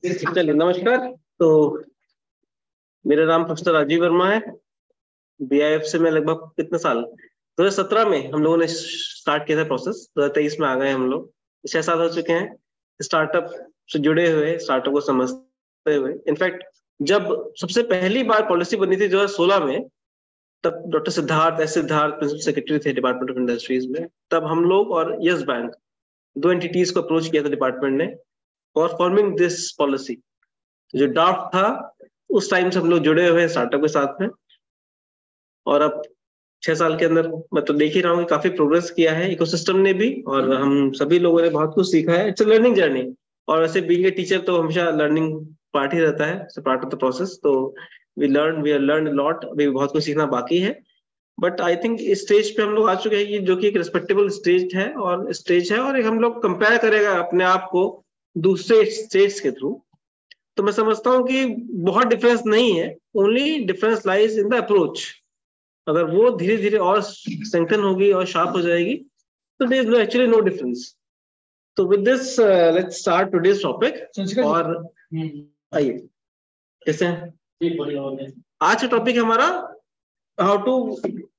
चलिए नमस्कार। तो मेरा नाम प्रोफेसर राजीव वर्मा है। बीआईएफ से मैं लगभग कितने साल 2017 में हम लोगों ने स्टार्ट किया था प्रोसेस। 2023 में आ गए हम लोग, 6 साल हो चुके हैं स्टार्टअप से जुड़े हुए, स्टार्टअप को समझते हुए। इनफैक्ट जब सबसे पहली बार पॉलिसी बनी थी 2016 में, तब डॉक्टर सिद्धार्थ प्रिंसिपल सेक्रेटरी थे डिपार्टमेंट ऑफ इंडस्ट्रीज में। तब हम लोग और यस बैंक, दो एंटिटीज को अप्रोच किया था डिपार्टमेंट ने फॉर फॉर्मिंग दिस पॉलिसी। जो ड्राफ्ट था उस टाइम से हम लोग जुड़े हुए हैं स्टार्टअप के साथ में। और अब 6 साल के अंदर मैं तो देख ही रहा हूँ कि काफी प्रोग्रेस किया है इकोसिस्टम ने भी, और हम सभी लोगों ने बहुत कुछ सीखा है। It's a learning journey. और वैसे बीइंग ए टीचर तो हमेशा लर्निंग पार्ट ही रहता है, पार्ट ऑफ द प्रोसेस। तो वी आर लर्न लॉट। अभी बहुत कुछ सीखना बाकी है, बट आई थिंक इस स्टेज पे हम लोग आ चुके हैं कि जो कि एक रिस्पेक्टेबल स्टेज है और एक हम लोग कंपेयर करेगा अपने आप को दूसरे स्टेट्स के थ्रू। तो मैं समझता हूँ कि बहुत डिफरेंस नहीं है, only difference lies in the approach. अगर वो धीरे धीरे और स्ट्रेंथन होगी और शार्प हो जाएगी तो there is actually no difference. तो with this let's start today's topic. और आइए कैसे हैं? आज का टॉपिक हमारा how to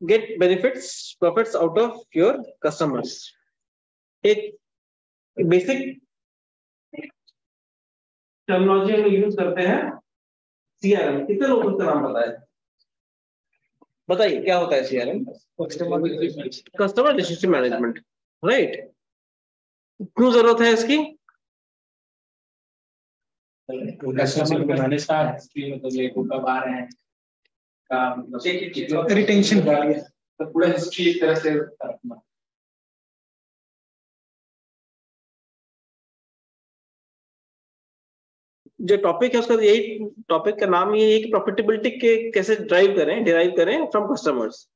get profits out of your customers. एक बेसिक टर्मिनोलॉजी हम यूज करते हैं, सीआरएम। कितने लोगों को इसका नाम पता है? बताइए क्या होता है CRM? Customer relationship management, right. क्यों जरूरत है इसकी? रिटेंशन पूरा हिस्ट्री एक तरह से। जो टॉपिक है उसका यही, टॉपिक का नाम ये है कि प्रॉफिटेबिलिटी के कैसे डिराइव करें फ्रॉम कस्टमर्स।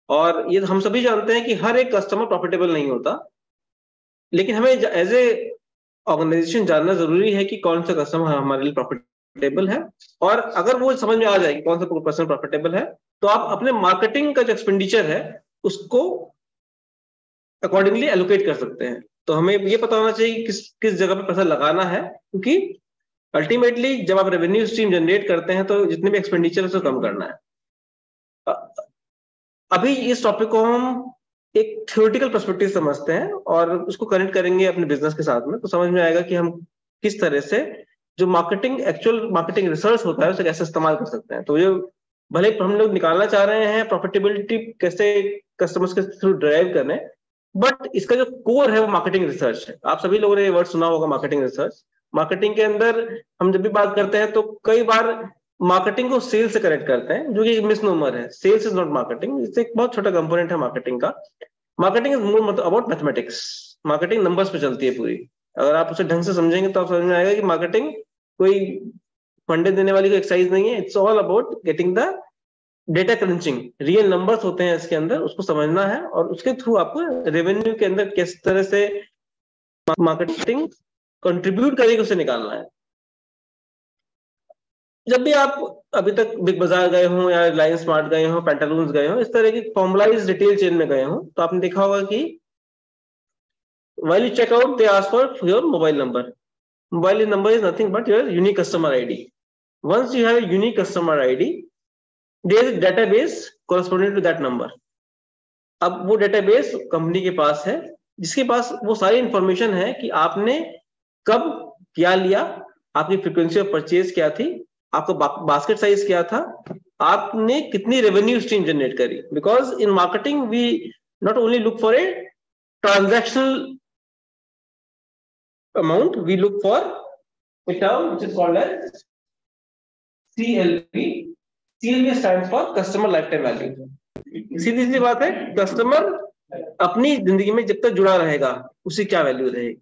और ये हम सभी जानते हैं कि हर एक कस्टमर प्रॉफिटेबल नहीं होता, लेकिन हमें एज ए ऑर्गेनाइजेशन जानना जरूरी है कि कौन सा कस्टमर हमारे लिए प्रॉफिटेबल है। और अगर वो समझ में आ जाए कि कौन सा कस्टमर प्रॉफिटेबल है, तो आप अपने मार्केटिंग का जो एक्सपेंडिचर है उसको अकॉर्डिंगली एलोकेट कर सकते हैं। तो हमें ये पता होना चाहिए कि किस जगह पे पैसा लगाना है, क्योंकि अल्टीमेटली जब आप रेवेन्यू स्ट्रीम जनरेट करते हैं तो जितने भी एक्सपेंडिचर है उसको कम करना है। अभी इस टॉपिक को हम एक थ्योरेटिकल पर्सपेक्टिव समझते हैं और उसको कनेक्ट करेंगे अपने बिजनेस के साथ में, तो समझ में आएगा कि हम किस तरह से जो एक्चुअल मार्केटिंग रिसर्च होता है उसे कैसे इस्तेमाल कर सकते हैं। तो ये भले हम लोग निकालना चाह रहे हैं प्रॉफिटेबिलिटी कैसे कस्टमर्स के थ्रू ड्राइव करने, बट इसका जो कोर है वो मार्केटिंग रिसर्च है। आप सभी लोगों ने ये वर्ड सुना होगा, मार्केटिंग रिसर्च। मार्केटिंग के अंदर हम जब भी बात करते हैं तो कई बार मार्केटिंग को सेल्स से कनेक्ट करते हैं, जो कि मिसनोमर है। सेल्स इज नॉट मार्केटिंग, इससे एक बहुत छोटा कंपोनेंट है मार्केटिंग का। Marketing is more about mathematics. Marketing numbers पे चलती है पूरी। अगर आप उसे ढंग से समझेंगे तो आप समझ में आएगा कि मार्केटिंग कोई फंडे देने वाली कोई एक्सरसाइज नहीं है। It's all about getting the data crunching. Real numbers होते हैं इसके अंदर, उसको समझना है और उसके थ्रू आपको रेवेन्यू के अंदर किस तरह से मार्केटिंग कंट्रीब्यूट करेगी उसे निकालना है। जब भी आप अभी तक बिग बाजार गए हो या रिलायंस स्मार्ट गए हो, पेंटालून्स गए हो, इस तरह की फॉर्मलाइज रिटेल चेन में गए हो, तो आपने देखा होगा कि while you check out they ask for your mobile number. Mobile number is nothing but your unique customer ID. Once you have a unique customer ID, there is a database corresponding to that number. अब वो database company के पास है, जिसके पास वो सारी information है कि आपने कब क्या लिया, आपकी फ्रीक्वेंसी ऑफ परचेज क्या थी, आपका बास्केट साइज क्या था, आपने कितनी रेवेन्यू स्ट्रीम जनरेट करी। Because in marketing we not only look for a transactional amount, we look for a term which is called as CLV. CLV stands for customer lifetime value. सीधी सी बात है, customer अपनी जिंदगी में जब तक जुड़ा रहेगा उसी क्या वैल्यू रहेगी।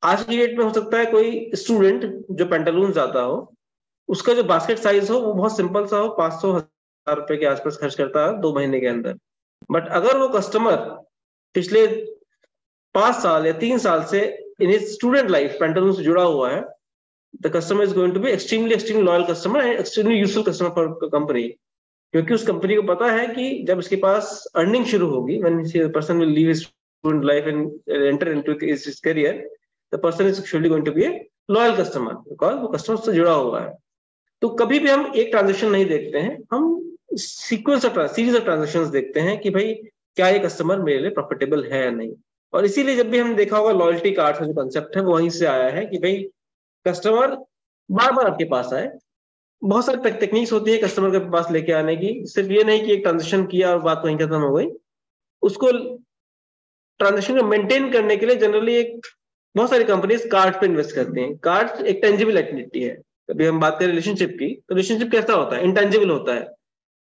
आज की डेट में हो सकता है कोई स्टूडेंट जो पेंटालून जाता हो, उसका जो बास्केट साइज हो वो बहुत सिंपल सा हो, 500,000 रुपए के आसपास खर्च करता है 2 महीने के अंदर। बट अगर वो कस्टमर पिछले 5 साल या 3 साल से इन स्टूडेंट लाइफ पेंटालून से जुड़ा हुआ है, the customer is going to be extremely loyal customer and extremely useful customer for company. क्योंकि उस कंपनी को पता है कि जब इसके पास अर्निंग शुरू होगी, when person will leave his student life and enter into his career, the person is actually going to be a loyal customer, because वो कस्टमर से जुड़ा हुआ है। तो कभी भी हम एक ट्रांजेक्शन नहीं देखते हैं, हम sequence of series of transactions देखते हैं कि भाई क्या ये कस्टमर मेरे लिए प्रॉफिटेबल है या नहीं। और इसीलिए जब भी हमने देखा होगा लॉयल्टी कार्ड का जो कंसेप्ट है वो वहीं से आया है कि भाई कस्टमर बार बार आपके पास आए। बहुत सारी टेक्निक्स होती है कस्टमर के पास लेके आने की, सिर्फ ये नहीं कि एक ट्रांजेक्शन किया और बात वहीं खत्म हो गई। उसको ट्रांजेक्शन को मेंटेन करने के लिए जनरली एक बहुत सारी कंपनीज कार्ड पे इन्वेस्ट करती हैं। कार्ड एक टेंजिबल एक्टिविटी है। अभी हम बात करें रिलेशनशिप की, तो रिलेशनशिप कैसा होता है? इंटेंजिबल होता है।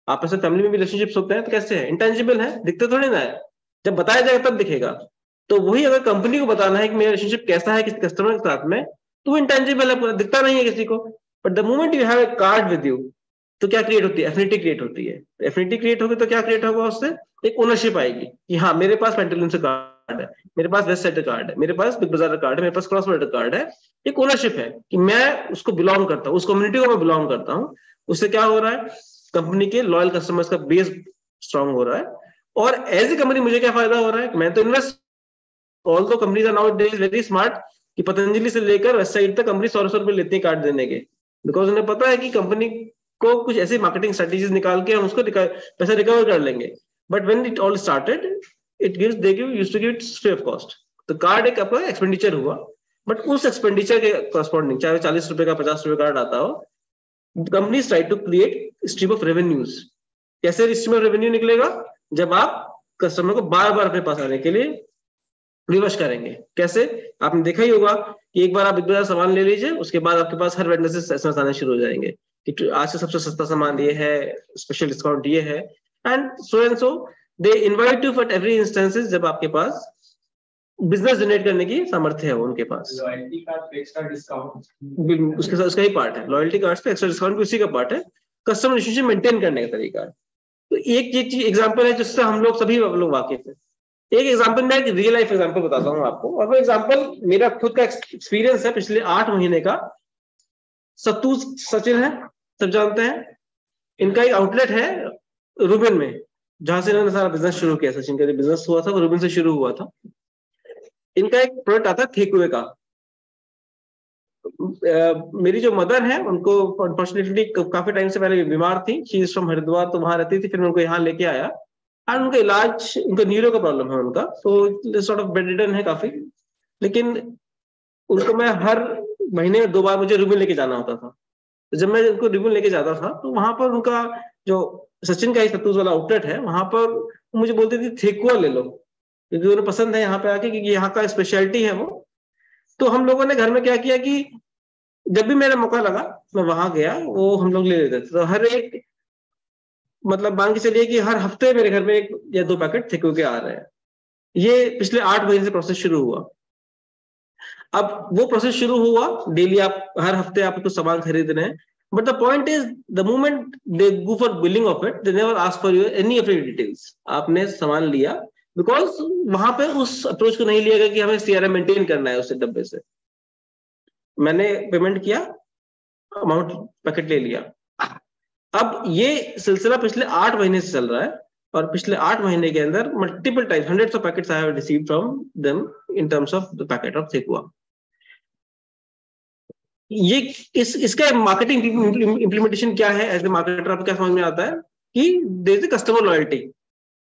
आपस में फैमिली में भी रिलेशनशिप्स होते हैं तो कैसे है? इंटेंजिबल है, दिखते थोड़ी ना है, जब बताया जाएगा तब दिखेगा। तो वही अगर कंपनी को बताना है कि मेरा रिलेशनशिप कैसा है किसी कस्टमर के साथ में, तो वो इंटेंजिबल है, पूरा दिखता नहीं है किसी को। But the moment you have a card with you, तो क्या क्रिएट होती है? एफिनिटी क्रिएट होती है। एफिनिटी क्रिएट होगी तो क्या क्रिएट होगा? उससे एक ओनरशिप आएगी कि हाँ मेरे पास पेंटालून से कार्ड है, मेरे पास वेस्ट साइड कार्ड है, मेरे पास बिग बाजार कार्ड है, मेरे पास क्रॉस बॉर्डर कार्ड है। एक ओनरशिप है कि मैं उसको बिलोंग करता हूँ, उस कम्युनिटी को मैं बिलोंग करता हूँ। उससे क्या हो रहा है? कंपनी के लॉयल कस्टमर्स का बेस स्ट्रांग हो रहा है। और एज ए कंपनी मुझे क्या फायदा हो रहा है? मैं तो invest, although companies are nowadays very smart कि पतंजलि से लेकर वेस्ट साइड तक कंपनी 100 रुपए लेती है कार्ड देने के, बिकॉज उन्हें पता है कि कंपनी को कुछ ऐसी मार्केटिंग स्ट्रेटेजीज निकाल के हम उसको पैसा रिकवर कर लेंगे। But when it all started, it gives they give used to give it free of cost. तो कार्ड एक आपका एक्सपेंडिचर हुआ, बट उस एक्सपेंडिचर के कॉरस्पॉन्डिंग, चाहे 40 रुपए का 50 रुपए कार्ड आता हो, companies try to create stream of revenues. कैसे स्ट्रीम ऑफ रेवेन्यू निकलेगा? जब आप कस्टमर को बार बार अपने पास आने के लिए रिवर्स करेंगे। कैसे? आपने देखा ही होगा कि एक बार आप एक सामान ले लीजिए, उसके बाद आपके पास हर वेंडर से एसएमएस आने शुरू हो जाएंगे कि आज से सबसे सस्ता सामान ये है, स्पेशल डिस्काउंट ये है, and so they invite you for every instances जब आपके पास बिजनेस जनरेट करने की सामर्थ्य है उनके पास। लॉयल्टी कार्ड पे एक्स्ट्रा डिस्काउंट उसके साथ उसका ही पार्ट है, लॉयल्टी कार्ड पे एक्स्ट्रा डिस्काउंट भी उसी का पार्ट है, कस्टमर रिलेशनशिप मेंटेन करने का तरीका है। तो एक चीज एग्जांपल है जिससे हम लोग सभी लोग वाकिफ है। एक एग्जांपल, मैं एक रियल लाइफ एग्जांपल बताता हूँ आपको, और वो एग्जांपल मेरा खुद का एक्सपीरियंस है पिछले 8 महीने का। सत्तू सचिन है, सब जानते हैं। इनका एक आउटलेट है रूबेन में, जहां से इन्होंने सारा बिजनेस शुरू किया। सचिन का जो बिजनेस हुआ था वो रूबेन से शुरू हुआ था। इनका एक प्रोडक्ट आता है ठेकुए का। मेरी जो मदर है उनको अनफॉर्चुनेटली काफी टाइम से पहले बीमार थी, शी इज फ्रॉम हरिद्वार, तो वहां रहती थी, फिर मैं उनको यहाँ लेके आया। और उनका इलाज, उनका न्यूरो का प्रॉब्लम है उनका, तो सॉर्ट ऑफ बेडरिडन है काफी। लेकिन उनको मैं हर महीने में 2 बार मुझे रूबेन लेके जाना होता था। तो जब मैं उनको रूबेन लेके जाता था तो वहां पर उनका जो सचिन का ही सत्तूस वाला आउटलेट है, वहां पर मुझे बोलती थी ठेकुआ ले लो, क्योंकि उन्हें पसंद है यहाँ पे आके, क्योंकि यहाँ का स्पेशलिटी है वो। तो हम लोगों ने घर में क्या किया कि जब भी मेरा मौका लगा मैं वहां गया, वो हम लोग ले लेते थे। तो हर एक, मतलब मान के चलिए कि हर हफ्ते मेरे घर में 1 या 2 पैकेट ठेकुए के आ रहे हैं। ये पिछले 8 महीने से प्रोसेस शुरू हुआ। अब वो प्रोसेस शुरू हुआ, डेली आप हर हफ्ते आप कुछ सामान खरीद रहे हैं, but the point is the moment they go for billing of it, they never ask for your any of your details. आपने सामान लिया, बिकॉज वहां पे उस अप्रोच को नहीं लिया गया कि हमें सीआरएम मेंटेन करना है उससे डब्बे से। मैंने पेमेंट किया, अमाउंट पैकेट ले लिया। अब ये सिलसिला पिछले 8 महीने से चल रहा है, और पिछले 8 महीने के अंदर multiple times, hundreds of packets I have received from them in terms of the packet of thekua. ये इसका मार्केटिंग इंप्लीमेंटेशन क्या है? एज ए मार्केटर आपको क्या समझ में आता है कि देयर इज कस्टमर लॉयल्टी।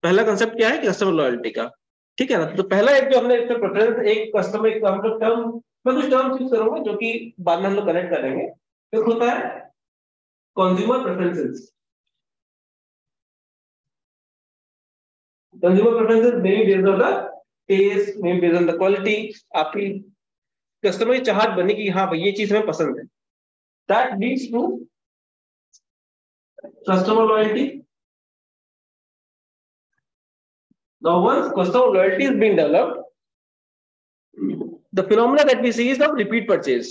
पहला कंसेप्ट क्या है कि कस्टमर लॉयल्टी का, ठीक है ना। तो पहला एक जो हमने प्रेफरेंस, एक कस्टमर, एक हम लोग टर्म, मैं कुछ टर्म यूज करूंगा जो कि बाद में हम लोग कनेक्ट करेंगे। तो होता है consumer preferences. Consumer preferences may be based on the taste, may be based on the quality. आपकी कस्टमर की चाहत बनी कि हाँ भाई ये चीज हमें पसंद है, that leads to customer loyalty. Now once customer loyalty is being developed, the phenomena that we see is of repeat purchase.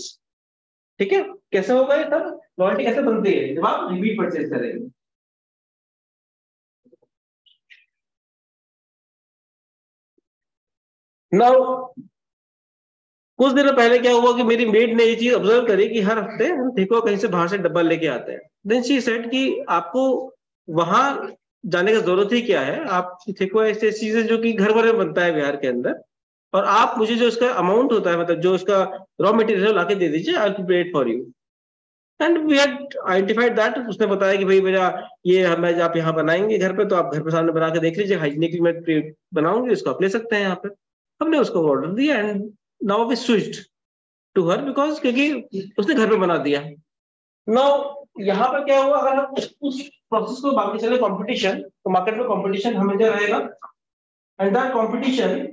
ठीक है, कैसे होगा ये सब? लॉयल्टी कैसे बनती है? जब आप रिपीट परचेज करेंगे। नाउ कुछ दिनों पहले क्या हुआ कि मेरी मेड ने ये चीज ऑब्जर्व करी कि हर हफ्ते हम ठेकुआ कहीं से बाहर से डब्बा लेके आते हैं। देन शी सेड कि आपको वहां जाने का जरूरत ही क्या है, आप ठेकुआ ऐसी चीज है जो कि घर भर में बनता है बिहार के अंदर, और आप मुझे जो इसका अमाउंट होता है, मतलब जो इसका रॉ मटेरियल लाके दे दीजिए, I will pay it for you. And we had identified that. उसने बताया कि भाई मेरा ये हमें आप यहाँ बनाएंगे घर पे, तो आप घर पे सामने बना के देख लीजिए, हाइजीनिक मैं बनाऊंगी, इसको आप ले सकते हैं यहाँ पे। हमने उसको ऑर्डर दिया and now we switched to her, because क्योंकि उसने घर पे बना दिया। नाउ यहाँ पर क्या हुआ, अगर हम उस प्रोसेस को बाकी चले कंपटीशन, तो मार्केट में कंपटीशन हमेशा रहेगा, and that competition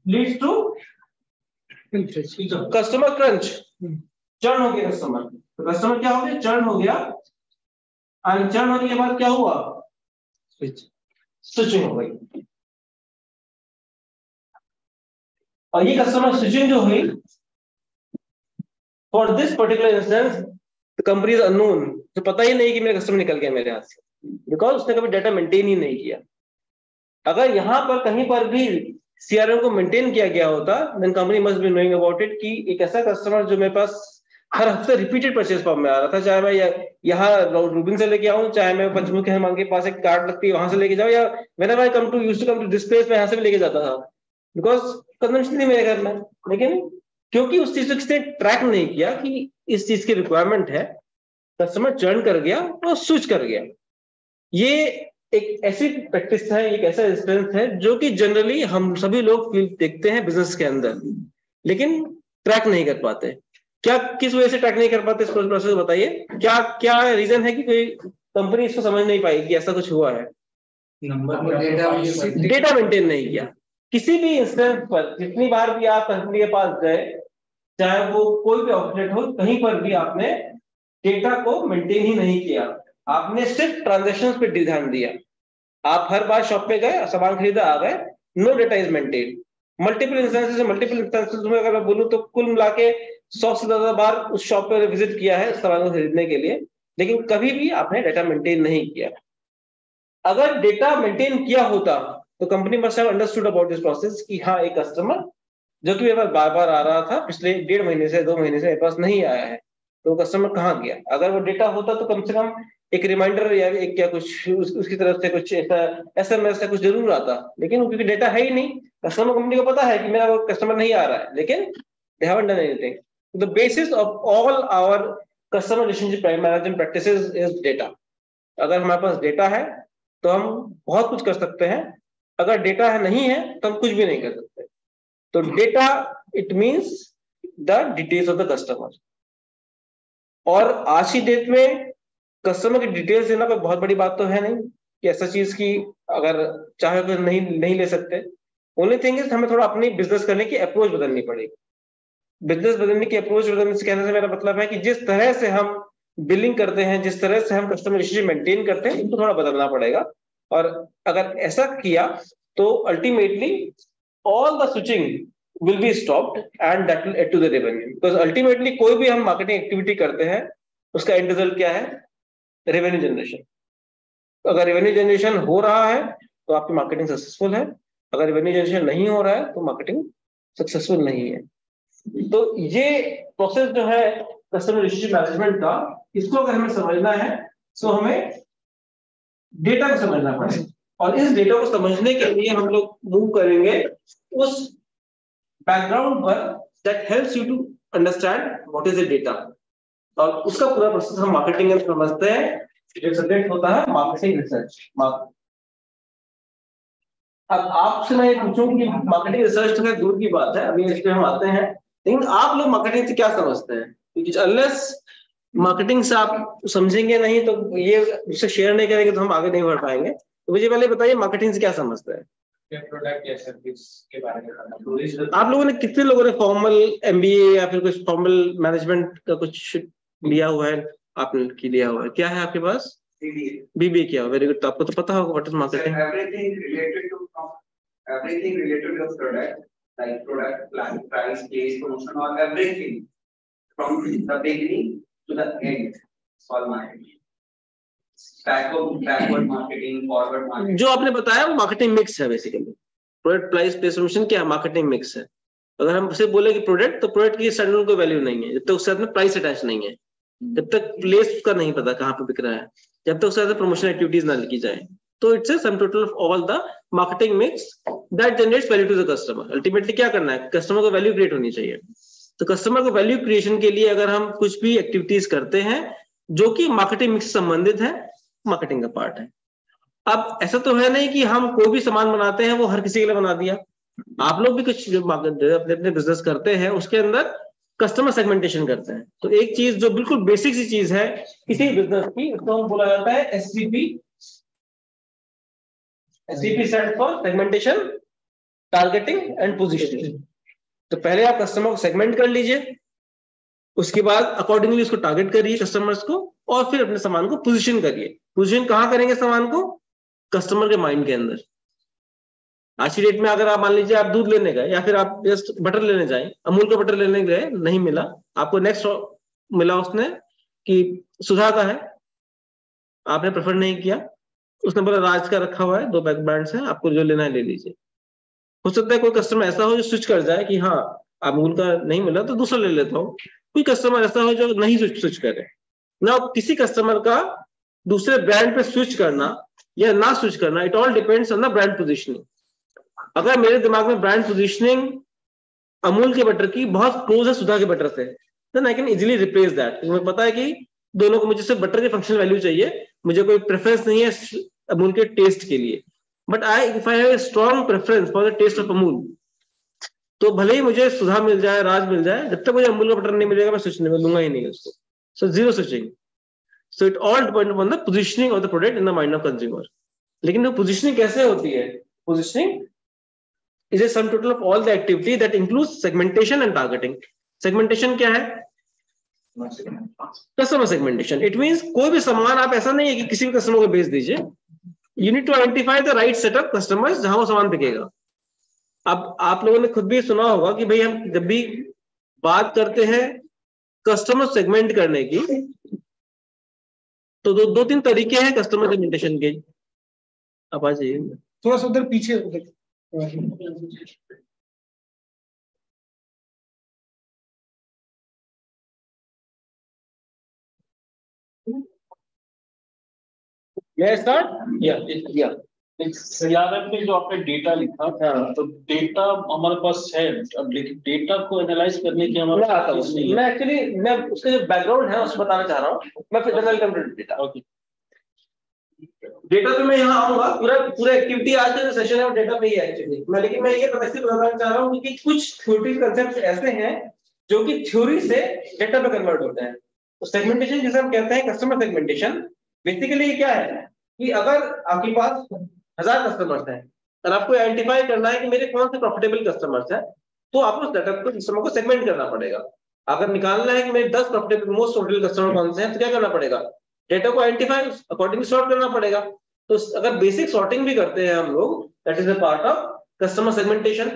leads to customer crunch. Churn हो गया कस्टमर, तो कस्टमर क्या हो गया, चर्न हो गया। एंड चर्न होने के बाद क्या हुआ, स्विचिंग हो गई। और ये कस्टमर स्विचिंग जो हुई, for this particular instance the company is unknown, तो पता ही नहीं कि मेरा कस्टमर निकल गया मेरे हाथ से, बिकॉज उसने कभी डाटा मेंटेन ही नहीं किया। अगर यहाँ पर कहीं पर भी सीआरएम को मेंटेन किया गया होता, then company must be knowing about it कि एक ऐसा कस्टमर जो मेरे पास हर हफ्ते रिपीटेड परचेज फॉर्म में आ रहा था, चाहे मैं यहाँ रूबिन से लेके आऊं, चाहे मैं पंचमुखी हनुमान के पास एक कार्ड लगती है वहां से लेके जाऊं, या whenever I come to this place, मैं यहाँ से भी लेके जाता था, बिकॉज कंजम्पशन नहीं मेरे घर में। लेकिन क्योंकि उस चीज को किसने ट्रैक नहीं किया कि इस चीज की रिक्वायरमेंट है, कस्टमर चर्न कर गया और स्विच कर गया। ये एक ऐसी प्रैक्टिस है, एक ऐसा इंस्टेंस है जो कि जनरली हम सभी लोग फील देखते हैं बिजनेस के अंदर, लेकिन ट्रैक नहीं कर पाते। क्या किस वजह से ट्रैक नहीं कर पाते, इस प्रोसेस बताइए। क्या क्या रीजन है कि कोई कंपनी इसको समझ नहीं पाई कि ऐसा कुछ हुआ है। डेटा मेंटेन नहीं किया। किसी भी इंस्टेंस पर जितनी बार भी आप कंपनी के पास गए, चाहे वो कोई भी आउटलेट हो, कहीं पर भी आपने डेटा को मेंटेन ही नहीं किया, आपने सिर्फ ट्रांजैक्शंस पे ध्यान दिया। आप हर बार शॉप पे गए, सामान खरीदा, आ गए, no data is maintain. Multiple instances में अगर मैं बोलूं तो कुल मिला के 100 से ज्यादा बार उस शॉप पे विजिट किया है सामान को खरीदने के लिए, लेकिन कभी भी आपने डेटा मेंटेन नहीं किया। अगर डेटा मेंटेन किया होता तो company must have understood about this process कि हाँ, एक कस्टमर जो कि मेरे पास बार बार आ रहा था, पिछले 1.5 महीने से 2 महीने से मेरे पास नहीं आया है, तो कस्टमर कहाँ गया। अगर वो डेटा होता तो कम से कम एक रिमाइंडर या एक क्या कुछ उसकी तरफ से कुछ ऐसा SMS या कुछ जरूर आता, लेकिन क्योंकि डेटा है ही नहीं, कस्टमर कंपनी को पता है कि मेरा वो कस्टमर नहीं आ रहा है, लेकिन they haven't done anything. The basis of all our customer relationship management practices is data. अगर हमारे पास डेटा है तो हम बहुत कुछ कर सकते हैं, अगर डेटा है नहीं है तो हम कुछ भी नहीं कर सकते। तो data it means the details of the customer. और आज की डेट में कस्टमर की डिटेल्स देना कोई बहुत बड़ी बात तो है नहीं कि ऐसा चीज की अगर चाहे तो नहीं ले सकते। ओनली थिंग इज हमें थोड़ा अपनी बिजनेस करने की अप्रोच बदलनी पड़ेगी। बिजनेस बदलने की अप्रोच बदलने से कहने से मेरा मतलब है कि जिस तरह से हम बिलिंग करते हैं, जिस तरह से हम कस्टमर रिलेशनशिप मेंटेन करते हैं, इनको थोड़ा बदलना पड़ेगा। और अगर ऐसा किया तो ultimately all the switching will be stopped and that will add to the revenue, because ultimately कोई भी हम मार्केटिंग एक्टिविटी करते हैं उसका एंड रिजल्ट क्या है, रेवेन्यू जनरेशन। अगर रेवेन्यू जनरेशन हो रहा है तो आपकी मार्केटिंग सक्सेसफुल है, अगर रेवेन्यू जनरेशन नहीं हो रहा है तो मार्केटिंग सक्सेसफुल नहीं है। तो ये प्रोसेस जो है कस्टमर रिलेशनशिप मैनेजमेंट का, इसको अगर हमें समझना है तो हमें डेटा को समझना पड़ेगा, और इस डेटा को समझने के लिए हम लोग मूव करेंगे उस बैकग्राउंड पर that helps you to understand what is the data, और उसका पूरा प्रोसेस हम मार्केटिंग में समझते हैं। जो सब्जेक्ट होता है मार्केटिंग रिसर्च। अब आपसे मैं पूछूं कि मार्केटिंग रिसर्च तो दूर की बात है, अभी इस पे हम आते हैं, लेकिन आप लोग मार्केटिंग से क्या समझते हैं, क्योंकि अनलेस मार्केटिंग से आप समझेंगे नहीं तो ये उससे शेयर नहीं करेंगे तो हम आगे नहीं बढ़ पाएंगे। तो मुझे पहले बताइए मार्केटिंग से क्या समझते हैं। प्रोडक्ट या सर्विस के बारे में आप लोगों ने, कितने लोगों ने फॉर्मल MBA या फिर कुछ फॉर्मल मैनेजमेंट का कुछ लिया हुआ है, आपने लिया हुआ है, क्या है आपके पास? BBA किया, वेरी गुड। तो आपको तो पता होगा what is marketing. everything related to the product, like product plan, price, place, promotion, or everything from the beginning to the end. It's all marketing. Backward marketing, forward marketing. जो आपने बताया वो marketing mix है basically. Product, price, place, promotion क्या है, marketing mix है। अगर हम सिर्फ बोले कि प्रोडक्ट, तो प्रोडक्ट की स्टैंडर्ड कोई वैल्यू नहीं है जब तक उसके साथ में प्राइस अटैच नहीं है, जब तक प्लेस का नहीं पता कहाँ पे बिक रहा है, जब तक उसके साथ प्रमोशन एक्टिविटीज ना लिखी जाए, तो it's sum total of all the marketing mix that generates value to the customer. Ultimately क्या करना है, कस्टमर को वैल्यू क्रिएट होनी चाहिए। तो कस्टमर को वैल्यू क्रिएशन के लिए अगर हम कुछ भी एक्टिविटीज करते हैं जो कि मार्केटिंग मिक्स से संबंधित है, मार्केटिंग का पार्ट है। अब ऐसा तो है नहीं कि हम कोई भी सामान बनाते हैं वो हर किसी के लिए बना दिया। आप लोग भी कुछ जो अपने बिजनेस करते हैं उसके अंदर कस्टमर सेगमेंटेशन करते हैं। तो एक चीज जो बिल्कुल बेसिक सी चीज है किसी बिजनेस की, उसको बोला जाता है SCP. SCP stand for segmentation, targeting and positioning. तो पहले आप कस्टमर को सेगमेंट कर लीजिए, उसके बाद अकॉर्डिंगली उसको टारगेट करिए कस्टमर्स को, और फिर अपने सामान को पोजीशन करिए। पोजीशन कहां करेंगे सामान को? कस्टमर के माइंड के अंदर। आज की डेट में अगर आप मान लीजिए आप दूध लेने गए या फिर आप जस्ट बटर लेने जाए, अमूल का बटर लेने गए, नहीं मिला आपको, नेक्स्ट मिला उसने कि सुधा का है, आपने प्रेफर नहीं किया, उसने बोला राज का रखा हुआ है, 2 ब्रांड्स है, आपको जो लेना है ले लीजिए। हो सकता है कोई कस्टमर ऐसा हो जो स्विच कर जाए कि हाँ अमूल का नहीं मिला तो दूसरा ले लेता हूँ। कोई कस्टमर ऐसा हो जो नहीं स्विच करे ना। किसी कस्टमर का दूसरे ब्रांड पे स्विच करना या ना स्विच करना, it all depends on the brand positioning. अगर मेरे दिमाग में ब्रांड पोजीशनिंग अमूल के बटर की बहुत क्लोज है सुधा के बटर से, then I can easily replace that. मुझे पता है कि दोनों को मुझे सिर्फ बटर की फंक्शनल वैल्यू चाहिए, मुझे कोई प्रेफरेंस नहीं है अमूल के टेस्ट के लिए। But if I have a strong preference for the taste of Amul, तो भले ही मुझे सुधा मिल जाए, राज मिल जाए, जब तक मुझे अमूल का बटर नहीं मिलेगा मैं स्विच नहीं लूंगा ही नहीं उसको। So zero switching. So it all depend on the positioning of the product in the mind of consumer. लेकिन वो पोजीशनिंग कैसे होती है? Positioning is a sum total of all the activity that includes segmentation and targeting. Segmentation क्या है? Customer segmentation. It means कोई भी सामान आप ऐसा नहीं है कि किसी भी कस्टमर को बेच दीजिए, you need to identify the right set of customers जहां वो सामान बिकेगा। अब आप लोगों ने खुद भी सुना होगा कि भाई हम जब भी बात करते हैं कस्टमर सेगमेंट करने की, तो दो तीन तरीके हैं कस्टमर सेगमेंटेशन के। अब आ जाइए थोड़ा सा उधर पीछे। सीआरएम में जो आपने डेटा लिखा था, तो डेटा हमारे पास है, अब लेकिन डेटा को एनालाइज करने की हमारे पास नहीं है। मैं एक्चुअली मैं उसका जो बैकग्राउंड है उसको बताना चाह रहा हूँ। मैं फिर welcome to data. Okay, data पे मैं यहाँ आऊंगा, पूरा एक्टिविटी आज का जो सेशन है वो डेटा पे ही है एक्चुअली। लेकिन मैं ये बताना चाह रहा हूँ कि कुछ थ्योरेटिकल कांसेप्ट्स ऐसे हैं जो कि थ्योरी से डेटा पे कन्वर्ट होते हैं। तो सेगमेंटेशन जिसे हम कहते हैं कस्टमर सेगमेंटेशन, बेसिकली क्या है कि अगर आपके पास 1000 कस्टमर्स हैं और आपको आइडेंटिफाई करना है कि मेरे कौन से प्रॉफिटेबल कस्टमर्स हैं, तो आपको डाटा को कस्टमर को सेगमेंट करना पड़ेगा। अगर निकालना है कि मेरे 10 प्रॉफिटेबल मोस्ट प्रॉफिटेबल कस्टमर कौन से हैं, तो क्या करना पड़ेगा? डेटा को आइडेंटिफाई अकॉर्डिंगली सॉर्ट करना पड़ेगा। तो अगर बेसिक सॉर्टिंग भी करते हैं हम लोग, that is a part of customer segmentation.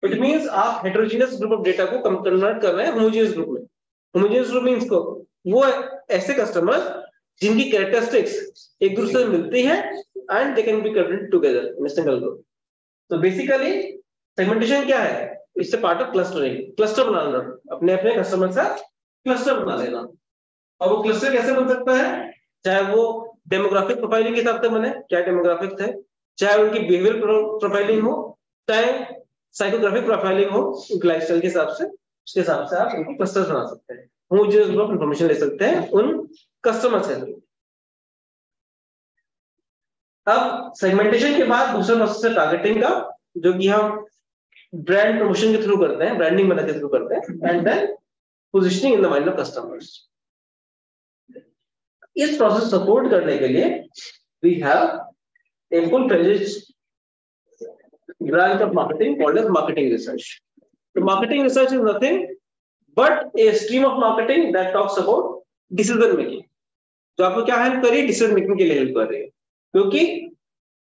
It means आप हेटेरोजेनियस ग्रुप ऑफ डेटा को कन्वर्ट कर रहे हैं होमोजेनियस ग्रुप में। होमोजेनियस ग्रुप मींस को वो ऐसे कस्टमर्स जिनकी कैरेक्टरिस्टिक्स एक दूसरे से मिलती है and they can be connected together in a single group. तो बेसिकली सेगमेंटेशन क्या है? इससे पार्ट ऑफ क्लस्टरिंग, क्लस्टर बनाना, अपने अपने कस्टमर का क्लस्टर बना लेना। और वो क्लस्टर कैसे बन सकता है? चाहे वो डेमोग्राफिक प्रोफाइलिंग के हिसाब से बने, चाहे डेमोग्राफिक थे, चाहे उनकी बिहेवियर प्रोफाइलिंग हो, चाहे साइकोग्राफिक प्रोफाइलिंग हो, उनके लाइफस्टाइल के हिसाब से, उसके हिसाब से आप उनकी क्लस्टर्स बना सकते हैं, होमोजेनियस ग्रुप इंफॉर्मेशन ले सकते हैं उन कस्टमर्स के थ्रू। अब सेगमेंटेशन के बाद दूसरा प्रोसेस है टारगेटिंग का, जो कि हम ब्रांड प्रमोशन के थ्रू करते हैं, ब्रांडिंग बनाने के थ्रू करते हैं, and then positioning in the mind of customers. इस प्रोसेस सपोर्ट करने के लिए we have a full fledged branch of marketing called as marketing research. The marketing research is nothing but a stream of marketing that talks about decision making. तो आपको क्या help कर रही है? डिसीजन मेकिंग के लिए हेल्प कर रही है, क्योंकि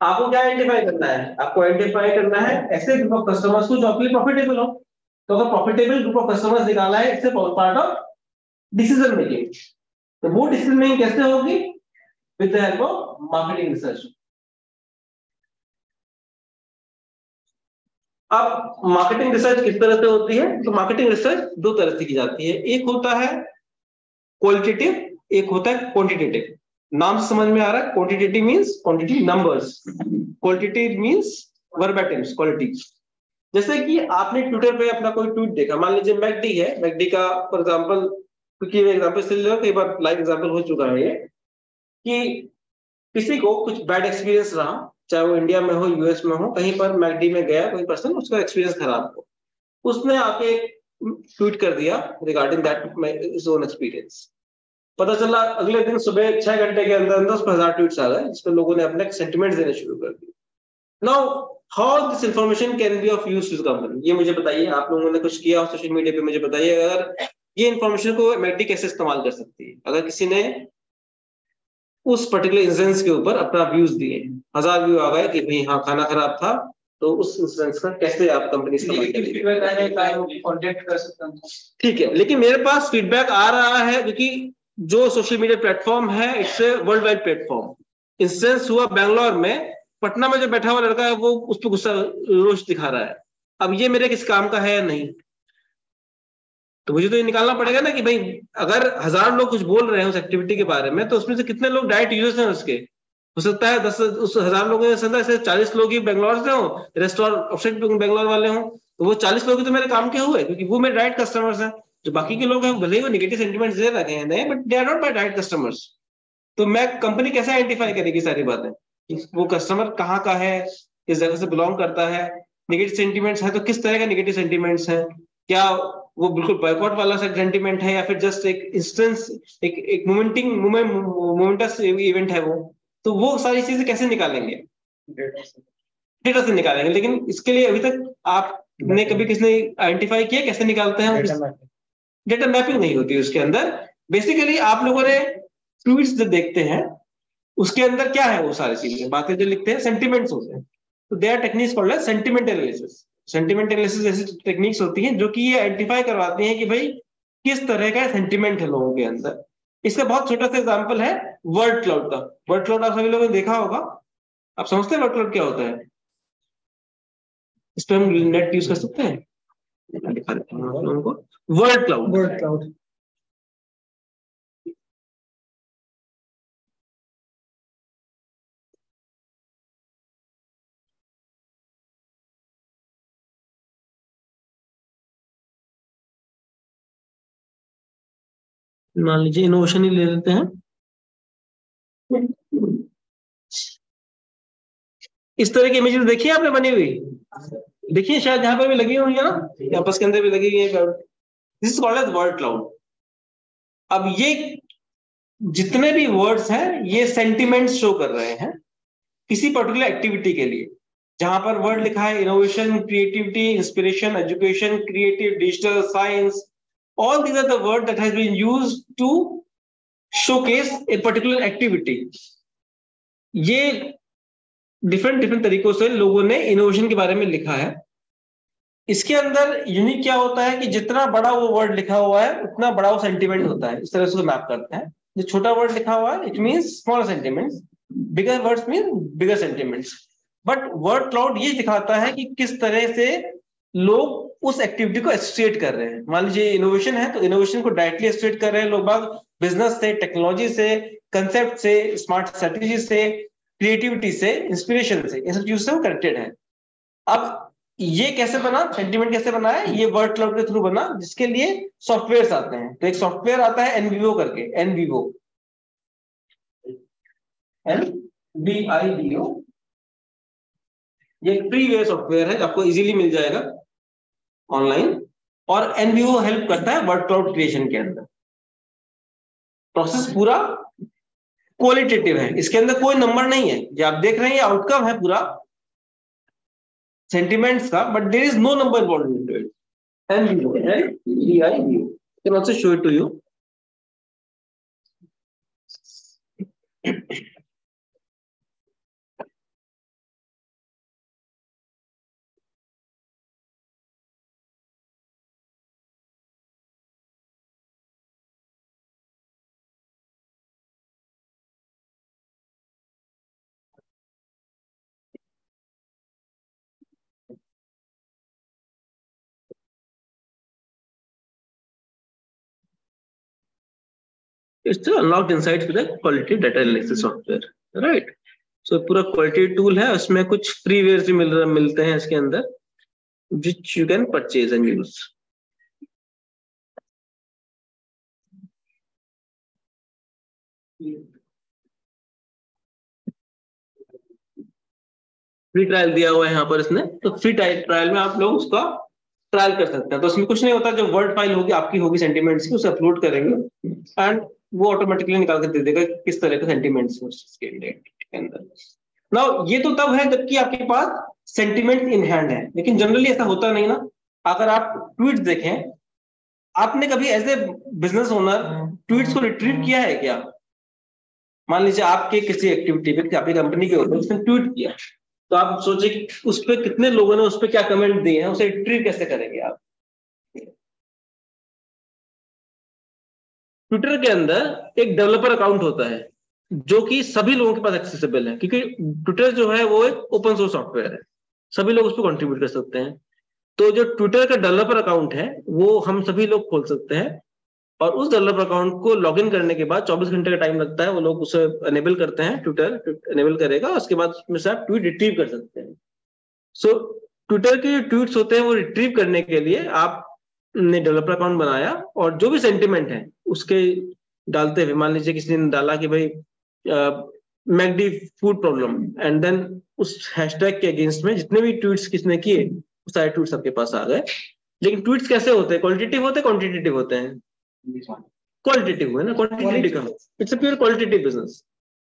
आपको क्या आइडेंटिफाई करना है? आपको आइडेंटिफाई करना है ऐसे ग्रुप ऑफ कस्टमर्स को जो आपके लिए प्रॉफिटेबल हो। तो अगर प्रॉफिटेबल ग्रुप ऑफ कस्टमर्स निकाला है, इससे पार्ट ऑफ डिसीजन मेकिंग। तो वो डिसीजन मेकिंग कैसे होगी? With the help of marketing research. अब मार्केटिंग रिसर्च किस तरह से होती है? तो मार्केटिंग रिसर्च दो तरह से की जाती है, एक होता है क्वालिटेटिव, एक होता है क्वांटिटेटिव। नाम से समझ में आ रहा है, quantitative means quantity numbers, qualitative means verbatims quality. जैसे कि आपने ट्विटर पे अपना कोई ट्वीट देखा, मान लीजिए मैकडी है, मैकडी का फॉर एग्जांपल, क्योंकि एग्जांपल से ले लो, कई बार लाइव एग्जांपल हो चुका है ये, कि किसी को कुछ बैड एक्सपीरियंस रहा, चाहे वो इंडिया में हो यूएस में हो, कहीं पर मैकडी में गया कोई पर्सन, उसका एक्सपीरियंस खराब हो, उसने आके ट्वीट कर दिया regarding that is own experience. पता चला अगले दिन सुबह 6 घंटे के अंदर अंदर उस पर 1000 ट्वीट्स आ गए, जिसमें लोगों ने अपने सेंटिमेंट्स देने शुरू कर दिए। Now how this information can be of use to the company, ये मुझे बताइए, आप लोगों ने कुछ किया सोशल मीडिया पे, मुझे बताइए अगर ये इंफॉर्मेशन को मैकडी कैसे इस्तेमाल कर सकती है। अगर किसी ने उस पर्टिकुलर इंसिडेंस के ऊपर अपना व्यूज दिए, 1000 व्यू आ गए कि भाई हाँ खाना खराब था, तो उस इंसिडेंस का कैसे आप कंपनी कॉन्टेक्ट कर सकता हूँ। ठीक है, लेकिन मेरे पास फीडबैक आ रहा है, क्योंकि जो सोशल मीडिया प्लेटफॉर्म है it's a world wide platform. Incidence हुआ बैंगलोर में, पटना में जो बैठा हुआ लड़का है वो उस पर गुस्सा रोष दिखा रहा है। अब ये मेरे किस काम का है या नहीं, तो मुझे तो ये निकालना पड़ेगा ना कि भाई अगर 1000 लोग कुछ बोल रहे हैं उस एक्टिविटी के बारे में, तो उसमें से कितने लोग डायरेक्ट यूजर्स हैं उसके। हो सकता है 10 उस 1000 लोगों के अंदर से 40 लोग ही बैंगलोर से हो, रेस्ट और ऑफसेट बैंगलोर वाले हों, तो वो 40 लोग ही तो मेरे काम के हुए, क्योंकि वो मेरे डायरेक्ट कस्टमर्स हैं। जो बाकी के लोग हैं भले ही वो निगेटिव सेंटिमेंट्स दे रखे हैं, but they are not my direct customers. तो मैं कंपनी कैसे आइडेंटिफाई करेगी सारी बातें, वो कस्टमर कहाँ का है, किस जगह से बिलोंग करता है, नेगेटिव सेंटिमेंट्स है तो किस तरह का नेगेटिव सेंटिमेंट्स है, क्या वो बिल्कुल बॉयकॉट वाला सेंटिमेंट है या फिर जस्ट एक इंस्टेंस, एक मोमेंटस इवेंट है वो। तो वो सारी चीजें कैसे निकालेंगे, डेटा से निकालेंगे। लेकिन इसके लिए अभी तक आपने कभी किसने आइडेंटिफाई किया कैसे निकालते हैं? डेटा मैपिंग नहीं होती उसके अंदर। बेसिकली आप लोगों ने ट्वीट्स जो देखते हैं उसके अंदर क्या है, वो सारी चीजें बातें जो लिखते हैं सेंटिमेंट्स होते हैं। तो they are techniques called as sentiment analysis. Sentiment analysis ऐसी टेक्निक्स होती हैं जो कि ये आइडेंटिफाई करवाती हैं कि भाई किस तरह का सेंटिमेंट है लोगों के अंदर। इसका बहुत छोटा सा एग्जांपल है वर्ड क्लाउड का। वर्ड क्लाउड आप सभी लोगों ने देखा होगा, आप समझते हैं वर्ड क्लाउड क्या होता है? इस पर हम नेट यूज कर सकते हैं, दिखा देता हूं आप लोगों को। वर्ड क्लाउड, वर्ड क्लाउड मान लीजिए इनोवेशन ही ले लेते हैं। इस तरह की इमेजेस देखी है आपने बनी हुई? देखिए शायद यहाँ पे भी लगी होंगी ना, कैंपस के अंदर भी लगी हुई है। This is called as word cloud. अब ये जितने भी वर्ड्स हैं ये सेंटिमेंट्स शो कर रहे हैं किसी पर्टिकुलर एक्टिविटी के लिए। जहां पर वर्ड लिखा है innovation, creativity, inspiration, education, creative, digital, science, all these are the word that has been used to showcase a particular activity। ये डिफरेंट डिफरेंट तरीकों से लोगों ने इनोवेशन के बारे में लिखा है। इसके अंदर यूनिक क्या होता है कि जितना बड़ा वो वर्ड लिखा हुआ है उतना बड़ा वो सेंटीमेंट होता है। इस तरह से मैप करते हैं। जो छोटा वर्ड लिखा हुआ है it means small sentiments, bigger words mean bigger sentiments. But word cloud ये दिखाता है कि किस तरह से लोग उस एक्टिविटी को एसोसिएट कर रहे हैं। मान लीजिए इनोवेशन है तो इनोवेशन को डायरेक्टली एसोसिएट कर रहे हैं लोग बाग बिजनेस से, टेक्नोलॉजी से, कंसेप्ट से, स्मार्ट स्ट्रेटेजी से, क्रिएटिविटी से, इंस्पिरेशन से, इन सब चीजों से वो कनेक्टेड है। अब ये कैसे बना, सेंटिमेंट कैसे बना है? ये वर्ड क्लाउड के थ्रू बना, जिसके लिए सॉफ्टवेयर आते हैं। तो एक सॉफ्टवेयर आता है एनवीओ करके, एनवीओ, NVIVO। ये फ्रीवेयर सॉफ्टवेयर है, आपको इजीली मिल जाएगा ऑनलाइन। और एनवीओ हेल्प करता है वर्ड क्लाउड क्रिएशन के अंदर। प्रोसेस पूरा क्वालिटेटिव है, इसके अंदर कोई नंबर नहीं है। जो आप देख रहे हैं ये आउटकम है पूरा सेंटिमेंट्स का, but there is no number involve into it. NVIVO, NVIVO, I can also show it to you। It's the unlocked insights with the quality data analysis software, right? So पूरा quality tool है, उसमें कुछ freewares भी मिलते हैं इसके अंदर, which you can purchase and use. Free trial दिया हुआ है यहाँ पर इसने, तो फ्री ट्रायल में आप लोग उसका ट्रायल कर सकते हैं। तो उसमें कुछ नहीं होता, जो वर्ड फाइल होगी आपकी होगी सेंटीमेंट्स की, उसे अपलोड करेंगे एंड वो ऑटोमेटिकली निकाल कर दे देगा किस तरह के सेंटीमेंट्स हैं उसके अंदर। नाउ ये तो तब है जबकि आपके पास सेंटीमेंट इन हैंड है, लेकिन जनरली ऐसा होता नहीं ना। अगर आप ट्वीट देखें, आपने कभी as a business owner tweets को रिट्रीव किया है क्या? मान लीजिए आपके किसी एक्टिविटी पे आपकी कंपनी के ऊपर उसने ट्वीट किया, तो आप सोचे उस पर कितने लोगों ने उस पर क्या कमेंट दिए हैं, उसे रिट्रीव कैसे करेंगे आप? ट्विटर के अंदर एक डेवलपर अकाउंट होता है जो कि सभी लोगों के पास एक्सेसिबल है, क्योंकि ट्विटर जो है वो एक ओपन सोर्स सॉफ्टवेयर है, सभी लोग उस पर कंट्रीब्यूट कर सकते हैं। तो जो ट्विटर का डेवलपर अकाउंट है वो हम सभी लोग खोल सकते हैं, और उस डेवलपर अकाउंट को लॉगिन करने के बाद 24 घंटे का टाइम लगता है, वो लोग उसे एनेबल करते हैं, ट्विटर एनेबल करेगा, उसके बाद उसमें से आप ट्वीट रिट्रीव कर सकते हैं। सो ट्विटर के जो ट्वीट्स होते हैं वो रिट्रीव करने के लिए आपने डेवलपर अकाउंट बनाया, और जो भी सेंटिमेंट है उसके डालते हुए, मान लीजिए किसी ने डाला कि भाई McD food problem, and then उस हैशटैग के अगेंस्ट में जितने भी ट्वीट्स किसने किए वो सारे ट्वीट्स आपके पास आ गए। लेकिन ट्वीट्स कैसे होते हैं? क्वालिटेटिव होते हैं, क्वांटिटेटिव होते हैं? क्वालिटेटिव है ना, क्वांटिटेटिव का it's a pure qualitative business.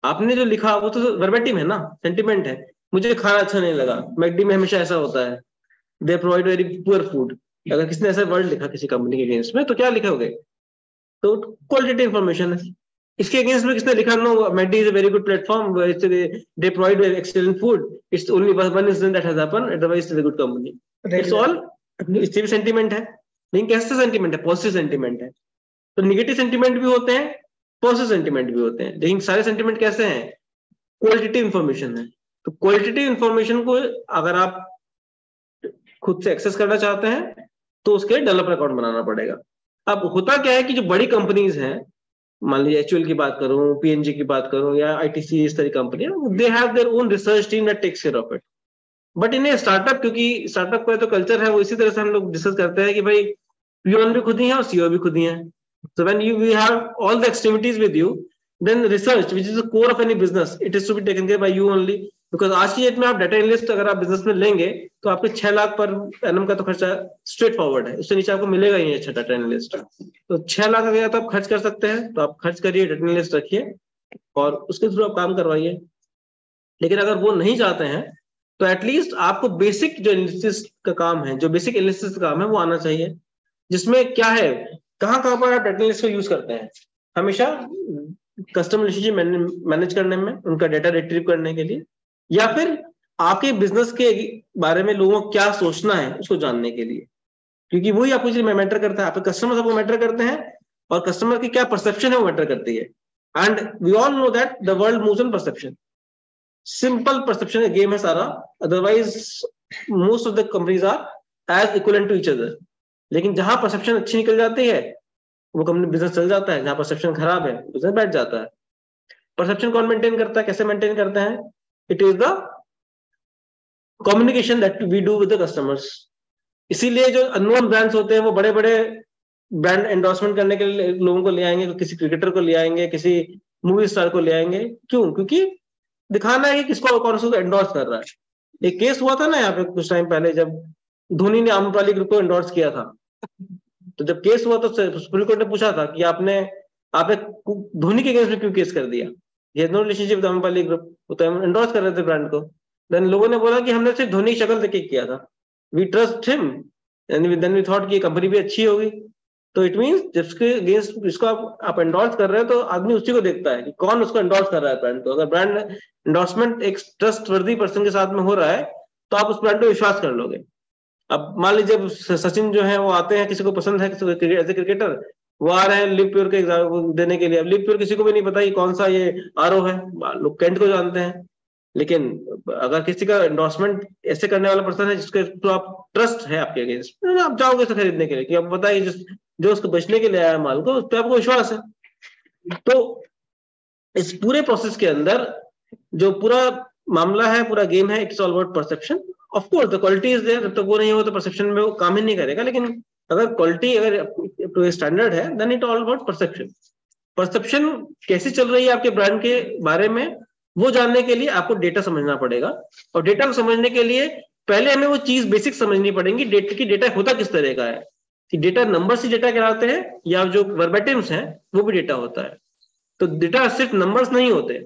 आपने जो लिखा वो तो वर्बेटिम है ना, सेंटिमेंट है। मुझे खाना अच्छा नहीं लगा, मैकडी में हमेशा ऐसा होता है, they provide very poor food. अगर किसी ने ऐसा वर्ड लिखा किसी कंपनी के अगेंस्ट में, तो क्या लिखोगे? तो क्वालिटेटिव इंफॉर्मेशन है। इसके अगेंस्ट में किसने लिखा, no McD is a very good platform, they provide excellent food, it's only one incident that has happened, otherwise it's a good company. It's all, इससे भी सेंटीमेंट है, लेकिन कैसा सेंटीमेंट है? पॉजिटिव सेंटीमेंट है। तो निगेटिव सेंटीमेंट भी होते हैं, पॉजिटिव सेंटीमेंट भी होते हैं, लेकिन सारे सेंटीमेंट कैसे हैं? क्वालिटेटिव इंफॉर्मेशन है। तो क्वालिटेटिव इंफॉर्मेशन को अगर आप खुद से एक्सेस करना चाहते हैं तो उसके डेवलपर अकाउंट बनाना पड़ेगा। अब होता क्या है कि जो बड़ी कंपनीज हैं, मान लीजिए एचयूएल की बात करूं, पीएनजी की बात करूं, या आईटीसी, इस तरह की company, they have their own research team that takes care of it. But in a startup, क्योंकि स्टार्टअप का तो कल्चर है वो इसी तरह से हम लोग डिस्कस करते हैं कि भाई पीओन भी खुद ही है और सीईओ भी खुद ही है। So when we have all the extremities with you, then research, which is the core of any business, it is to be taken care by you only. Because आज की डेट में आप डाटा एनालिस्ट अगर आप business में लेंगे तो आपके 6 लाख पर एनम का तो खर्चा स्ट्रेट फॉरवर्ड है, उससे नीचे आपको मिलेगा ही नहीं अच्छा डाटा एनालिस्ट। तो 6 लाख अगर तो आप खर्च कर सकते हैं, तो आप खर्च करिए, डाटा एनालिस्ट रखिए और उसके थ्रू आप काम करवाइए। लेकिन अगर वो नहीं चाहते हैं तो एटलीस्ट आपको बेसिक जो एनालिसिस का काम है, जो बेसिक एनालिसिस का काम है वो आना चाहिए, जिसमें क्या है, कहाँ पर आप डाटा एनालिस्ट को यूज करते हैं? हमेशा कस्टमर रिलेशनशिप मैनेज करने में, उनका डाटा रिट्रीव करने के लिए, या फिर आपके बिजनेस के बारे में लोगों को क्या सोचना है उसको जानने के लिए, क्योंकि वही आपको मैटर करता है। आपके कस्टमर आपको मैटर करते हैं और कस्टमर की क्या परसेप्शन है वो मैटर करती है। And we all know that the world moves on perception. Simple perception game है सारा, otherwise most of the companies are as equivalent to each other. लेकिन जहां परसेप्शन अच्छी निकल जाती है वो कंपनी बिजनेस चल जाता है, जहां परसेप्शन खराब है बिजनेस बैठ जाता है। परसेप्शन कौन मेंटेन करता है, कैसे मेंटेन करते हैं? It is the communication that we do with the customers. इसीलिए जो अननोन ब्रांड्स होते हैं वो बड़े बड़े ब्रांड एंडोर्समेंट करने के लिए लोगों को ले आएंगे, किसी क्रिकेटर को ले आएंगे, किसी मूवी स्टार को ले आएंगे। क्यों? क्योंकि दिखाना है कि किसको कौन सा एंडोर्स कर रहा है। एक केस हुआ था ना यहाँ पे कुछ टाइम पहले, जब धोनी ने आम्रपाली ग्रुप को एंडोर्स किया था। तो जब केस हुआ तो सुप्रीम कोर्ट ने पूछा था कि आपने धोनी के अगेंस्ट में क्यों केस कर दिया? ये no relationship with Amrapali group, वो तो एंडोर्स कर रहे थे ब्रांड को। देन लोगों ने बोला कि हमने सिर्फ धोनी की शक्ल देख के किया था, we trust him, then we thought कि कंपनी भी अच्छी होगी। तो इट मींस जिसके अगेंस्ट जिसको आप एंडोर्स कर रहे हो तो आदमी उसी को देखता है कि कौन उसको एंडोर्स कर रहा है ब्रांड को। अगर ब्रांड एंडोर्समेंट एक ट्रस्ट वर्दी पर्सन के साथ में हो रहा है तो आप उस ब्रांड पे विश्वास कर लोगे। अब मान लीजिए सचिन जो है वो आते हैं, किसी को पसंद है, किसी को एज ए क्रिकेटर वो आ रहे हैं लिव प्योर के एग्जाम देने के लिए। अब लिव प्योर किसी को भी नहीं पता कि कौन सा ये आरओ है, लोग कैंट को जानते हैं। लेकिन अगर किसी का एंडोर्समेंट ऐसे करने वाला पर्सन है जिसके तो आप ट्रस्ट है आपके अगेंस्ट, आप जाओगे उसे खरीदने के लिए, कि आपको पता है जो उसको बेचने के लिए आया माल को, उस पर आपको विश्वास है। तो इस पूरे प्रोसेस के अंदर जो पूरा मामला है, पूरा गेम है, it's all about perception. Of course the quality is there, जब तक वो नहीं हो तो परसेप्शन में वो काम ही नहीं करेगा। लेकिन अगर क्वालिटी अगर स्टैंडर्ड है, then it all about perception. Perception कैसी चल रही है आपके ब्रांड के बारे में, वो जानने के लिए आपको डेटा समझना पड़ेगा। और डेटा को समझने के लिए पहले हमें वो चीज बेसिक समझनी पड़ेगी, डेटा की डेटा होता किस तरह का है, कि डेटा नंबर से डेटा कहलाते हैं या जो वर्बेटिम्स हैं वो भी डेटा होता है। तो डेटा सिर्फ नंबर्स नहीं होते,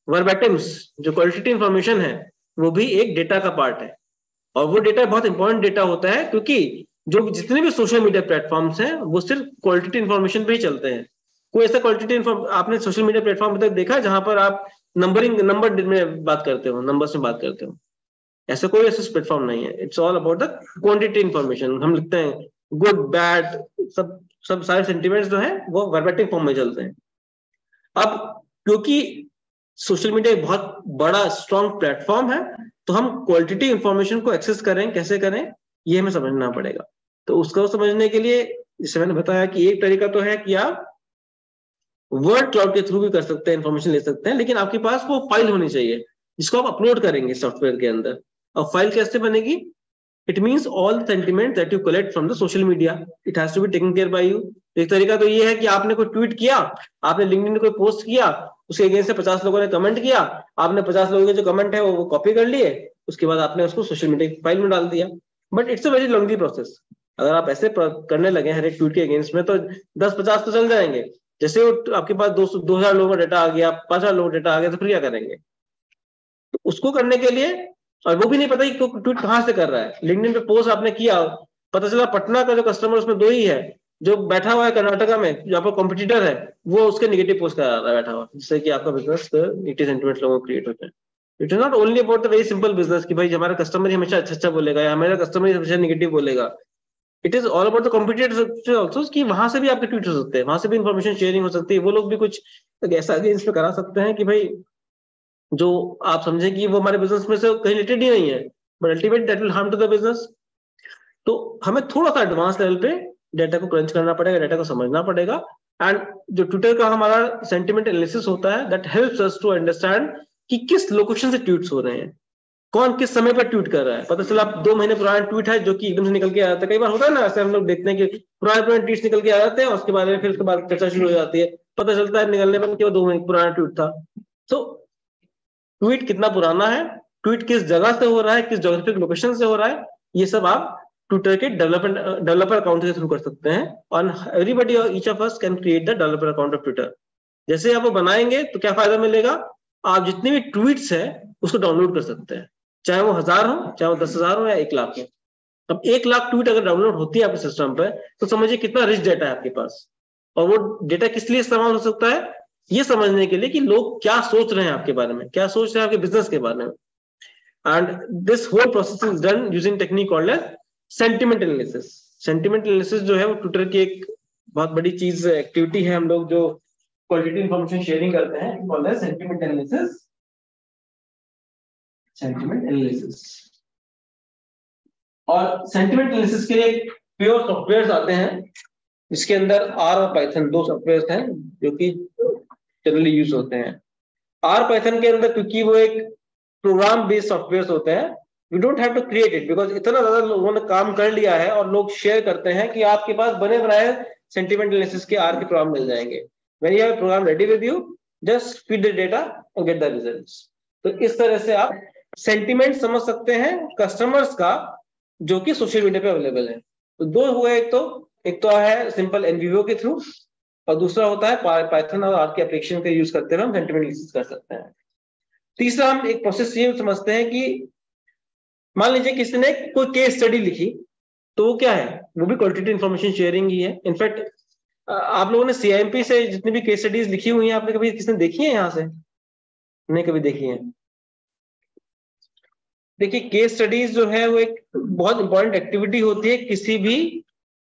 वर्बेटिम्स जो क्वालिटेटिव इंफॉर्मेशन है वो भी एक डेटा का पार्ट है। और वो डेटा बहुत इंपॉर्टेंट डेटा होता है, क्योंकि जो जितने भी सोशल मीडिया प्लेटफॉर्म्स हैं वो सिर्फ क्वालिटेटिव इंफॉर्मेशन पे ही चलते हैं। कोई ऐसा क्वालिटेटिव आपने सोशल मीडिया प्लेटफॉर्म तक देखा जहां पर आप नंबर में बात करते हो, नंबर्स में बात करते हो? ऐसा कोई ऐसा प्लेटफॉर्म नहीं है। It's all about the quantity information. हम लिखते हैं गुड बैड, सब सब सारे सेंटिमेंट्स जो है वो वर्बेटिव फॉर्म में चलते हैं। अब क्योंकि सोशल मीडिया एक बहुत बड़ा स्ट्रॉन्ग प्लेटफॉर्म है, तो हम क्वालिटी इंफॉर्मेशन को एक्सेस करें, कैसे करें, ये हमें समझना पड़ेगा। तो उसको समझने के लिए जैसे मैंने बताया कि एक तरीका तो है कि आप वर्ड क्लाउड के थ्रू भी कर सकते हैं, इंफॉर्मेशन ले सकते हैं, लेकिन आपके पास वो फाइल होनी चाहिए जिसको आप अपलोड करेंगे सॉफ्टवेयर के अंदर। और फाइल कैसे बनेगी? It means all the sentiment that you collect from the social media, it has to be taken care by you. एक तरीका तो ये है कि आपने कोई ट्वीट किया, आपने लिंक्डइन में कोई पोस्ट किया, उसके अगेंस्ट से 50 लोगों ने कमेंट किया, आपने 50 लोगों के जो कमेंट है वो कॉपी कर लिए, उसके बाद आपने उसको सोशल मीडिया फाइल में डाल दिया। But it's a very Longi process. अगर आप ऐसे करने लगे हर एक ट्वीट के अगेंस्ट में, तो 10-50 तो चल जाएंगे। जैसे वो आपके पास 200-2000 लोगों का डेटा आ गया, 5000 लोगों का डेटा आ गया, तो फिर क्या करेंगे? तो उसको करने के लिए, और वो भी नहीं पता कि ट्वीट कहां से कर रहा है। लिंक्डइन पे पोस्ट आपने किया, पता चला पटना का जो कस्टमर उसमें 2 ही है, जो बैठा हुआ है कर्नाटका में, जो आपका कॉम्पिटिटर है, वो उसके नेगेटिव पोस्ट करा रहा है बैठा हुआ, जिससे कि आपका बिजनेस नेगेटिव सेंटिमेंट लोगों को क्रिएट होते हैं। It is not only about the very simple business कि भाई हमारा कस्टमर ही हमेशा अच्छा अच्छा बोलेगा या हमारा कस्टमर ही हमेशा नेगेटिव बोलेगा। It is all about the competitors also, कि वहां से भी आपके ट्वीट हो सकते हैं, वहां से भी इंफॉर्मेशन शेयरिंग हो सकती है। वो लोग भी कुछ ऐसा अगेंस्ट में करा सकते हैं कि भाई जो आप समझे कि वो हमारे बिजनेस में से कहीं रिलेटेड ही नहीं है, but ultimately that will harm to the business. तो हमें थोड़ा सा एडवांस लेवल पे डेटा को क्रंच करना पड़ेगा, डेटा को समझना पड़ेगा। एंड जो ट्विटर का हमारा सेंटिमेंट एनालिसिस होता है, that helps us to understand कि किस लोकेशन से ट्वीट्स हो रहे हैं, कौन किस समय पर ट्वीट कर रहा है। पता चला 2 महीने पुराना ट्वीट है जो कि एकदम से निकल के आ जाता है। कई बार होता है ना, ऐसे हम लोग देखते हैं कि पुराने पुराने ट्वीट्स निकल के आ जाते हैं और उसके बारे में फिर उसके बाद चर्चा शुरू हो जाती है। पता चलता है निकलने पर कि वो 2 महीने पुराना ट्वीट था। तो ट्वीट कितना पुराना है, ट्वीट किस जगह से हो रहा है, किस जोग्राफिक लोकेशन से हो रहा है, ये सब आप ट्विटर के डेवलपर अकाउंट के थ्रू कर सकते हैं। और everybody each of us can create the developer account of Twitter. जैसे आप वो बनाएंगे तो क्या फायदा मिलेगा? आप जितने भी ट्वीट्स हैं उसको डाउनलोड कर सकते हैं, चाहे वो 1000 हो, चाहे वो 10,000 हो या 1 लाख हो। अब 1 लाख ट्वीट अगर डाउनलोड होती है आपके सिस्टम पर, तो समझिए कितना रिच डेटा है आपके पास। और वो डेटा किस लिए इस्तेमाल हो सकता है? ये समझने के लिए कि लोग क्या सोच रहे हैं आपके बारे में, क्या सोच रहे हैं आपके बिजनेस के बारे में। And this whole process is done using technique called as sentiment analysis. Sentiment analysis जो है वो ट्विटर की एक बहुत बड़ी चीज एक्टिविटी है। हम लोग जो क्वालिटी इंफॉर्मेशन शेयरिंग करते हैं called as sentiment analysis. Sentiment analysis और सेंटिमेंट एनालिसिस के लिए प्योर सॉफ्टवेयर आते हैं, इसके अंदर आर और पाइथन 2 सॉफ्टवेयर हैं जो कि जनरली यूज होते हैं। आर पाइथन के अंदर क्योंकि वो एक प्रोग्राम बेस्ड सॉफ्टवेयर होते हैं, we don't have to create it, because इतना ज्यादा लोगों ने काम कर लिया है और लोग शेयर करते हैं कि आपके पास बने बनाए सेंटिमेंट एनालिसिस के आर के प्रोग्राम मिल जाएंगे। When you have program ready with you, just feed the data और गेट द रिजल्ट्स। तो इस तरह से आप सेंटिमेंट समझ सकते हैं कस्टमर्स का जो कि सोशल मीडिया पे अवेलेबल है। तो 2 हुए, एक तो है सिंपल एनवीओ के थ्रू, और दूसरा होता है पाइथन और आर के एप्लीकेशन का यूज करते हुए हम सेंटिमेंट एनालिसिस कर सकते हैं। तीसरा हम एक प्रोसेस ये समझते हैं कि मान लीजिए किसी ने कोई केस स्टडी लिखी, तो वो क्या है? वो भी क्वालिटेटिव इंफॉर्मेशन शेयरिंग ही है। इनफैक्ट आप लोगों ने सीआईएमपी से जितनी भी केस स्टडीज लिखी हुई हैं, आपने कभी किसने देखी है? यहाँ से नहीं कभी देखी है? देखिए, केस स्टडीज जो है वो एक बहुत इंपॉर्टेंट एक्टिविटी होती है किसी भी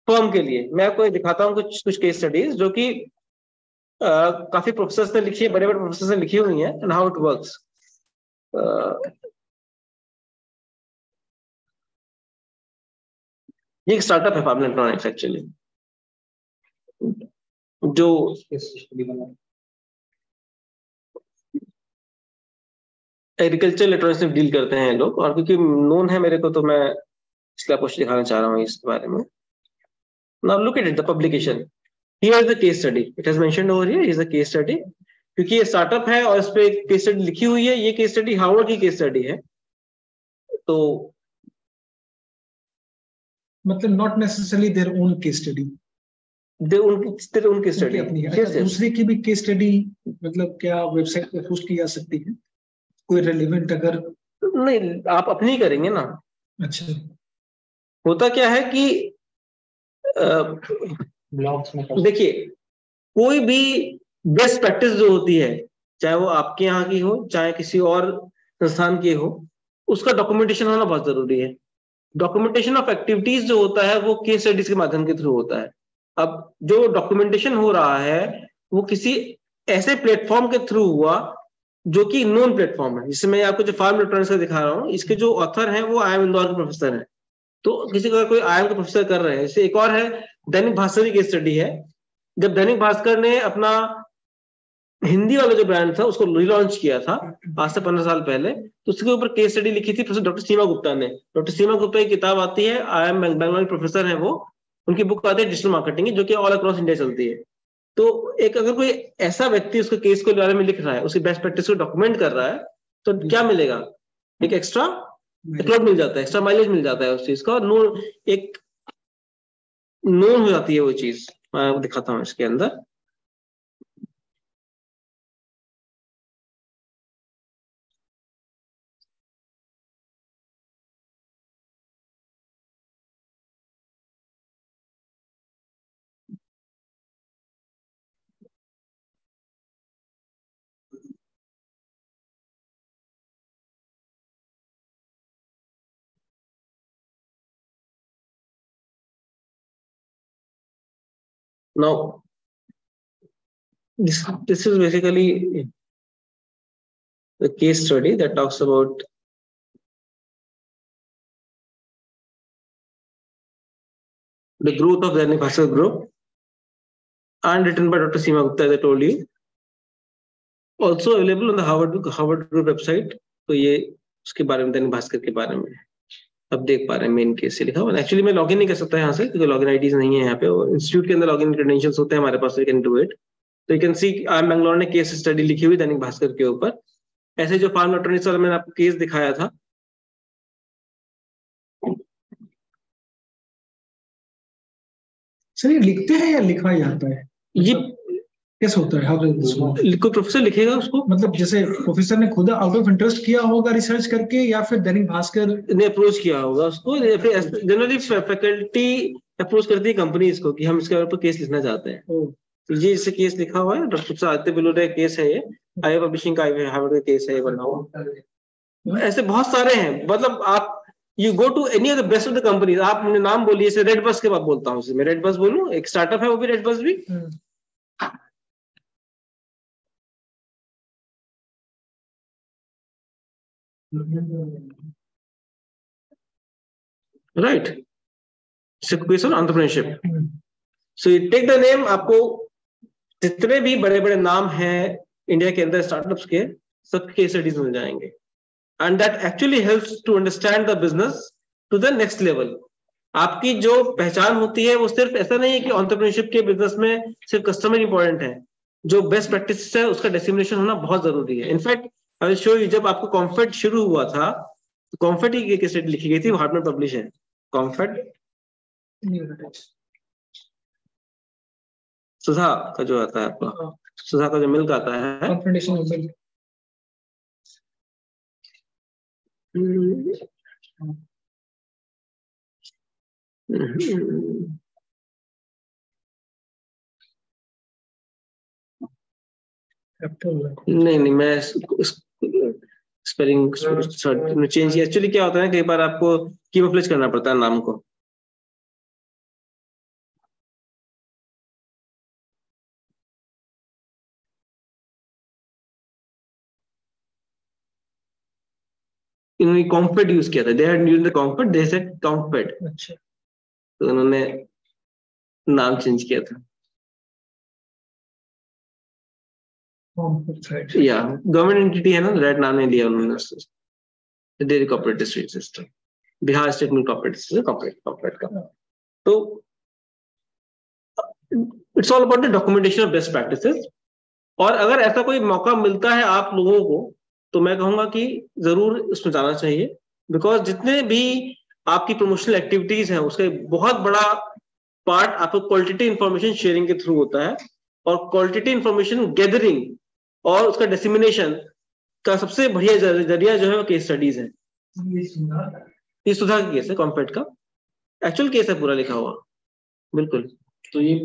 फर्म के लिए। मैं आपको दिखाता हूँ कुछ केस स्टडीज जो कि काफी प्रोफेसर्स ने लिखी है, बड़े बड़े प्रोफेसर्स ने लिखी हुई है, एंड हाउ इट वर्क्स। ये एक स्टार्टअप है फार्म इलेक्ट्रॉनिक्स एक्चुअली, जो एग्रीकल्चर इलेक्ट्रॉनिक्स में डील करते हैं लोग, और क्योंकि नोन है मेरे को तो मैं इसलिए आपको दिखाना चाह रहा हूँ इसके बारे में. Now look at it, the publication. Here is the case study. It has mentioned over here is the case study. क्योंकि ये स्टार्टअप है और इस पे केस स्टडी लिखी हुई है. ये केस स्टडी हार्वर्ड की केस स्टडी है. तो मतलब not necessarily their own case study, उनकी स्टडी अपनी. अच्छा, दूसरे की भी केस स्टडी मतलब क्या वेबसाइट पे पोस्ट की जा सकती है कोई रेलेवेंट अगर? नहीं, आप अपनी करेंगे ना. अच्छा, होता क्या है कि ब्लॉग्स में देखिए, कोई भी बेस्ट प्रैक्टिस जो होती है, चाहे वो आपके यहाँ की हो चाहे किसी और संस्थान की हो, उसका डॉक्यूमेंटेशन होना बहुत जरूरी है. डॉक्यूमेंटेशन ऑफ एक्टिविटीज जो होता है वो केस स्टडीज के माध्यम के थ्रू होता है. अब जो डॉक्यूमेंटेशन हो रहा है वो किसी ऐसे प्लेटफॉर्म के थ्रू हुआ जो कि नोन प्लेटफॉर्म है. जिसमें मैं आपको जो फार्म इलेक्ट्रॉनिक्स का दिखा रहा हूँ, इसके जो ऑथर हैं वो IIM इंदौर के प्रोफेसर हैं. तो किसी का कोई IIM के प्रोफेसर कर रहे हैं. जैसे एक और है दैनिक भास्कर की केस स्टडी है. जब दैनिक भास्कर ने अपना हिंदी वाला जो ब्रांड था उसको रिलॉन्च किया था आज से 15 साल पहले, तो उसके ऊपर केस स्टडी लिखी थी प्रोफेसर डॉक्टर सीमा गुप्ता ने. डॉक्टर सीमा गुप्ता की किताब आती है, IIM बेंगलोर प्रोफेसर है वो. उनकी बुक आती है डिजिटल मार्केटिंग, जो कि ऑल अक्रॉस इंडिया चलती है. तो एक अगर कोई ऐसा व्यक्ति उसके केस के बारे में लिख रहा है, उसकी बेस्ट प्रैक्टिस को डॉक्यूमेंट कर रहा है, तो क्या मिलेगा? एक एक्स्ट्रा एक्लॉट मिल जाता है, एक्स्ट्रा माइलेज मिल जाता है उस चीज का. नोन एक नोन हो जाती है वो चीज. मैं आपको दिखाता हूँ इसके अंदर. Now, this is basically the case study that talks about the growth of the Dainik Bhaskar group and written by Dr. Seema Gupta, as I told you. Also available on the Harvard Group website. तो ये उसके बारे में, दैनिक भास्कर के बारे में अब देख पा रहे हैं. मेन केस से लिखा हुआ. एक्चुअली मैं लॉगिन नहीं कर सकता यहाँ से क्योंकि लॉगिन आईडीज नहीं है यहाँ पे. इंस्टीट्यूट के अंदर लॉगिन क्रेडेंशियल्स होते हैं हमारे पास. We can do it. तो you can see IIM Bangalore ने केस स्टडी लिखी हुई दैनिक भास्कर के ऊपर. ऐसे जो फार्म इलेक्ट्रॉनिक्स वाला मैंने आपको केस दिखाया था, सर ये लिखते हैं या लिखा जाता है? ये कैसे होता है? कोई प्रोफेसर लिखेगा उसको, मतलब जैसे प्रोफेसर ने खुद आउट ऑफ इंटरेस्ट किया होगा रिसर्च करके, या फिर दैनिक भास्कर ने अप्रोच किया होगा उसको, या फिर जनरली फैकल्टी अप्रोच करती है कंपनीज को कि हम इसके ऊपर केस लिखना चाहते हैं. तो ये इससे केस लिखा हुआ है. डॉक्टर आदित्य बिलोरे केस है ये. IIM पब्लिशिंग का हार्वर्ड का केस है ये बना हुआ. ऐसे बहुत सारे हैं. मतलब आप you go to any of the best of the companies. आप मुझे नाम बोलिए. जैसे रेड बस के बाद बोलता हूँ, मैं रेड बस बोलूँ, एक स्टार्टअप है वो भी, रेड बस भी. Right, question entrepreneurship. So you take the name. आपको जितने भी बड़े बड़े नाम हैं इंडिया के अंदर स्टार्टअप्स के, सब केस स्टडीज मिल जाएंगे. And that actually helps to understand the business to the next level. आपकी जो पहचान होती है वो सिर्फ ऐसा नहीं है कि एंटरप्रेन्योरशिप के बिजनेस में सिर्फ कस्टमर इंपॉर्टेंट है. जो बेस्ट प्रैक्टिस है उसका डिसेमिनेशन होना बहुत जरूरी है. In fact I will show you, जब आपको कॉम्फेट शुरू हुआ था तो कॉम्फेट की केस स्टडी लिखी गई थी, हार्टमैन पब्लिश है. कॉम्फेट सुधा का जो आता है आपका, सुधा का जो मिल्क आता है, नहीं मैं स्पेलिंग चेंज किया. एक्चुअली क्या होता है, कई बार आपको कीमोफ्लेज करना पड़ता है नाम को. इन्होंने कॉम्फेट यूज किया था. They had used the Comfed, they said Comfed. अच्छा, तो उन्होंने नाम चेंज किया था. या गवर्नमेंट एंटिटी है ना, दैट नाम नहीं लिया उन्होंने, dairy cooperative system, Bihar state milk cooperative corporate का। तो it's all about the documentation of best practices. और अगर ऐसा कोई मौका मिलता है आप लोगों को, तो मैं कहूंगा कि जरूर इसमें जाना चाहिए, बिकॉज जितने भी आपकी प्रमोशनल एक्टिविटीज हैं उसका बहुत बड़ा पार्ट आपको क्वालिटेटिव इंफॉर्मेशन शेयरिंग के थ्रू होता है, और क्वालिटेटिव इंफॉर्मेशन गैदरिंग और उसका डिसेमिनेशन का सबसे बढ़िया जरिया जो है वो केस स्टडीज है। ये सुधा का केस है, कॉम्पेट का एक्चुअल केस है पूरा लिखा हुआ, बिल्कुल। तो ये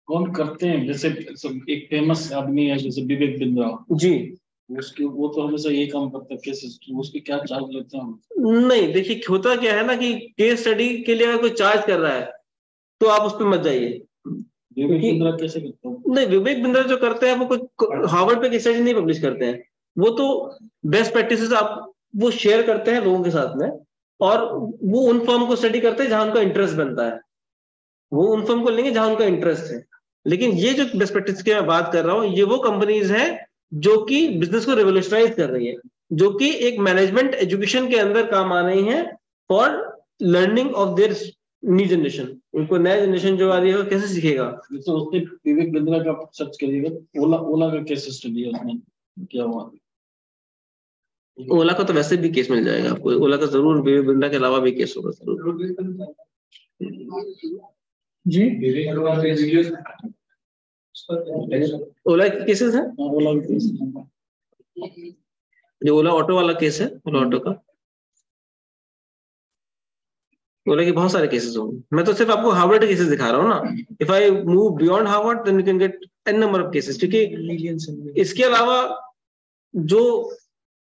कौन करते हैं? जैसे एक फेमस आदमी है जैसे विवेक बिंद्रा जी, उसके वो तो हमेशा ये काम करता है केसेस, उसके क्या चार्ज लेते हैं? नहीं देखिए, होता क्या है ना कि केस स्टडी के लिए अगर कोई चार्ज कर रहा है तो आप उस पर मत जाइए। विवेक बिंद्रा कैसे करते हैं? नहीं, विवेक बिंद्रा जो करते हैं वो कोई हार्वर्ड पे केस स्टडी नहीं पब्लिश करते हैं, वो तो बेस्ट प्रैक्टिसेस आप वो शेयर करते हैं लोगों के साथ में, और वो उन फर्म को स्टडी करते हैं जहां उनका इंटरेस्ट बनता है, वो उन फर्म को लेंगे जहां उनका इंटरेस्ट है। लेकिन ये जो बेस्ट प्रैक्टिस की मैं बात कर रहा हूँ, ये वो कंपनीज हैं जो कि बिजनेस को रिवोल्यूशनाइज कर रही है, जो कि एक मैनेजमेंट एजुकेशन के अंदर काम आ रही है for learning of their new generation. उनको नया जनरेशन जो आ रही है वो कैसे सीखेगा। तो उसने विवेक बिंद्रा का सर्च करिएगा, ओला का केस स्टडी है, उसमें क्या हुआ। ओला का तो वैसे भी केस मिल जाएगा आपको, ओला का जरूर विवेक बिंद्रा के अलावा भी केस होगा जरूर जी। ओला के केसेस है, ओला का केस जो ओला ऑटो वाला केस है, ओला ऑटो का, ओला के बहुत सारे केसेस होंगे। मैं तो सिर्फ आपको हार्वर्ड के केसेस दिखा रहा हूँ ना। If I move beyond Harvard then you can get an number of cases, क्योंकि इसके अलावा जो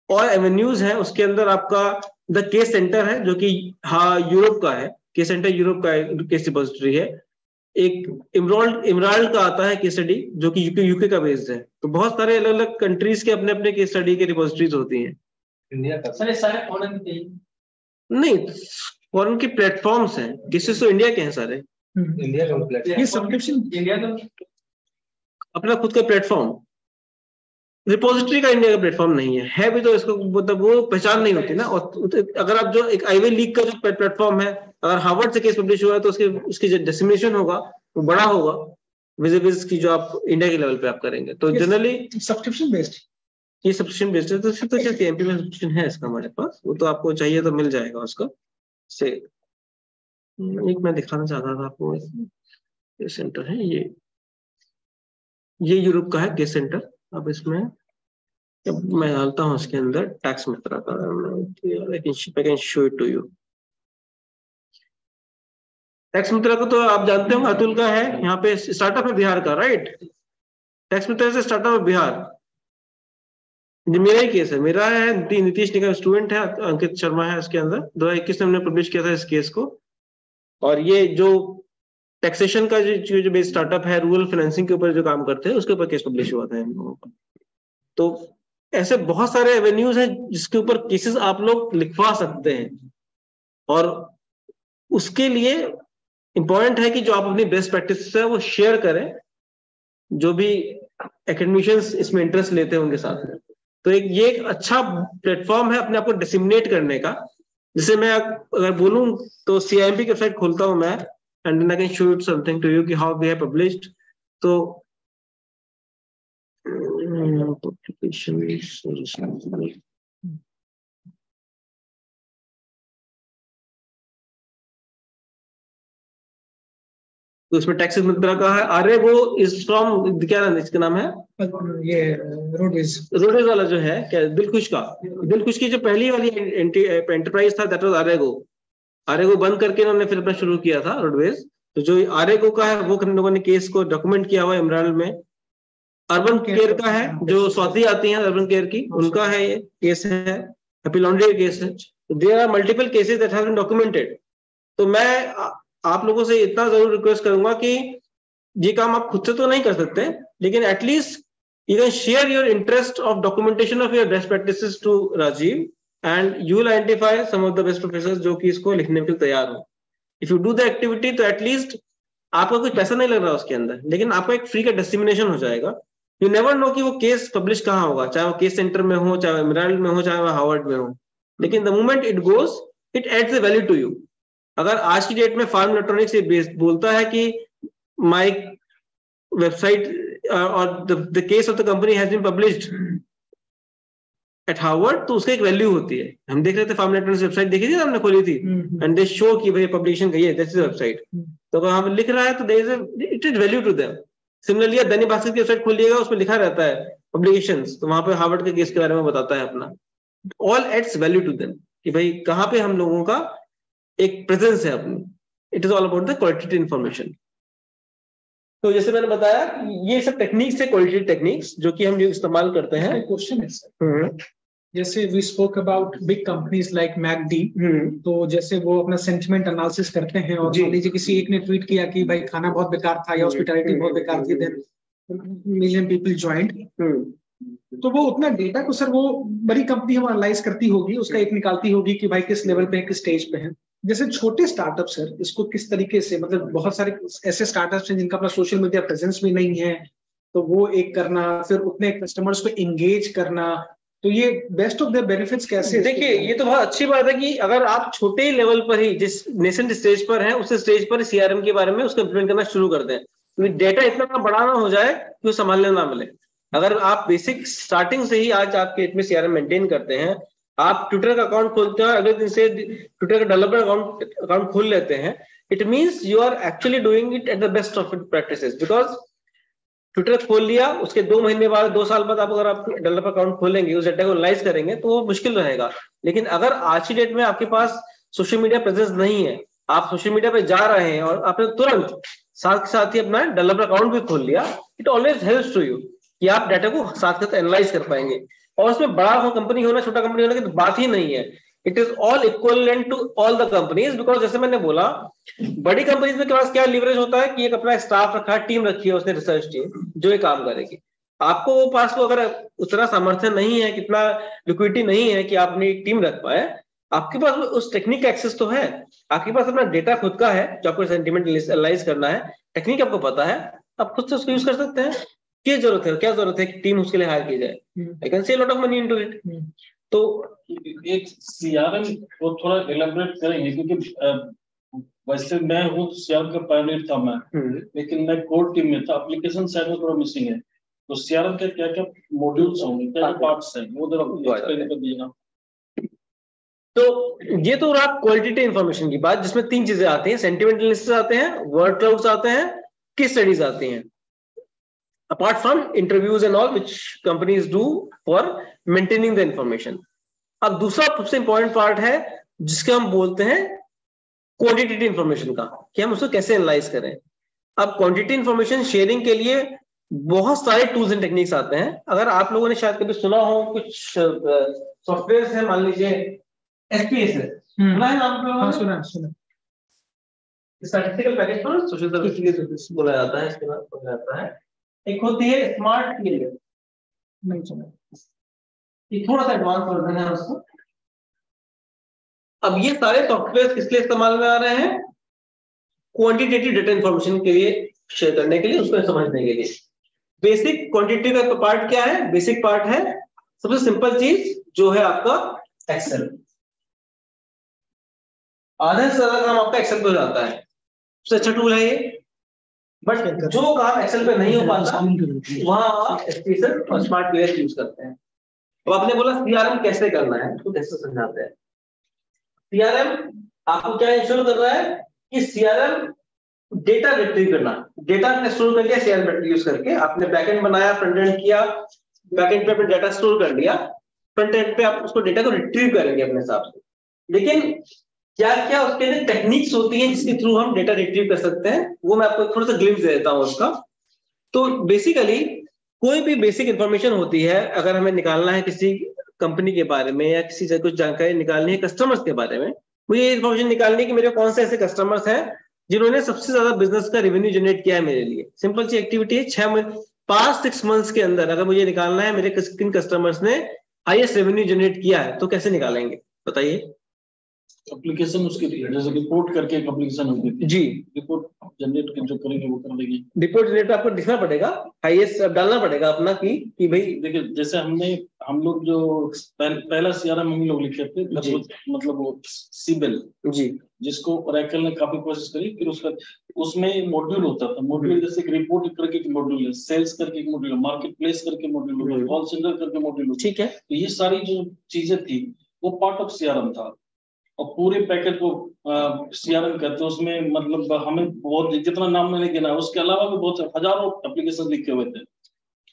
और एवेन्यूज हैं उसके अंदर आपका द केस सेंटर है, जो कि हाँ यूरोप का है, केस सेंटर यूरोप का केस डिपॉजिटरी है। एक इमराल्ड का आता है केस स्टडी, जो कि यूके का बेस्ड है। तो बहुत सारे अलग अलग कंट्रीज के अपने अपने केस स्टडी के रिपोजिटरीज होती हैं। इंडिया का सारे फॉरेन के नहीं, फॉरेन के प्लेटफॉर्म्स हैं, केसेस तो इंडिया के हैं सारे। इंडिया का प्लेटफॉर्म, ये सब्सक्रिप्शन इंडिया का अपना खुद का प्लेटफॉर्म, रिपोजिटरी का इंडिया का प्लेटफॉर्म नहीं है भी तो इसको मतलब वो पहचान नहीं होती ना। और अगर आप जो एक आईवी लीग का जो प्लेटफॉर्म है, अगर हार्वर्ड से केस पब्लिश हुआ है तो उसकी जो डिसेमिनेशन होगा वो बड़ा होगा विजिबिलिटी की जो आप इंडिया के लेवल पे आप करेंगे। तो जनरली सब्सक्रिप्शन बेस्ड, ये सब्सक्रिप्शन बेस्ड है। तो फिर तो क्या एमपी में सब्सक्रिप्शन है इसका हमारे पास, वो तो आपको चाहिए तो मिल जाएगा उसका से। एक मैं दिखाना चाहता था आपको, केस सेंटर है ये यूरोप का है केस सेंटर। अब इसमें जब मैं डालता हूँ इसके अंदर टैक्स मित्रा का, I can show it to you. Tax Mitra को तो आप जानते हो, अतुल का है, यहाँ पे स्टार्टअप है बिहार का, राइट। टैक्स मित्रा से स्टार्टअप है बिहार, ये मेरा ही केस है, मेरा है, नीतीश निगम स्टूडेंट है, अंकित शर्मा है इसके अंदर। 2021 में हमने पब्लिश किया था इस केस को। और ये जो टैक्सेशन का जो बेस स्टार्टअप है, रूरल फाइनेंसिंग के ऊपर जो काम करते हैं, उसके ऊपर केस पब्लिश हुआ था हम लोगों का। तो ऐसे बहुत सारे एवेन्यूज हैं जिसके ऊपर केसेस आप लोग लिखवा सकते हैं, और उसके लिए इंपॉर्टेंट है कि जो आप अपनी बेस्ट प्रैक्टिस है वो शेयर करें, जो भी एकेडमिशियंस इसमें इंटरेस्ट लेते हैं उनके साथ में। तो ये एक अच्छा प्लेटफॉर्म है अपने आप को डिसेमिनेट करने का। जैसे मैं अगर बोलूं तो CIMP की वेबसाइट खोलता हूं मैं, and then I can show it something to you कि हाउ वी हैव पब्लिश्ड। तो तो इसमें टैक्सेस मित्रा का है, आर्यगो इज फ्रॉम, क्या नाम इसका नाम है, ये रोडवेज वाला जो है, क्या दिलखुश का, दिलखुश की जो पहली वाली एंटरप्राइज था दैट वाज आर्यगो बंद करके इन्होंने फिर अपना शुरू किया था रोडवेज। तो जो आर्यगो का है वो हम लोगों ने केस को डॉक्यूमेंट किया हुआ इमरान में। अर्बन केयर का है, जो स्वाति आती है अर्बन केयर की, उनका है ये केस है, हैप्पी लॉन्ड्री केस है। There are multiple cases that have been documented. तो मैं आप लोगों से इतना जरूर रिक्वेस्ट करूंगा कि ये काम आप खुद से तो नहीं कर सकते, लेकिन at least you can share your interest of documentation of your best practices to Rajiv, and you will identify some of the best professors जो कि इसको लिखने के लिए तैयार हो। If you do the activity तो एटलीस्ट आपका कुछ पैसा नहीं लग रहा उसके अंदर, लेकिन आपका एक फ्री का डिसेमिनेशन हो जाएगा। यू नेवर नो कि वो केस पब्लिश कहाँ होगा, चाहे वो केस सेंटर में हो, चाहे एमराल्ड में हो, चाहे वो हार्वर्ड में हो, लेकिन the moment it goes it adds a value to you. अगर आज की डेट में फार्म इलेक्ट्रॉनिक्स बोलता है कि माय वेबसाइट और the case of the company has been published at Harvard, तो उसका एक वैल्यू होती है। हम देख रहे थे फार्म इलेक्ट्रॉनिक्स वेबसाइट देखी थी, हमने खोली थी, एंड दे शो कि भाई पब्लिकेशन गई है, दैट्स द वेबसाइट। तो अगर हम लिख रहा है तो there is it is value to them. Similarly आप दैनिक भास्कर की वेबसाइट खोलिएगा, उसमें लिखा रहता है पब्लिकेशंस, तो वहां पे हार्वर्ड के केस के बारे में बताता है अपना। All adds value to them कि भाई कहाँ पे हम लोगों का एक प्रेजेंस है अपनी। It is all about the qualitative information. तो जैसे मैंने बताया ये सब टेक्निक्स है, क्वालिटेटिव टेक्निक्स, जो कि हम जो इस्तेमाल करते हैं। क्वेश्चन है सर, जैसे we spoke about big companies like McD, तो जैसे वो अपना सेंटिमेंट एनालिसिस करते हैं और मान लीजिए किसी एक ने ट्वीट किया कि भाई खाना बहुत बेकार था या हॉस्पिटैलिटी बहुत बेकार थी, देन मिलियन पीपल ज्वाइंड, तो वो उतना डेटा को सर वो बड़ी कंपनी हम एनालाइज करती होगी, उसका एक निकालती होगी कि भाई किस लेवल पे है, किस स्टेज पे है। जैसे छोटे स्टार्टअप सर इसको किस तरीके से, मतलब बहुत सारे ऐसे स्टार्टअप्स हैं जिनका अपना सोशल मीडिया प्रेजेंस भी नहीं है, तो वो एक करना, फिर उतने कस्टमर्स को एंगेज करना, तो ये बेस्ट ऑफ द बेनिफिट्स कैसे? देखिए ये तो बहुत अच्छी बात है कि अगर आप छोटे ही लेवल पर ही, जिस नेसेंट स्टेज पर है, उस स्टेज पर सीआरएम के बारे में उसको इम्प्लीमेंट करना शुरू कर दें, तो डेटा इतना बड़ा ना हो जाए कि वो संभालने ना मिले। अगर आप बेसिक स्टार्टिंग से ही आज आपके इसमें सीआरएम मेंटेन करते हैं, आप ट्विटर का अकाउंट खोलते हैं, अगले दिन से ट्विटर का डेवलपर अकाउंट खोल लेते हैं, it means you are actually doing it at the best of practices. Because Twitter खोल लिया, उसके 2 महीने बाद, 2 साल बाद आप अगर आप डेवलपर अकाउंट खोलेंगे, उस डेटा को एनालाइज करेंगे, तो वो मुश्किल रहेगा। लेकिन अगर आज की डेट में आपके पास सोशल मीडिया प्रेजेंस नहीं है, आप सोशल मीडिया पे जा रहे हैं और आपने तुरंत साथ के साथ ही अपना डेवलपर अकाउंट भी खोल लिया, it always helps to you कि आप डाटा को साथ के साथ एनालाइज कर पाएंगे। और उसमें बड़ा कंपनी होना, छोटा कंपनी होना की तो बात ही नहीं है। It is all equivalent to all the companies, because जैसे मैंने बोला, बड़ी कंपनीज में के पास क्या लीवरेज होता है कि एक अपना स्टाफ रखा है, टीम रखी है उसने, रिसर्च टीम जो ये काम करेगी। आपको वो पास को अगर उतना सामर्थ्य नहीं है, कितना लिक्विडिटी नहीं है कि आप अपनी टीम रख पाए, आपके पास उस टेक्निक का एक्सेस तो है, आपके पास अपना डेटा खुद का है जो आपको सेंटिमेंट एनालाइज करना है, टेक्निक आपको पता है, आप खुद से उसको यूज कर सकते हैं। क्या जरूरत है कि टीम उसके लिए हायर की जाए? I can say lot of money into it. तो एक सीआरएम को थोड़ा एलाबोरेट करेंगे, क्योंकि वैसे मैं हूँ सीआरएम का पायनियर था मैं, लेकिन मैं कोर टीम में था, एप्लीकेशन साइड में थोड़ा मिसिंग है। तो सीआरएम के क्या क्या मॉड्यूल्स होंगे, क्या क्या पार्ट्स हैं, वो जरा एक्सप्लेन कर दीजिएगा। तो ये तो रहा क्वालिटेटिव इंफॉर्मेशन की बात, जिसमें 3 चीजें आती हैं, सेंटिमेंट एनालिसिस आते हैं, वर्ड क्लाउड्स आते हैं, केस स्टडीज आती हैं, apart from interviews and all which companies do for maintaining the information। अब दूसरा सबसे इंपॉर्टेंट पार्ट है जिसके हम बोलते हैं क्वांटिटेटिव इंफॉर्मेशन का, कि हम उसको कैसे एनालाइज करें। अब क्वांटिटेटिव इंफॉर्मेशन शेयरिंग के लिए बहुत सारे टूल्स एंड टेक्निक्स आते हैं। अगर आप लोगों ने शायद कभी सुना हो, कुछ सॉफ्टवेयर है, मान लीजिए SPSS, सुना है नाम? हाँ, सुना। स्टैटिस्टिकल पैकेज पर सोशल सर्विस बोला जाता है, इसके बाद बोला जाता है। एक होती है स्मार्ट क्लियर, नहीं सुना, ये थोड़ा सा एडवांस वर्जन है उसको। अब ये सारे सॉफ्टवेयर किस लिए इस्तेमाल में आ रहे हैं? क्वांटिटेटिव डेटा इंफॉर्मेशन के लिए, शेयर करने के लिए, उसको समझने के लिए। बेसिक क्वांटिटी का पार्ट क्या है? बेसिक पार्ट है सबसे सिंपल चीज जो है आपका एक्सेल। आधे से ज्यादा काम आपका एक्सेल पे हो जाता है, सबसे अच्छा टूल है ये। बट जो काम एक्सेल पे नहीं हो पाता वहां आप SPSS और स्मार्ट क्लियर यूज करते हैं। अब आपने बोला सीआरएम कैसे करना है, तो कैसे समझाते हैं। सीआरएम आपको क्या इंश्योर कर रहा है कि सीआरएम डेटा रिट्रीव करना, डेटा आपने स्टोर कर लिया सीआरएम यूज करके, आपने बैकएंड बनाया, फ्रंट एंड किया, बैकएंड पे अपने डेटा स्टोर कर लिया, फ्रंट एंड पे आप उसको डेटा को रिट्रीव करेंगे अपने हिसाब से। लेकिन क्या क्या उसके लिए टेक्निक्स होती हैं जिसके थ्रू हम डेटा रिट्रीव कर सकते हैं, वो मैं आपको थोड़ा सा ग्लिम्स दे देता हूं उसका। तो बेसिकली कोई भी बेसिक इंफॉर्मेशन होती है, अगर हमें निकालना है किसी कंपनी के बारे में या किसी से कुछ जानकारी निकालनी है कस्टमर्स के बारे में, मुझे इंफॉर्मेशन निकालनी है कि मेरे कौन से ऐसे कस्टमर्स हैं जिन्होंने सबसे ज्यादा बिजनेस का रेवेन्यू जनरेट किया है मेरे लिए। सिंपल सी एक्टिविटी है, 5-6 मंथ्स के अंदर अगर मुझे निकालना है मेरे किन कस्टमर्स ने हाईएस्ट रेवेन्यू जनरेट किया है, तो कैसे निकालेंगे बताइए? एप्लीकेशन उसके लिए जैसे रिपोर्ट करके एक एप्लीकेशन होती है जी, रिपोर्ट जनरेट जो करेंगे वो कर लेंगे। रिपोर्ट जनरेट आपको दिखना पड़ेगा, हाईएस्ट डालना पड़ेगा अपना कि भाई देखिए जैसे हम लोग जो पहला सीआरएम हम लोग लिखे थे, मतलब वो सीबेल जी, जिसको ओरेकल ने काफी कोशिश करी, फिर उसका उसमें मॉड्यूल होता था। मॉड्यूल जैसे कि रिपोर्ट करके एक मॉड्यूल है, सेल्स करके एक मॉड्यूल है, मार्केट प्लेस करके मॉड्यूल है, कॉल सेंटर करके मॉड्यूल है। ठीक है। तो ये सारी जो चीजें थी वो पार्ट ऑफ सीआरएम था, और पूरे पैकेज को सीआरएम कहते हैं। उसमें मतलब हमें बहुत, जितना नाम मैंने गिना उसके अलावा भी बहुत हजारों एप्लीकेशन लिखे हुए थे।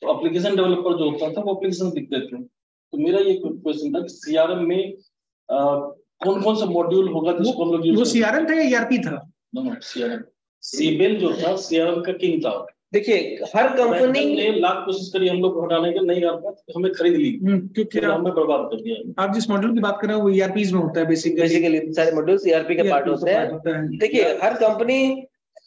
तो एप्लीकेशन डेवलपर जो होता था वो एप्लीकेशन लिखते थे। तो मेरा ये क्वेश्चन था कि सीआरएम में कौन कौन सा मॉड्यूल होगा जिसको हम लोग वो सीआरएम था या ईआरपी था? सीआरएम, सीबेल जो था सीआरएम का किंग था। देखिए हर कंपनी ने लाख कोशिश करी हम लोग को हटाने के, नहीं आ पाया, हमें खरीद ली क्योंकि हमें बर्बाद कर दिया। आप जिस मॉड्यूल की बात कर रहे हो वो ईआरपीज में होता है बेसिकली सारे मॉड्यूल्स ईआरपी के पार्ट होते हैं। देखिए हर कंपनी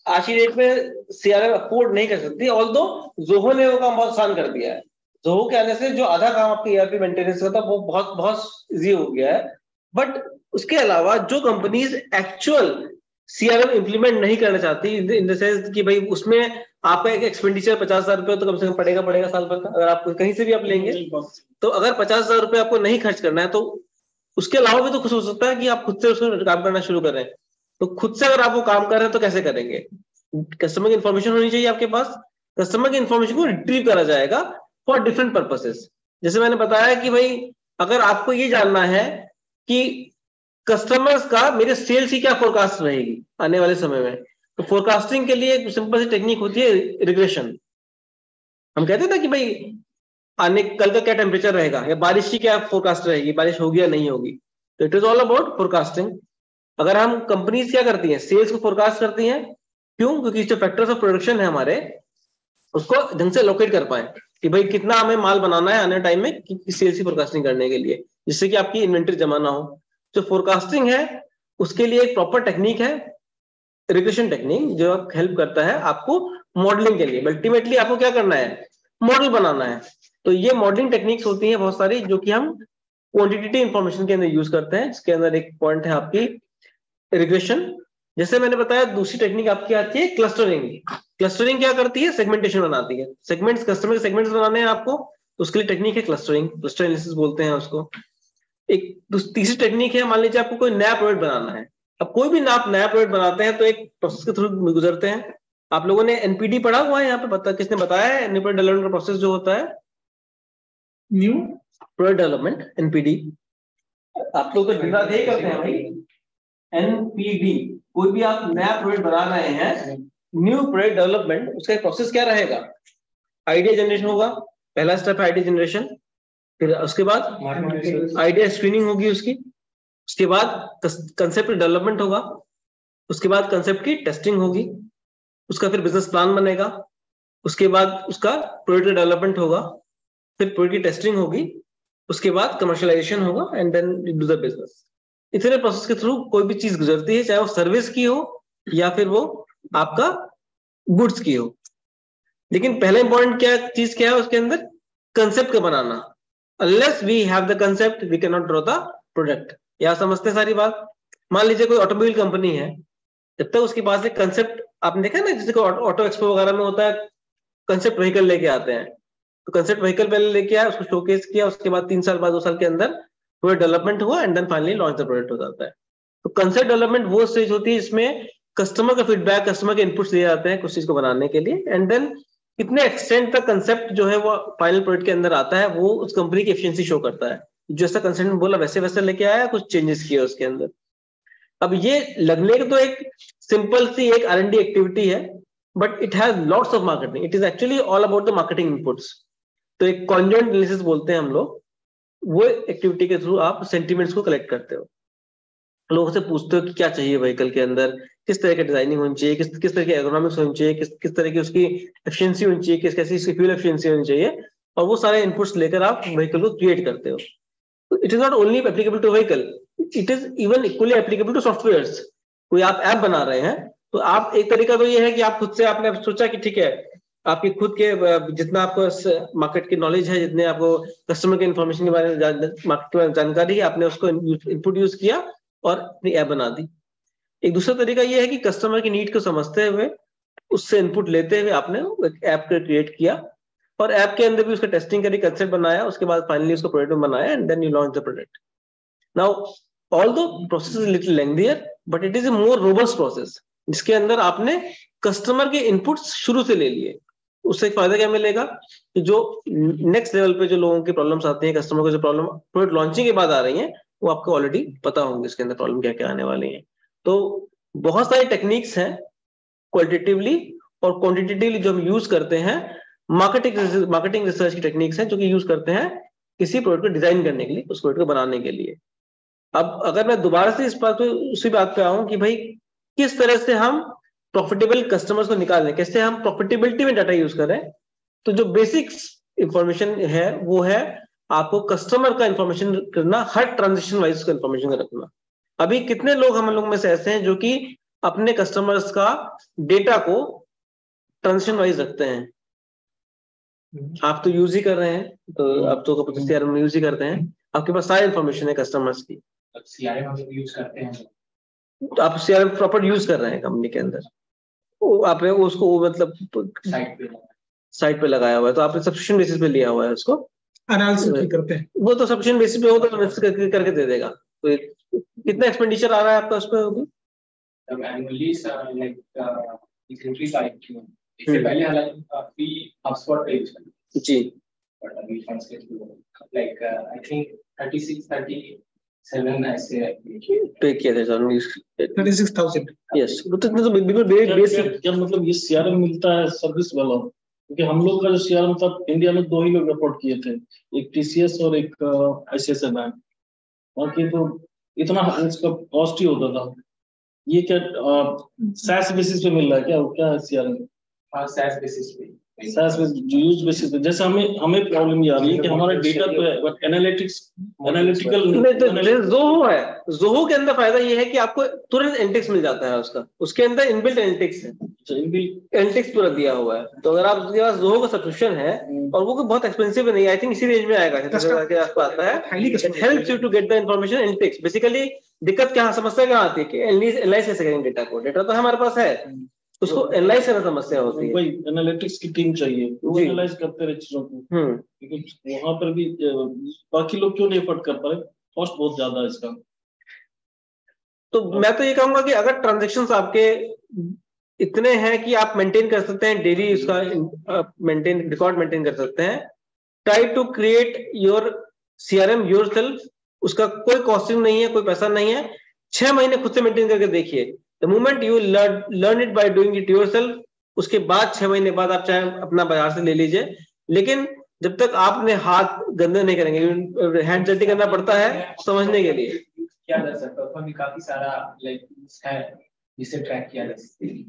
आज की डेट में सीआरएम अफोर्ड नहीं कर सकती, ऑल्दो जोहो ने वो काम बहुत आसान कर दिया है। जोहो के आने से जो आधा काम आपके ईआरपी मेंटेनेंस का था वो बहुत बहुत इजी हो गया है। बट उसके अलावा जो कंपनीज एक्चुअल सीआरएम इंप्लीमेंट नहीं करना चाहती, इन द सेंस कि भाई उसमें आपका एक एक्सपेंडिचर 50,000 रुपये तो कम से कम पड़ेगा साल भर का, अगर आप कहीं से भी आप लेंगे तो अगर 50,000 रुपये आपको नहीं खर्च करना है तो उसके अलावा भी तो कुछ हो सकता है कि आप खुद से उसमें काम करना शुरू करें। तो खुद से अगर आप वो काम कर रहे हैं तो कैसे करेंगे? कस्टमर की इन्फॉर्मेशन होनी चाहिए आपके पास, कस्टमर की इन्फॉर्मेशन को रिट्रीव करा जाएगा फॉर डिफरेंट पर्पसेस। जैसे मैंने बताया कि भाई अगर आपको ये जानना है कि कस्टमर्स का मेरे सेल्स की क्या फोरकास्ट रहेगी आने वाले समय में, तो फोरकास्टिंग के लिए एक सिंपल सी टेक्निक होती है रिग्रेशन। हम कहते हैं ना कि भाई कल का क्या टेम्परेचर रहेगा या बारिश की क्या फोरकास्ट रहेगी, बारिश होगी या नहीं होगी। तो it is all about forecasting. अगर हम कंपनीज क्या करती हैं, सेल्स को फोरकास्ट करती हैं, क्यों? क्योंकि जो फैक्टर्स ऑफ प्रोडक्शन है हमारे उसको ढंग से लोकेट कर पाए कि भाई कितना हमें माल बनाना है आने टाइम में कि सेल्स की फोरकास्टिंग करने के लिए, जिससे कि आपकी इन्वेंटरी जमा ना हो। जो फोरकास्टिंग है उसके लिए एक प्रॉपर टेक्निक है, रिग्रेशन टेक्निक, जो हेल्प करता है आपको मॉडलिंग के लिए। अल्टीमेटली आपको क्या करना है, मॉडल बनाना है। तो ये मॉडलिंग टेक्निक्स होती हैं बहुत सारी जो कि हम क्वांटिटेटिव इंफॉर्मेशन के अंदर यूज करते हैं, जिसके अंदर एक पॉइंट है आपकी रिग्रेशन। जैसे मैंने बताया दूसरी टेक्निक आपकी आती है क्लस्टरिंग। क्लस्टरिंग क्या करती है, सेगमेंटेशन बनाती है। सेगमेंट्स, कस्टमर के सेगमेंट्स बनाने हैं आपको, तो उसके लिए टेक्निक है क्लस्टरिंग, क्लस्टर एनालिसिस बोलते हैं उसको। एक तीसरी टेक्निक है, मान लीजिए आपको कोई नया प्रोडक्ट बनाना है। अब कोई भी आप नया प्रोडक्ट बनाते हैं तो एक प्रोसेस के थ्रू गुजरते हैं। आप लोगों ने एनपीडी पढ़ा हुआ है यहाँ पे, पता किसने बताया है? न्यू प्रोडक्ट डेवलपमेंट का प्रोसेस जो होता है, न्यू प्रोडक्ट डेवलपमेंट, एनपीडी। आप लोग तो दिन रात यही करते हैं भाई, एनपीडी। कोई भी आप नया प्रोडक्ट बना रहे हैं, न्यू प्रोडक्ट डेवलपमेंट, उसका प्रोसेस क्या रहेगा? आइडिया जनरेशन होगा, पहला स्टेप है आइडिया जनरेशन। फिर उसके बाद आइडिया स्क्रीनिंग होगी उसके बाद कंसेप्ट डेवलपमेंट होगा, उसके बाद कंसेप्ट की टेस्टिंग होगी, उसका फिर बिजनेस प्लान बनेगा, उसके बाद उसका प्रोडक्ट डेवलपमेंट होगा, फिर प्रोडक्ट की टेस्टिंग होगी, उसके बाद कमर्शियलाइजेशन होगा and then do the business. इतने प्रोसेस के थ्रू कोई भी चीज गुजरती है, चाहे वो सर्विस की हो या फिर वो आपका गुड्स की हो। लेकिन पहला इंपॉर्टेंट चीज क्या है उसके अंदर? कंसेप्ट का बनाना। Unless we have the concept we can not draw the product. या समझते हैं सारी बात? मान लीजिए कोई ऑटोमोबाइल कंपनी है, जब तक उसके पास एक कंसेप्ट, आपने देखा ना जैसे ऑटो एक्सपो वगैरह में होता है, कंसेप्ट व्हीकल लेके आते हैं, तो कंसेप्ट व्हीकल पहले लेके आया, उसको शोकेस किया, उसके बाद 3 साल बाद 2 साल के अंदर प्रोडक्ट डेवलपमेंट हुआ and then finally launch the product हो जाता है। तो कंसेप्ट डेवलपमेंट वो स्टेज होती है जिसमें कस्टमर का फीडबैक, कस्टमर के इनपुट्स दिए जाते हैं कुछ चीज को बनाने के लिए, एंड देन कितने एक्सटेंट तक कंसेप्ट जो है वो फाइनल प्रोडक्ट के अंदर आता है, वो उस कंपनी की एफिशिएंसी शो करता है। जैसा कंसेप्ट बोला वैसे वैसे लेके आया, कुछ चेंजेस किए उसके अंदर। अब ये लगने के तो एक सिंपल सी एक R&D एक्टिविटी है, but it has lots of marketing. It is actually all about the marketing inputs. तो एक कॉन्जॉइंट एनालिसिस बोलते हैं हम लोग, वो एक्टिविटी के थ्रू आप सेंटिमेंट्स को कलेक्ट करते हो, लोगों से पूछते हो कि क्या चाहिए व्हीकल के अंदर, किस तरह की डिजाइनिंग होनी चाहिए, किस तरह की एर्गोनॉमिक्स होनी चाहिए, किस तरह की उसकी एफिशिएंसी होनी चाहिए, कैसी उसकी फ्यूल एफिशिएंसी होनी चाहिए, और वो सारे इनपुट्स लेकर आप व्हीकल को क्रिएट करते हो। It is not only applicable to vehicle, it is even equally applicable to softwares. कोई आप ऐप बना रहे हैं तो आप, एक तरीका तो ये है कि आप खुद से आपने सोचा कि ठीक है, आपकी खुद के जितना आपको मार्केट की नॉलेज है, जितने आपको कस्टमर के इन्फॉर्मेशन के बारे में मार्केट के बारे में जानकारी है, आपने उसको इनपुट यूज किया और अपनी ऐप बना दी। एक दूसरा तरीका यह है कि कस्टमर की नीड को समझते हुए उससे इनपुट लेते हुए आपने एक ऐप क्रिएट किया और ऐप के अंदर भी उसका टेस्टिंग करी, कंसेप्ट बनाया, उसके बाद फाइनली उसको प्रोडक्ट बनाया and then you launch the product. Now although process is little lengthier but it is a more robust process, जिसके अंदर आपने कस्टमर के इनपुट्स शुरू से ले लिए. उससे एक फायदा क्या मिलेगा कि जो नेक्स्ट लेवल पे जो लोगों की प्रॉब्लम्स आती हैं, कस्टमर को जो प्रॉब्लम प्रोडक्ट लॉन्चिंग के बाद आ रही हैं, वो आपको ऑलरेडी पता होंगे इसके अंदर प्रॉब्लम क्या क्या आने वाली है. तो बहुत सारी टेक्निक्स हैं क्वालिटेटिवली और क्वांटिटेटिवली जो हम यूज करते हैं. मार्केटिंग रिसर्च की टेक्निक्स हैं जो कि यूज करते हैं किसी प्रोडक्ट को डिजाइन करने के लिए, उस प्रोडक्ट को बनाने के लिए. अब अगर मैं दोबारा से इस बात पे उसी बात पे आऊं कि भाई किस तरह से हम प्रॉफिटेबल कस्टमर्स को निकालें, कैसे हम प्रॉफिटेबिलिटी में डाटा यूज करें, तो जो बेसिक्स इंफॉर्मेशन है वो है आपको कस्टमर का इंफॉर्मेशन करना, हर ट्रांजेक्शन वाइज का इंफॉर्मेशन रखना. अभी कितने लोग हम लोग में से ऐसे हैं जो कि अपने कस्टमर्स का डेटा को ट्रांजेक्शन वाइज रखते हैं? आप तो यूज ही कर रहे हैं, तो आप तो सीआरएम यूज ही करते हैं, आपके पास सारी इंफॉर्मेशन है कस्टमर्स की. सीआरएम हम यूज करते हैं तो आप सीआरएम प्रॉपर यूज कर रहे हैं कंपनी के अंदर, आपने उसको मतलब साइट पे लगाया हुआ है, तो आपने सब्सक्रिप्शन बेसिस पे लिया हुआ है उसको, एनालिसिस भी करते हैं. वो तो सब्सक्रिप्शन बेसिस पे हो तो एनालिसिस करके दे देगा. तो कितना एक्सपेंडिचर आ रहा है आपका उस पर अभी? एनुअली लाइक इंक्रीज आई थी इससे पहले हालांकि HubSpot पे यूज करते जी, बट अभी लाइक आई थिंक 36-37 ऐसे पे किया था सर 36,000. यस. वो तो बिल्कुल बेसिक. क्या मतलब ये सीआरएम मिलता है सर्विस वाला? क्योंकि हम लोग का जो सीआरएम था इंडिया में 2 ही लोग अफोर्ड किए थे, एक टीसीएस और एक आईसीआईसीआई बैंक. बाकी तो इतना इसका कॉस्ट ही होता था. ये क्या SaaS बेसिस पे मिल रहा है क्या है सीआरएम? हाँ SaaS बेसिस पे. SaaS यूज बेसिस पे. जैसे हमें प्रॉब्लम ये आ रही है कि हमारा डेटा तो है बट एनालिटिकल नहीं. तो जोहो है, जोहो के अंदर फायदा ये है कि आपको तुरंत एनालिटिक्स मिल जाता है उसका, उसके अंदर इनबिल्ट एनालिटिक्स है, एनालिटिक्स पूरा दिया हुआ है. तो अगर आपके पास जोहो का सब्सक्रिप्शन है और वो बहुत एक्सपेंसिव नहीं, आई थिंक इसी रेंज में आएगा के आसपास आता है. It helps you to get the information analytics. Basically दिक्कत क्या, समस्या कहाँ आती है कि एनालाइज कैसे करेंगे डेटा को. डेटा तो हमारे पास है, उसको एनालाइज करना समस्या होती है. भाई एनालिटिक्स की टीम चाहिए, वो एनालाइज करते रहे चीजों को. क्योंकि वहां पर भी बाकी लोग क्यों नहीं एफर्ट कर पा रहे? कॉस्ट बहुत ज्यादा है इसका. तो मैं तो ये कहूंगा कि अगर ट्रांजैक्शंस आपके इतने हैं कि आप मेंटेन कर सकते हैं डेली, उसका रिकॉर्ड मेंटेन कर सकते हैं, try to create your CRM yourself. उसका कोई कॉस्टिंग नहीं है, कोई पैसा नहीं है. 6 महीने खुद से मेंटेन करके देखिए. The moment you learn it by doing it yourself, उसके बाद 6 महीने बाद आप चाहे अपना बाजार से ले लीजिए, लेकिन जब तक आपने हाथ गंदे नहीं करेंगे, हैंड डर्टी करना पड़ता है समझने के लिए. क्या जा सकता है उसमें भी काफी सारा लाइक है जिसे ट्रैक किया जा सकता है.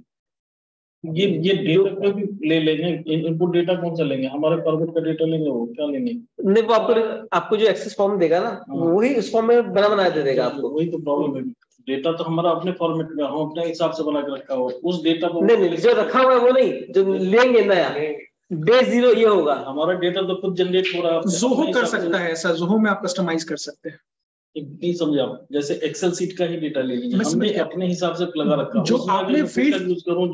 ये डेटा पे भी ले लेंगे. इनपुट डेटा कौन सा लेंगे? हमारे फॉर्मेट का डेटा लेंगे, वो क्या लेंगे? नहीं, वो आपको जो एक्सेस फॉर्म देगा ना, वही उस फॉर्म में बना दे देगा आपको. वही तो प्रॉब्लम है. डेटा तो हमारा अपने फॉर्मेट में हम अपने हिसाब से बना के रखा हुआ, उस डेटा को नहीं जो रखा हुआ है वो नहीं, जो लेंगे नया डे 0 ये होगा. हमारा डेटा तो खुद जनरेट हो रहा है. जोहो कर सकता है ऐसा, जोहो में आप कस्टमाइज कर सकते हैं. नहीं समझे आप? जैसे एक्सेल सीट का ही डेटा ले लीजिए, हमने अपने हिसाब से लगा रखा. जो आपने फील्ड यूज करो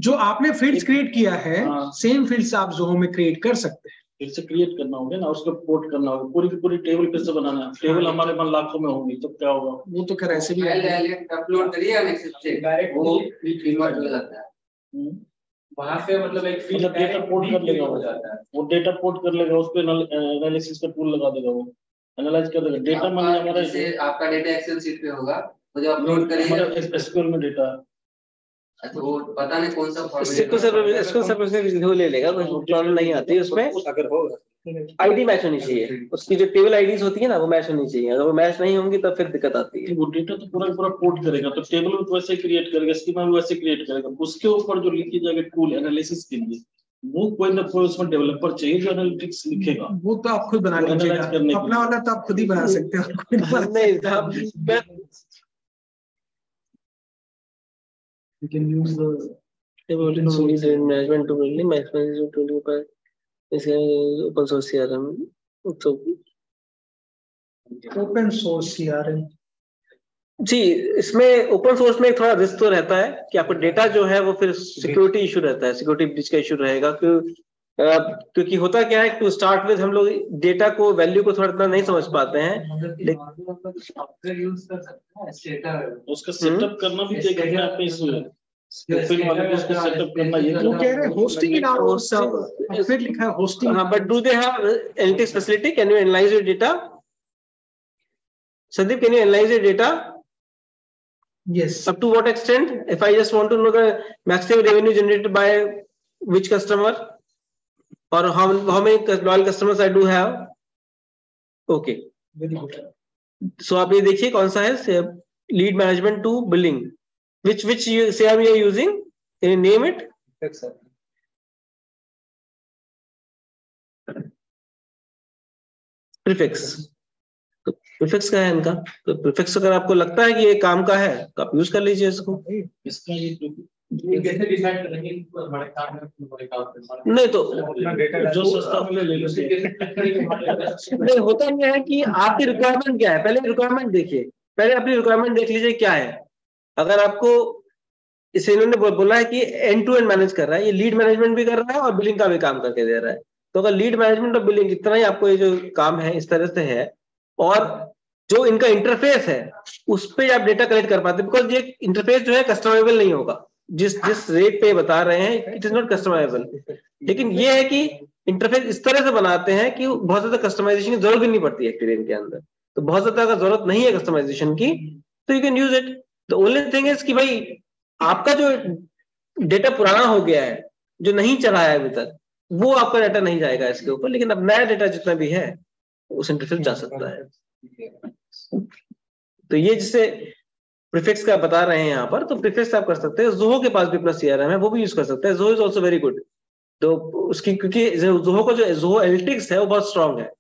जो आपने फील्ड्स क्रिएट किया है, सेम फील्ड्स आप जोहो में क्रिएट कर सकते हैं. फिर से क्रिएट करना होगा ना, उसको पोर्ट करना होगा. पूरी की पूरी टेबल फिर से बनाना है. टेबल हमारे मन लाखों में होंगी तो क्या होगा? वो तो खैर ऐसे भी अपलोड करिए एक्सेल से डायरेक्ट वो फीडबैक हो जाता है. वहां पे मतलब एक फील्ड डेटा पोर्ट कर लेगा, हो जाता है वो डेटा पोर्ट कर लेगा, उस पे एनालिसिस का टूल लगा देगा, वो एनालाइज कर देगा. डेटा मान लीजिए हमारा जैसे आपका डेटा एक्सेल शीट पे होगा, वो जब अपलोड करेंगे एसक्यूएल में डेटा, तो वो पता नहीं कौन सा एसक्यूएल सर्वर से वो ले लेगा, कोई प्रॉब्लम नहीं आती उसमें. अगर होगा आईडी मैच होनी चाहिए, उसकी जो टेबल आईडीज होती है ना वो मैच होनी चाहिए. अगर वो मैच नहीं होंगी तब फिर दिक्कत आती है. वो डेटा तो पूरा पोर्ट करेगा, तो टेबल भी वैसे क्रिएट करेगा, स्कीमा भी वैसे क्रिएट करेगा. उसके ऊपर जो लिखी जाएगी टूल एनालिसिस के लिए, वो कोई ना कोई उसमें डेवलपर चाहिए जो एनालिटिक्स लिखेगा. वो तो आप खुद बना लीजिएगा, अपना वाला तो आप खुद ही बना सकते हो. नहीं, you can use the management tool, management tool पर इसके ओपन सोर्स सीआरएम, तो open source CRM जी, इसमें ओपन सोर्स में थोड़ा रिस्क तो रहता है कि आपका डेटा जो है वो फिर सिक्योरिटी इशू रहता है, सिक्योरिटी ब्रीच का इशू रहेगा, क्योंकि होता क्या है, टू स्टार्ट विद हम लोग डेटा को, वैल्यू को थोड़ा इतना नहीं समझ पाते हैं। उसका सेटअप करना भी एक अपने आप में इशू है, सेटअप करना ये वो कह रहे हैं होस्टिंग इन आवर सर्वर, फिर लिखा है होस्टिंग। हाँ, but do they have analytics facility? Can you analyse your data? Sandeep, can you analyze your data? Yes. Up to what extent? If I just want to know the maximum revenue generated by which customer, or how many loyal customers I do have? Okay. Very good. So आप ये देखिए कौन सा है, lead management to billing. Which CRM you are using? Can you name it? Prefix. तो prefix का है इनका, तो प्रीफिक्स अगर आपको लगता है कि ये काम का है तो आप यूज कर लीजिए इसको। इसका ये कैसे डिसाइड करेंगे बड़े काम में, बड़े काम में नहीं तो जो सस्ता मिले ले लो। नहीं, होता नहीं है कि आपकी रिक्वायरमेंट क्या है, पहले रिक्वायरमेंट देखिए, पहले अपनी रिक्वायरमेंट देख लीजिए क्या है। अगर आपको इसे इन्होंने बोला है कि एंड टू एंड मैनेज कर रहा है, ये लीड मैनेजमेंट भी कर रहा है और बिलिंग का भी काम करके दे रहा है, तो अगर लीड मैनेजमेंट और बिलिंग इतना ही आपको ये जो काम है इस तरह से है, और जो इनका इंटरफेस है उस पे आप डेटा कलेक्ट कर पाते हैं, बिकॉज ये इंटरफेस जो है कस्टमाइजेबल नहीं होगा, जिस रेट पे बता रहे हैं इट इज नॉट कस्टमाइजेबल। लेकिन ये है कि इंटरफेस इस तरह से बनाते हैं कि बहुत ज्यादा कस्टमाइजेशन की जरूरत भी नहीं पड़ती है एक्सपीरियंस के अंदर, तो बहुत ज्यादा अगर जरूरत नहीं है कस्टमाइजेशन की तो you can use it. The only thing is कि भाई आपका जो डेटा पुराना हो गया है, जो नहीं चला है अभी तक, वो आपका डेटा नहीं जाएगा इसके ऊपर, लेकिन अब नया डेटा जितना भी है उस इंटरफेस जा सकता है। तो ये जिसे प्रीफिक्स का बता रहे हैं यहाँ पर, तो प्रीफिक्स आप कर सकते हैं। जोहो के पास भी अपना सीआरएम है, वो भी यूज कर सकते हैं। Zoho is also very good. तो उसकी, क्योंकि जोहो का जो जोहो एनालिटिक्स है वो बहुत स्ट्रांग है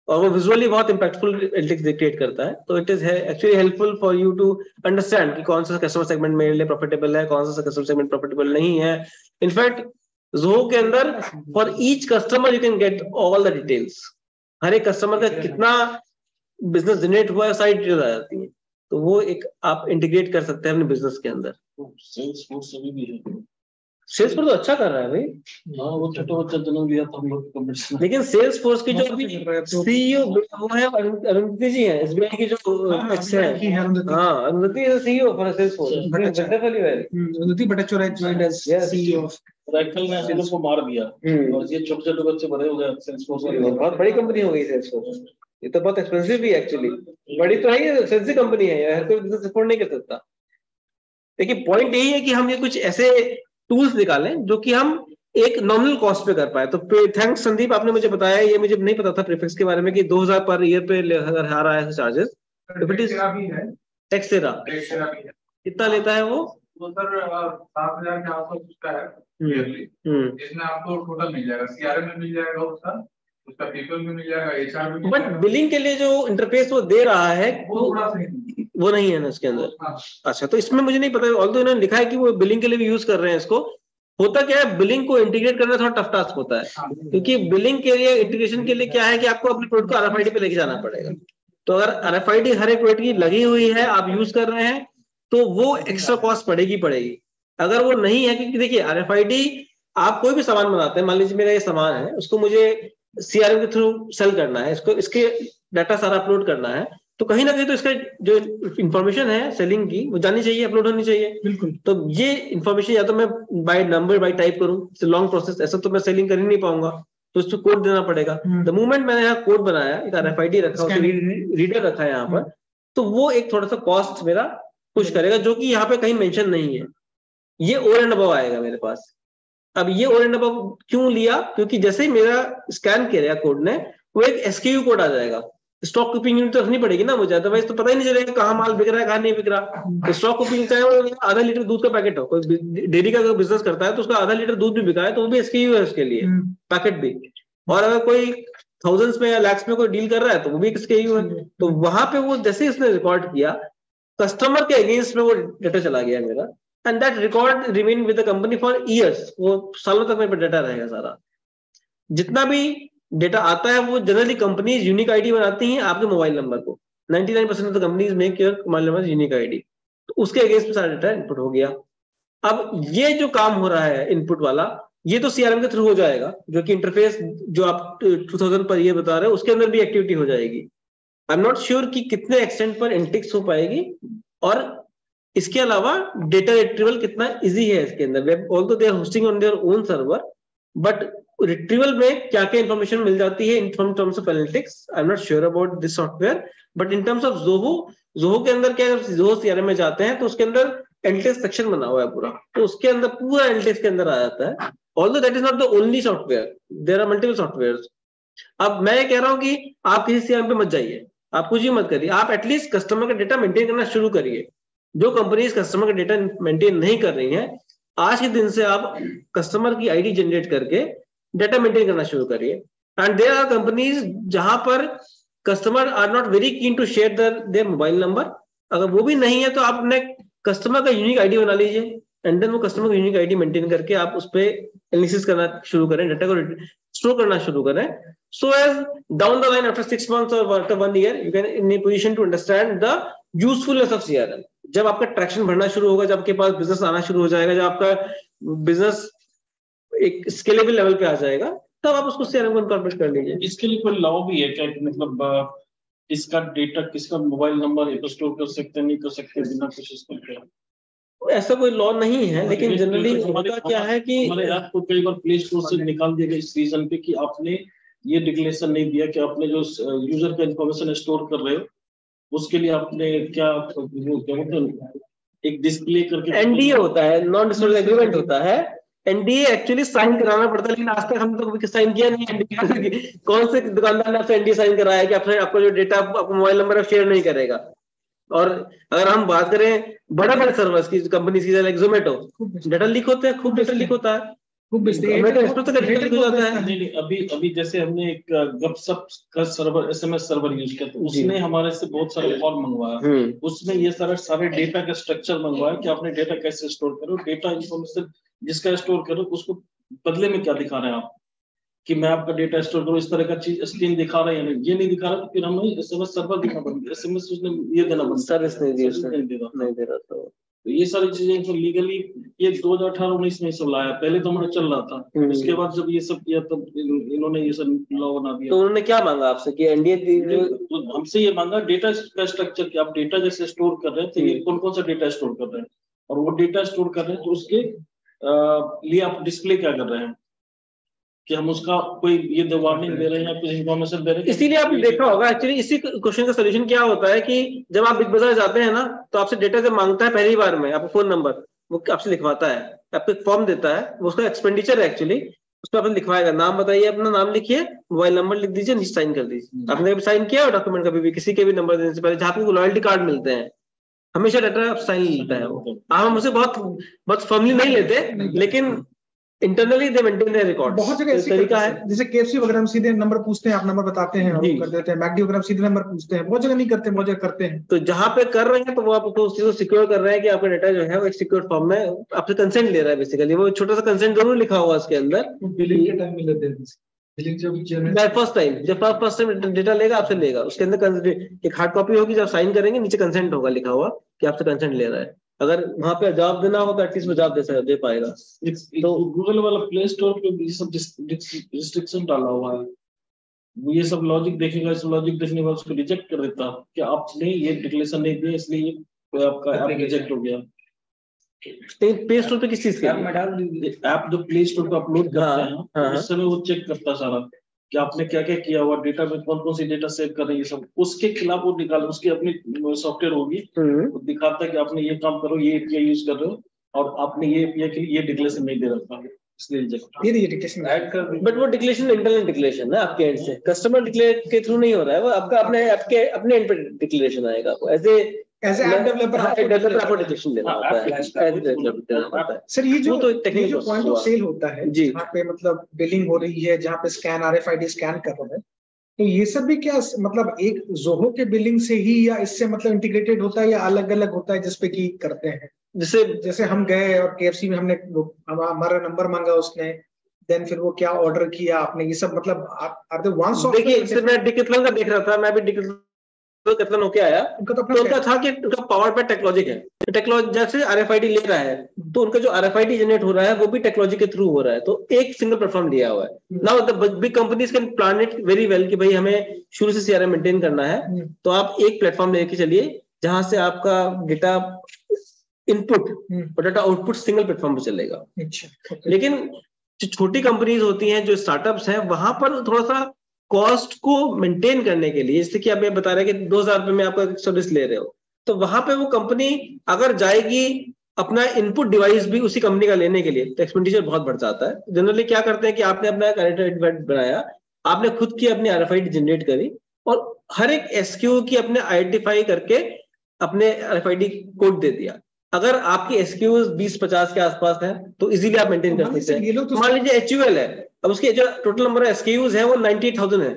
और वो विजुअली बहुत इंपैक्टफुल एनालिटिक्स क्रिएट करता है, तो it is actually helpful for you to understand कि कौन सा कस्टमर सेगमेंट मेरे लिए प्रॉफिटेबल है, कौन सा कस्टमर सेगमेंट प्रॉफिटेबल नहीं है। इनफैक्ट जोहो के अंदर for each customer you can get all the details, हर एक कस्टमर का कितना बिजनेस जनरेट हुआ है सारी डिटेल आ जाती है, तो वो एक आप इंटीग्रेट कर सकते हैं अपने बिजनेस के अंदर। सेल्स फोर्स अभी भी है, सेल्स फोर्स तो अच्छा कर रहा है भाई। हाँ, वो छोटा बच्चा जन्म दिया था हम लोग कंपटीशन। लेकिन सेल्स फोर्स की जो अभी सीईओ वो है अरुंधति जी हैं, एसबीआई की जो एक्स है। हाँ, Arundhati is CEO for Salesforce. Arundhati Bhattacharya joined as CEO. राइकल ने हम लोग को मार दिया और ये छोटे छोटे बच्चे बड़े हो गए सेल्स फोर्स में। बहुत बड़ी कंपनी हो गई सेल्स फोर्स, ये तो बहुत एक्सपेंसिव भी एक्चुअली, बड़ी तो है, ये एक्सपेंसिव कंपनी है यार, कोई बिजनेस अफोर्ड नहीं कर सकता। देखिए पॉइंट यही है कि हम ये कुछ ऐसे टूल्स निकालें जो कि हम एक नॉमिनल कॉस्ट पे कर पाए। तो थैंक्स संदीप, आपने मुझे बताया, ये मुझे नहीं पता था प्रीफिक्स के बारे में कि 2000 पर ईयर पे अगर आ रहा है चार्जेस। टेक्सेरा कितना लेता है वो? तो सर 7,000 के आसपास उसका है ईयरली, इसमें आपको टोटल मिल जाएगा, सीआरएम में मिल जाएगा, उसका पीपल में मिल जाएगा, एचआर में। बट बिलिंग के लिए जो इंटरफेस वो दे रहा है वो नहीं है ना इसके अंदर। अच्छा, तो इसमें मुझे नहीं पता, ऑल्दो इन्होंने लिखा है कि वो बिलिंग के लिए भी यूज कर रहे हैं इसको। होता क्या है, बिलिंग को इंटीग्रेट करना थोड़ा टफ टास्क होता है, क्योंकि बिलिंग के लिए इंटीग्रेशन के लिए क्या है कि आपको अपने प्रोडक्ट को आरएफआईडी पे लेके जाना पड़ेगा। तो अगर आरएफआईडी हर एक प्रोडक्ट की लगी हुई है, आप यूज कर रहे हैं, तो वो एक्स्ट्रा कॉस्ट पड़ेगी। अगर वो नहीं है, क्योंकि देखिए आरएफआईडी आप कोई भी सामान बनाते हैं, मान लीजिए मेरा ये सामान है, उसको मुझे सीआरएम के थ्रू सेल करना है, इसको इसके डाटा सारा अपलोड करना है, तो कहीं ना कहीं तो इसका जो इंफॉर्मेशन है सेलिंग की वो जानी चाहिए, अपलोड होनी चाहिए। बिल्कुल। तो ये इंफॉर्मेशन या तो मैं बाय नंबर बाय टाइप करूं, इट्स लॉन्ग प्रोसेस, ऐसा तो मैं सेलिंग कर ही नहीं पाऊंगा, तो उसको कोड देना पड़ेगा। द मोमेंट मैंने यहाँ कोड बनाया, एक आरएफआईडी रखा, रीडर रखा है यहाँ पर, तो वो एक थोड़ा सा कॉस्ट मेरा पुश करेगा, जो कि यहाँ पे कहीं मेंशन नहीं है। ये ओवर एंड अबव आएगा मेरे पास। अब ये ओवर एंड अबव क्यों लिया? क्योंकि जैसे ही मेरा स्कैन किया कोड ने, वो एक एसक्यू कोड आ जाएगा। स्टॉक कीपिंग यूनिट तो रखनी पड़ेगी ना मुझे, अदरवाइज तो पता ही नहीं चलेगा कहाँ माल बिक रहा है, कहाँ नहीं बिक रहा। तो स्टॉक कीपिंग चाहे वो आधा लीटर दूध का पैकेट हो, कोई डेयरी का बिजनेस करता है तो उसका आधा लीटर दूध भी बिका है तो वो भी एसक्यू है उसके लिए, पैकेट भी। और अगर कोई थाउजेंड्स में या लैक्स में कोई डील कर रहा है तो वो भी एसक्यू है। तो वहां पे वो जैसे ही उसने रिकॉर्ड किया, कस्टमर के अगेंस्ट में वो डेटा चला गया मेरा, and that record remain with the company for years. वो सालों तक मेरे पे डेटा रहेगा सारा। जितना भी डेटा आता है वो जनरली कंपनी यूनिक आईडी बनाती हैं आपके मोबाइल नंबर को, 99% of the companies make your mobile number unique ID. तो उसके अगेंस्ट सारा डेटा इनपुट हो गया। अब ये जो काम हो रहा है इनपुट वाला, ये तो सीआरएम के थ्रू हो जाएगा, जो कि इंटरफेस जो आप 2000 पर ये बता रहे हो उसके अंदर भी एक्टिविटी हो जाएगी। आई एम नॉट श्योर कि कितने एक्सटेंट पर इंटिक्स हो पाएगी, और इसके अलावा डेटा रिट्रीवल कितना इजी है इसके अंदर। Although they are hosting on their own server, but retrieval में क्या क्या इंफॉर्मेशन मिल जाती है in terms of analytics, I am not sure about this software. But in terms of Zoho के अंदर क्या, जोहो सीआरएम में जाते हैं तो उसके अंदर एनालिटिक्स सेक्शन बना हुआ है पूरा, तो उसके अंदर पूरा एनालिटिक्स के अंदर आ जाता है। Although that is not the only software, there are multiple software. अब मैं ये कह रहा हूं कि आप किसी सीआरएम पे मत जाइए, आप कुछ ही मत करिए, आप एटलीस्ट कस्टमर का डेटा मेंटेन करना शुरू करिए। जो कंपनीज कस्टमर का डेटा मेंटेन नहीं कर रही हैं, आज के दिन से आप कस्टमर की आईडी जनरेट करके डेटा मेंटेन करना शुरू करिए। एंड देयर आर कंपनीज जहां पर customer are not very keen to share their mobile number, अगर वो भी नहीं है तो आप अपने कस्टमर का यूनिक आईडी बना लीजिए, एंड देन वो कस्टमर का यूनिक आईडी मेंटेन करके आप उस पर एनालिसिस करना शुरू करें, डेटा को स्टोर करना शुरू करें, so as down the line after 6 months or after 1 year you can in a position to understand the usefulness of CRM। जब आपका ट्रैक्शन बढ़ना शुरू होगा, जब आपके पास बिजनेस आना शुरू हो जाएगा, जब आपका बिजनेस एक स्केलेबल लेवल पे आ जाएगा, तब आप उसको सीआरएम को इनकॉर्पोरेट कर लीजिए। इसके लिए कोई लॉ भी है क्या कि मतलब इसका डेटा किसका मोबाइल नंबर एक स्टोर कर सकते नहीं कर सकते बिना कुछ इसके? ऐसा कोई लॉ नहीं है, लेकिन जनरली होता क्या है कि हमारे ऐप को कई बार प्ले स्टोर से निकाल दिया गया इस रीजन पे कि आपने ये डिक्लेरेशन नहीं दिया कि आपने जो यूजर का इंफॉर्मेशन स्टोर कर रहे हो उसके लिए आपने क्या एक डिस्प्ले करके एनडीए होता है, नॉन डिस्क्लोजर एग्रीमेंट होता है। एनडीए एक्चुअली साइन कराना पड़ता है, लेकिन आज तक हम तो कभी साइन किया नहीं एनडीए। कौन से दुकानदार ने आपसे एनडीए साइन कराया कि आपका जो डेटा, आपका मोबाइल नंबर शेयर नहीं करेगा? और अगर हम बात करें बड़े बड़े सर्वर्स की, कंपनी की लाइक जोमेटो, डेटा लीक होते हैं, खूब डेटा लीक होता है, खूब अभी जैसे हमने एक गपशप का सर्वर SMS सर्वर यूज किया, तो उसने हमारे से बहुत सारे फॉर्म मंगवाया, उसमें ये सारे डेटा का स्ट्रक्चर मंगवाया कि आपने डेटा कैसे स्टोर करो, डेटा इंफॉर्मेशन जिसका स्टोर करो उसको बदले में क्या दिखा रहे हैं आप कि मैं आपका डेटा स्टोर करूं, इस तरह का चीज स्क्रीन दिखा रहा है या नहीं, ये नहीं दिखा रहा, तो फिर हमें SMS सर्वर देना पड़ेगा, SMS उसने ये देना पड़ेगा, सर्विस नहीं दे रहा। तो ये सारी चीजें तो लीगली ये 2018-19 में सब लाया, पहले तो हमारा चल रहा था, उसके बाद जब ये सब किया तब इन्होंने ये सब लॉ बना दिया। तो उन्होंने क्या मांगा आपसे कि एनडीए तो हमसे ये मांगा डेटा का स्ट्रक्चर कि आप डेटा जैसे स्टोर कर रहे हैं तो ये कौन कौन सा डेटा स्टोर कर रहे हैं, और वो डेटा स्टोर कर रहे हैं तो उसके लिए आप डिस्प्ले क्या कर रहे हैं कि हम उसका कोई ये वार्निंग दे रहे हैं या कुछ इंफॉर्मेशन दे रहे हैं। इसीलिए आपने देखा होगा एक्चुअली इसी क्वेश्चन का सोल्यूशन क्या होता है कि जब आप बिग बाजार जाते हैं ना, तो आपसे डेटा जब मांगता है पहली बार में, आपका फोन नंबर वो आपसे लिखवाता है, आपको एक फॉर्म देता है, वो उसका एक्सपेंडिचर है एक्चुअली, उसको आपने लिखवाएगा, नाम बताइए, अपना नाम लिखिए, मोबाइल नंबर लिख दीजिए, नीचे साइन कर दीजिए। आपने कभी साइन किया डॉक्यूमेंट कभी भी किसी के भी नंबर देने से पहले, जहाँ पे लॉयल्टी कार्ड मिलते हैं, हमेशा डेटा साइन लेता है वो। हम हमसे बहुत फर्मली नहीं लेते, लेकिन internally they maintain their record. बहुत जगह ऐसी तरीका है, जैसे केएफसी वगैरह हम सीधे नंबर पूछते हैं, आप नंबर बताते हैं और कर देते हैं, मैकडी वगैरह हम सीधे नंबर पूछते हैं, बहुत जगह नहीं करते, बहुत जगह करते हैं। तो जहां पे कर रहे हैं तो वो आपको उस चीज को सिक्योर कर रहे हैं कि आपका डेटा जो है वो एक सिक्योर फॉर्म में आपसे कंसेंट ले रहा है, बेसिकली वो छोटा सा कंसेंट जरूर लिखा हुआ उसके अंदर। बिलिंग के टाइम में लेते हैं, फर्स्ट टाइम जब डेटा लेगा आपसे लेगा, उसके अंदर एक हार्ड कॉपी होगी, जब साइन करेंगे नीचे कंसेंट होगा लिखा हुआ कि आपसे कंसेंट ले रहा है। अगर वहां पे जवाब देना हो तो एटलीस्ट वो जवाब दे पाएगा। तो गूगल वाला प्ले स्टोर पे ये सब रिस्ट्रिक्शन डाला हुआ है, वो ये सब लॉजिक देखेगा, इस लॉजिक देखने के बाद उसको रिजेक्ट कर देता कि आपने ये डिक्लेरेशन नहीं दिया इसलिए ये आपका ऐप रिजेक्ट हो गया। प्ले स्टोर पे किस चीज के ऐप जो प्ले स्टोर पे अपलोड करते हैं उस समय वो चेक करता सारा कि आपने क्या क्या किया हुआ, डेटा में कौन कौन सी डेटा सेव कर रही है सब, उसके खिलाफ वो निकाल, उसकी अपनी सॉफ्टवेयर होगी, वो दिखाता है कि आपने ये काम करो, ये API यूज कर रहे हो और आपने ये API के लिए ये डिक्लेरेशन नहीं दे रखा है, इसलिए रिजेक्ट। ये डिक्लेरेशन ऐड कर, बट वो डिक्लेरेशन इंटरनल डिक्लेरेशन है आपके एंड से, कस्टमर डिक्लेयर के थ्रू नहीं हो रहा है, वो आपका अपने एंड पे डिक्लेरेशन आएगा, आपको एज ऐप डेवलपर आपको डिक्लेरेशन देना होता है, सर। ये जो पॉइंट ऑफ सेल होता है जहाँ पे मतलब बिलिंग हो रही है, जहाँ पे स्कैन RFID स्कैन कर रहे हैं, तो ये सब भी क्या मतलब एक जोहो के बिलिंग से ही या इससे मतलब इंटीग्रेटेड होता है या अलग अलग होता है जिसपे की करते हैं? जैसे हम गए और KFC में हमने हमारा नंबर मांगा उसने, देन फिर वो क्या ऑर्डर किया आपने, ये सब मतलब आर दे वन सॉफ्टवेयर? देखिए मैं डिकैथलॉन का देख रहा था, मैं भी डिकैथलॉन तो कतलन होके आया, उनका तो तो उनका था कि उनका पावर पे टेक्नोलॉजी है, टेक्नोलॉजी जैसे आरएफआईडी ले रहा है तो उनका जो आरएफआईडी जनरेट हो रहा है वो भी टेक्नोलॉजी के थ्रू हो रहा है, तो एक सिंगल प्लेटफॉर्म लिया हुआ है। Now the big companies can plan it very well कि भाई हमें शुरू से सीआरएम मेंटेन करना है, तो आप एक प्लेटफॉर्म लेके चलिए जहां से आपका डेटा इनपुट और डेटा आउटपुट सिंगल प्लेटफॉर्म पे चलेगा। लेकिन जो छोटी कंपनीज होती हैं, जो स्टार्टअप्स हैं, वहां पर थोड़ा सा कॉस्ट को मेंटेन करने के लिए, जैसे कि आप ये बता रहे हैं कि 2000 रुपए में आप सर्विस ले रहे हो, तो वहां पे वो कंपनी अगर जाएगी अपना इनपुट डिवाइस भी उसी कंपनी का लेने के लिए, तो एक्सपेंडिचर बहुत बढ़ जाता है। जनरली क्या करते हैं कि आपने अपना आइडेंटिफायर बनाया, आपने खुद की अपनी आरएफआईडी जनरेट करी और हर एक एसक्यू की अपने आइडेंटिफाई करके अपने आरएफआईडी कोड दे दिया। अगर आपकी एसक्यूज 20-50 के आसपास है तो इजीली आप मेंटेन कर सकते हैं। मान लीजिए एचयूएल है, अब उसके जो टोटल नंबर ऑफ एसक्यूज है वो 98,000 है।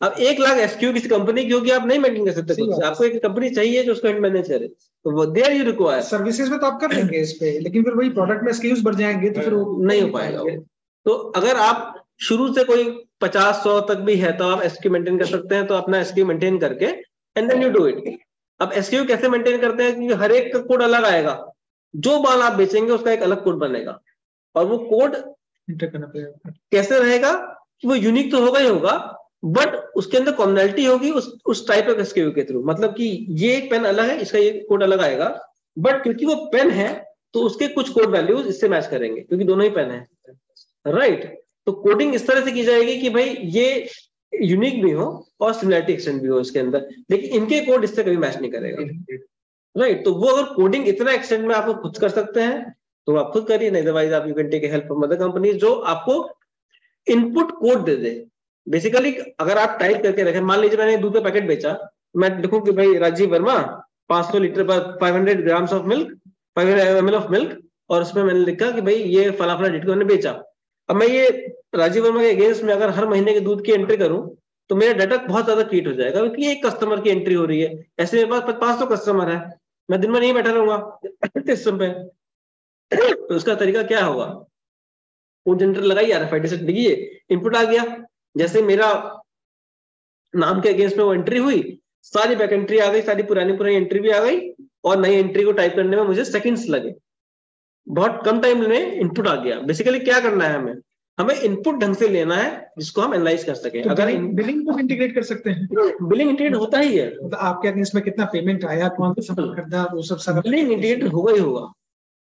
अब 1 लाख एसक्यू किसी कंपनी की होगी, आप नहीं मेंटेन कर सकते खुद से, आपको एक कंपनी चाहिए जो उसको मैनेज करे, तो वो देयर यू रिक्वायर। सर्विसेज में तो आप कर लेंगे इस पे, लेकिन फिर वही प्रोडक्ट में एसक्यूज बढ़ जाएंगे तो फिर वो नहीं हो पाएगा वो। तो अगर आप शुरू से कोई 50-100 तक भी है तो आप एसक्यू मेंटेन कर सकते हैं, तो अपना एसक्यू मेंटेन करके and then you do it. अब एसक्यू कैसे मेंटेन करते हैं, क्योंकि हर एक का कोड अलग आएगा, जो माल आप बेचेंगे उसका एक अलग कोड बनेगा, और वो कोड कैसे रहेगा, वो यूनिक तो होगा ही होगा, बट उसके अंदर कॉमनैलिटी होगी उस टाइप ऑफ एसक्यू के थ्रू। मतलब कि ये एक पेन अलग है, इसका ये कोड अलग आएगा, बट क्योंकि वो पेन है तो उसके कुछ कोड वैल्यूज इससे मैच करेंगे, क्योंकि दोनों ही पेन है, राइट। तो कोडिंग इस तरह से की जाएगी कि भाई ये यूनिक भी हो और सिमिलरिटी एक्सटेंड भी हो इसके अंदर, लेकिन इनके कोड इससे कभी मैच नहीं करेगा, राइट। तो वो अगर कोडिंग इतना एक्सटेंड में आप खुद कर सकते हैं तो आप खुद करिए, नहीं अदरवाइज आप you can take help from other companies जो आपको इनपुट कोड दे दे। बेसिकली अगर आप टाइप करके रखें, मान लीजिए मैंने दूध का पैकेट बेचा, मैं लिखूं कि भाई राजीव वर्मा 500 लीटर पर 500 grams of milk, 500 ml of milk, और उसमें मैंने लिखा कि भाई ये फला फला डेट को मैंने बेचा। अब मैं ये राजीव वर्मा के अगेंस्ट में अगर हर महीने के दूध की एंट्री करूं तो मेरा डाटा बहुत ज्यादा क्रिएट हो जाएगा, क्योंकि एक कस्टमर की एंट्री हो रही है। ऐसे मेरे पास 500 कस्टमर है, मैं दिन में नहीं बैठा रहूंगा सिस्टम पे। तो उसका तरीका क्या होगा, कोड जनरेटर लगाइए, आरएफआईडी से लिखिए, इनपुट आ गया, जैसे मेरा नाम के अगेंस्ट में वो एंट्री हुई, सारी बैक एंट्री आ गई, सारी पुरानी एंट्री भी आ गई, और नई एंट्री को टाइप करने में मुझे सेकंड्स लगे, बहुत कम टाइम में इनपुट आ गया। बेसिकली क्या करना है, हमें इनपुट ढंग से लेना है जिसको हम एनालाइज कर सकें। तो अगर बिलिंग को इंटीग्रेट कर सकते हैं, बिलिंग इंटीग्रेट होता ही है, मतलब आपके अगेंस्ट में कितना पेमेंट आया, कौन सा सामान खरीदा, वो सब सारा बिलिंग इंटीग्रेट होगा ही होगा।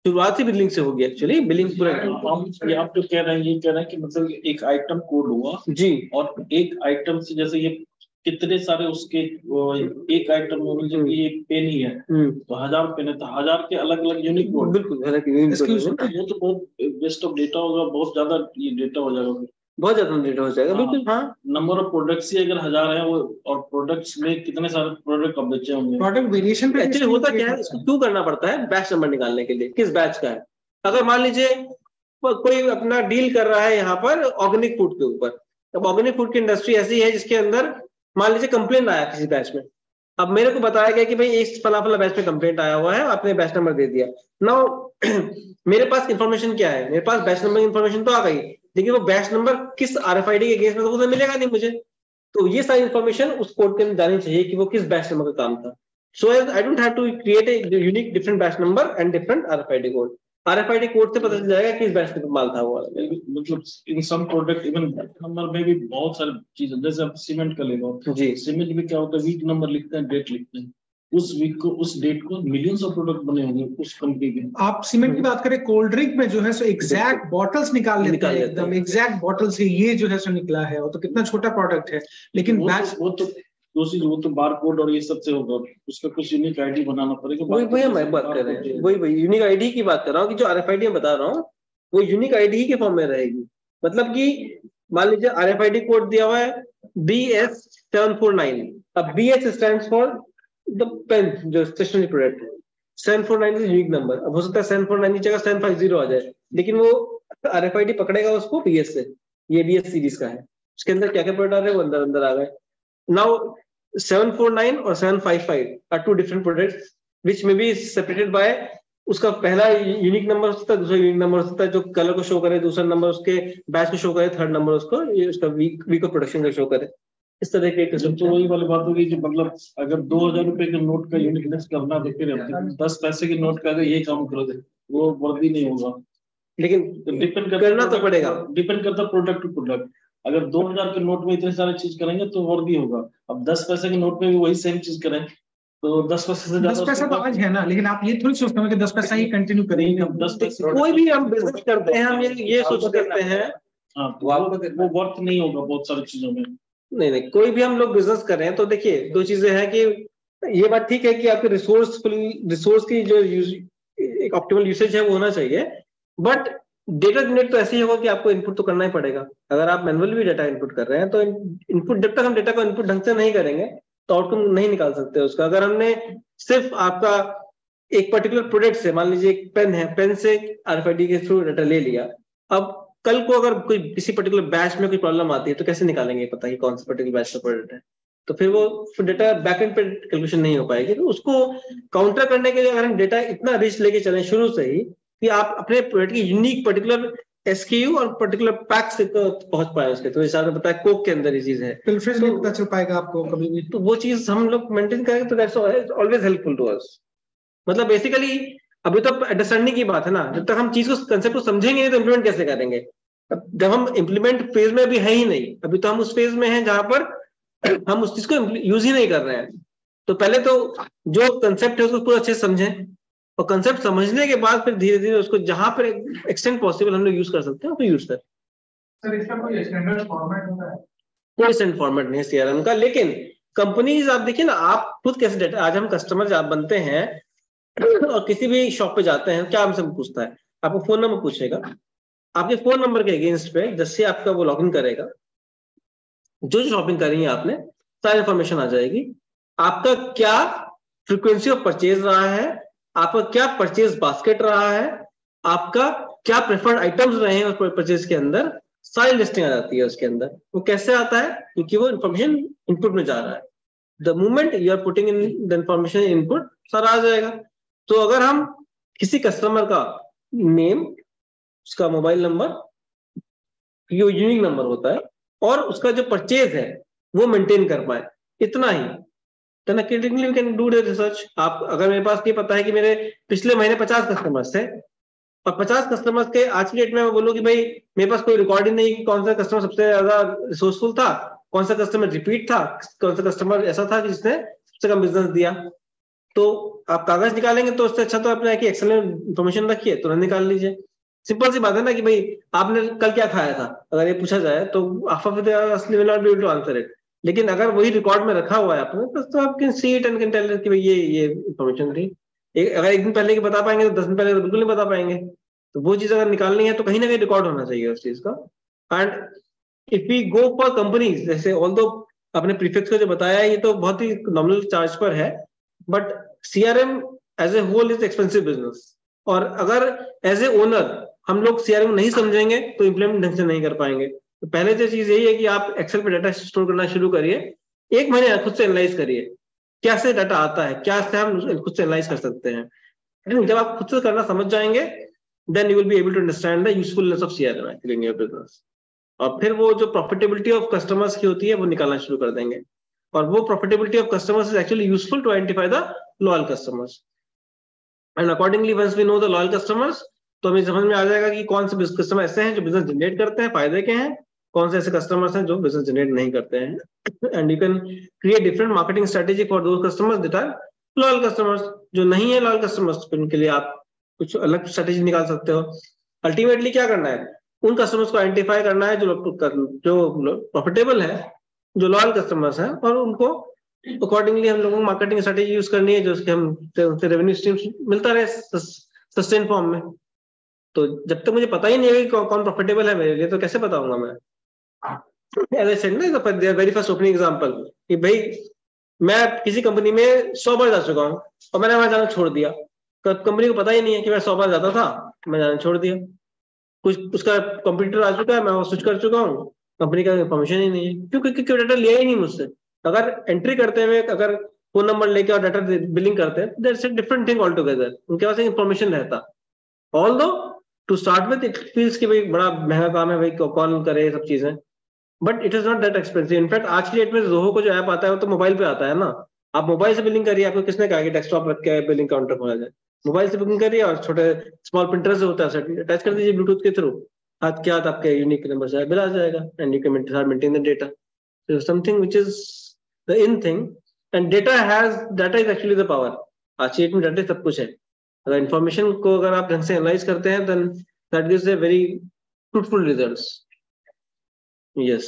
शुरुआत ही बिलिंग से होगी एक्चुअली, बिलिंग पूरा। आप जो कह रहे हैं ये कह रहे हैं कि मतलब एक आइटम कोड हुआ जी, और एक आइटम से जैसे ये कितने सारे उसके एक आइटम में जब ये पेन ही है तो 1000 पेन है, तो 1000 के अलग अलग यूनिक कोड। बिल्कुल वो तो बहुत वेस्ट ऑफ डेटा होगा, बहुत ज्यादा ये डेटा हो जाएगा, बहुत ज्यादा डेटा हो जाएगा। बिल्कुल हाँ, नंबर ऑफ प्रोडक्ट्स ही अगर 1000 है वो, और प्रोडक्ट्स में कितने सारे प्रोडक्ट अब बेचे होंगे। प्रोडक्ट वेरिएशन पे एक्चुअली होता क्या है, इसको क्यों करना पड़ता है, बैच नंबर निकालने के लिए, किस बैच का है। अगर मान लीजिए कोई अपना डील कर रहा है यहाँ पर ऑर्गेनिक फूड के ऊपर, अब ऑर्गेनिक फूड की इंडस्ट्री ऐसी है जिसके अंदर मान लीजिए कंप्लेंट आया किसी बैच में, अब मेरे को बताया गया कि भाई इस फला फला बैच में कंप्लेंट आया हुआ है, आपने बैच नंबर दे दिया। नाउ मेरे पास इंफॉर्मेशन क्या है, मेरे पास बैच नंबर इंफॉर्मेशन तो आ गई, लेकिन वो बैच नंबर किस आरएफआईडी के अगेंस्ट में तो वो मिलेगा नहीं मुझे, तो ये सारी इंफॉर्मेशन उस कोड के अंदर जानी चाहिए कि वो किस बैच नंबर का काम था। So I don't have to create a unique different batch number and different RFID code. RFID code से पता चल जाएगा किस बैच में माल था वो। मतलब इन सम प्रोडक्ट इवन नंबर में भी बहुत सारी चीजें, जैसे आप सीमेंट का ले लो जी, सीमेंट में क्या होता है, वीक नंबर लिखते हैं, डेट लिखते हैं, उस वीक को उस डेट को मिलियंस ऑफ प्रोडक्ट बने होंगे उस कंपनी के। आप सीमेंट की बात करें, कोल्ड ड्रिंक में जो है सो एग्जैक्ट बॉटल्स निकाल लेते हैं, एकदम एग्जैक्ट बॉटल से ये जो है सो निकला है, वो तो कितना छोटा प्रोडक्ट है, लेकिन बैच वो तो दूसरी वो तो बार कोड और ये सब से होगा, उसका कुछ यूनिक आईडी बनाना पड़ेगा। वही हम बात कर रहे हैं, वही यूनिक आईडी की बात कर रहा हूँ कि जो आरएफआईडी मैं बता रहा हूँ वो यूनिक आईडी के फॉर्म में रहेगी। मतलब कि मान लीजिए आरएफआईडी कोड दिया हुआ है BS749, अब BS stands for the pen, जो स्टेशनरी प्रोडक्ट है, 749 इज यूनिक नंबर। अब हो सकता है 749 की जगह 750 आ जाए, लेकिन वो आरएफआईडी पकड़ेगा उसको BS से, ये BS सीरीज का है, उसके अंदर क्या क्या प्रोडक्ट आ रहे हैं वो अंदर आ गए। नाउ 749 और 755 are two different products which may be separated by, उसका पहला यूनिक नंबर हो सकता है, दूसरा यूनिक नंबर हो सकता है जो कलर को शो करे, दूसरा नंबर उसके बैच को शो करे, थर्ड नंबर उसको ये उसका वीक ऑफ प्रोडक्शन का शो करे। इस तरह के तो वही वाली बात होगी, जो मतलब अगर 2000 रुपए के नोट का यूनिकनेस करना, तो फिर 10 पैसे के नोट का अगर ये काम कर दे वो वर्दी नहीं होगा। लेकिन डिपेंड करना तो पड़ेगा, डिपेंड करता प्रोडक्ट टू प्रोडक्ट। अगर 2000 के नोट में इतने सारे चीज करेंगे तो वर्दी होगा। अब 10 पैसे के नोट में भी वही सेम चीज करें तो 10 पैसे से 10 पैसा तो आज है ना, लेकिन आप ये थोड़ी सोचते हो कि 10 पैसा ही कंटिन्यू करेंगे। 10 पैसे कोई भी हम बिजनेस करते हैं, हम ये सोच करते हैं, हाँ, वो वर्थ नहीं होगा बहुत सारी चीजों में। नहीं, कोई भी हम लोग बिजनेस कर रहे हैं तो देखिए दो चीजें हैं कि ये बात ठीक है कि आपके रिसोर्स की जो एक ऑप्टिमल यूसेज है वो होना चाहिए, बट डेटा जनरेट तो ऐसे ही होगा कि आपको इनपुट तो करना ही पड़ेगा। अगर आप मैनुअली भी डेटा इनपुट कर रहे हैं तो इनपुट, जब तक हम डेटा को इनपुट ढंग से नहीं करेंगे तो आउटकम नहीं निकाल सकते उसका। अगर हमने सिर्फ आपका एक पर्टिकुलर प्रोडक्ट से, मान लीजिए एक पेन है, पेन से RFID के थ्रू डेटा ले लिया, अब कल को अगर कोई किसी पर्टिकुलर बैच में कोई प्रॉब्लम आती है तो कैसे निकालेंगे पता कि कौन सा पर्टिकुलर बैच का प्रोडक्ट है? तो फिर वो डेटा बैकएंड पे कैलकुलेशन नहीं हो पाएगी। तो उसको काउंटर करने के लिए अगर हम डेटा इतना रिच लेके चलें शुरू से ही कि आप अपने प्रोडक्ट की यूनिक पर्टिकुलर SKU और पर्टिकुलर पैक से पहुंच पाए उसके, तो जैसे आपने बताया कोक के अंदर ये चीज है, फिल्ट्रेशन नहीं पता चल पाएगा आपको कभी भी, तो वो चीज हम लोग मेंटेन करेंगे तो that's always helpful to us. मतलब बेसिकली अभी तो अंडरस्टैंडिंग की बात है ना, जब तक हम चीज को, कंसेप्ट को समझेंगे नहीं तो इम्प्लीमेंट कैसे करेंगे? जब हम इम्प्लीमेंट फेज में अभी है ही नहीं, अभी तो हम उस फेज में हैं जहां पर हम उस चीज को यूज ही नहीं कर रहे हैं। तो पहले तो जो कंसेप्ट है उसको पूरा अच्छे से समझें, और कंसेप्ट समझने के बाद फिर धीरे धीरे उसको जहां पर एक्सटेंड पॉसिबल हम लोग यूज कर सकते हैं तो यूज करें। सर इसका कोई स्टैंडर्ड फॉर्मेट होता है? कोई स्टैंडर्ड फॉर्मेट नहीं है CRM का, लेकिन कंपनीज, आप देखिए ना, आप खुद कैसे डेटा, आज हम कस्टमर आप बनते हैं और किसी भी शॉप पे जाते हैं, क्या हमसे पूछता है? आपको फोन नंबर पूछेगा, आपके फोन नंबर के अगेंस्ट पे जैसे आपका वो लॉगिन करेगा, जो शॉपिंग करी है आपने, सारी इंफॉर्मेशन आ जाएगी। आपका क्या फ्रीक्वेंसी ऑफ परचेज रहा है, आपका क्या परचेज बास्केट रहा है, आपका क्या प्रेफर्ड आइटम्स रहे हैं उस परचेज के अंदर, सारी लिस्टिंग आ जाती है उसके अंदर। वो कैसे आता है? क्योंकि वो इंफॉर्मेशन इनपुट में जा रहा है। The moment you are putting in the information input, सारा आ जाएगा। तो अगर हम किसी कस्टमर का नेम, उसका मोबाइल नंबर, ये यूनिक नंबर होता है, और उसका जो परचेज है वो मेंटेन कर पाए, इतना ही, then accordingly we can do the research। आप, अगर मेरे पास ये पता है कि मेरे पिछले महीने 50 कस्टमर्स थे, और 50 कस्टमर्स के आज की डेट में मैं बोलूँ कि भाई मेरे पास कोई रिकॉर्ड ही नहीं कि कौन सा कस्टमर सबसे ज्यादा रिसोर्सफुल था, कौन सा कस्टमर रिपीट था, कौन सा कस्टमर ऐसा था कि जिसने सबसे कम बिजनेस दिया, तो आप कागज निकालेंगे तो उससे अच्छा तो अपने एक्सेल में इंफॉर्मेशन रखिए, तुरंत निकाल लीजिए। सिंपल सी बात है ना कि भाई आपने कल क्या खाया था, अगर ये पूछा जाए तो आप will not be able to answer it. लेकिन अगर वही रिकॉर्ड में रखा हुआ है आपने, तो आप can see it and can tell कि भाई ये इंफॉर्मेशन थी। अगर एक दिन पहले की बता पाएंगे तो 10 दिन पहले तो बिल्कुल नहीं बता पाएंगे। तो वो चीज अगर निकालनी है तो कहीं ना कहीं रिकॉर्ड होना चाहिए उस चीज का। And if we go for companies, जैसे ऑल्दो आपने प्रीफिक्स को जो बताया ये तो बहुत ही नॉमिनल चार्ज पर है, but CRM as a whole is expensive business. और अगर एज ए ओनर हम लोग CRM नहीं समझेंगे तो इम्प्लीमेंट ढंग से नहीं कर पाएंगे। तो पहले जो चीज यही है कि आप एक्सेल पे डाटा स्टोर करना शुरू करिए, एक महीने खुद से एनालाइज करिए क्या से डाटा आता है, क्या से हम खुद से एनालाइज कर सकते हैं। जब आप खुद से करना समझ जाएंगे then you will be able to understand the usefulness of CRM actually in your business. और फिर वो जो प्रॉफिटेबिलिटी ऑफ कस्टमर्स की होती है वो निकालना शुरू कर देंगे। और वो profitability of customers is actually useful to identify the loyal customers. And accordingly once we know the loyal customers, तो हमें समझ में आ जाएगा कि कौन से कस्टमर ऐसे हैं जो बिजनेस जनरेट करते हैं, फायदे के हैं, कौन से ऐसे कस्टमर्स हैं जो बिजनेस जनरेट नहीं करते हैं। And you can create different marketing strategy for those customers that are loyal customers. जो नहीं है लॉयल कस्टमर्स, उनके लिए आप कुछ अलग स्ट्रेटेजी निकाल सकते हो। अल्टीमेटली क्या करना है, उन कस्टमर्स को आइडेंटिफाई करना है जो प्रॉफिटेबल है, जो लॉयल कस्टमर्स हैं, और उनको अकॉर्डिंगली हम लोगों को मार्केटिंग स्ट्रेटेजी यूज करनी है जो उसके हमसे रेवेन्यू स्ट्रीम मिलता रहे सस्टेन फॉर्म में। तो जब तक मुझे पता ही नहीं है कि कौन प्रॉफिटेबल है मेरे लिए, तो कैसे बताऊंगा मैं? एज आई सेड ना, वेरी फर्स्ट ओपनिंग एग्जांपल कि भाई मैं किसी कंपनी में 100 बार जा चुका हूँ और मैंने वहां जाना छोड़ दिया। कंपनी को पता ही नहीं है कि मैं 100 बार जाता था, मैं जाना छोड़ दिया। कुछ उसका कंप्यूटर आ चुका है, मैं वो स्विच कर चुका हूँ, कंपनी का इंफॉर्मेशन ही नहीं है, क्योंकि डाटा लिया ही नहीं मुझसे। अगर एंट्री करते हुए अगर फोन नंबर लेके और डाटा बिलिंग करते हैं, that's a different thing altogether. उनके पास इंफॉर्मेशन रहता। Although to start with it feels कि भाई बड़ा महंगा काम है, भाई कॉल करे सब चीजें, but it is not that expensive. In fact आज की डेट में जोहो को जो ऐप आता है वो तो मोबाइल पे आता है ना, आप मोबाइल से बिलिंग करिए, आपको किसने कहा कि डेस्कटॉप रख के बिलिंग काउंटर खोला जाए? मोबाइल से बुकिंग करिए और छोटे स्मॉल प्रिंटर से होता है, अटैच कर दीजिए ब्लूटूथ के थ्रू, हाथ के हाथ आपके यूनिक नंबर से बिल आ जाएगा, and you can start maintain the data. So something which is the in thing, and data is actually the power। आज की डेट में डाटा सब कुछ है। अगर इंफॉर्मेशन को अगर आप ढंग से एनालाइज करते हैं then that gives a very fruitful results। yes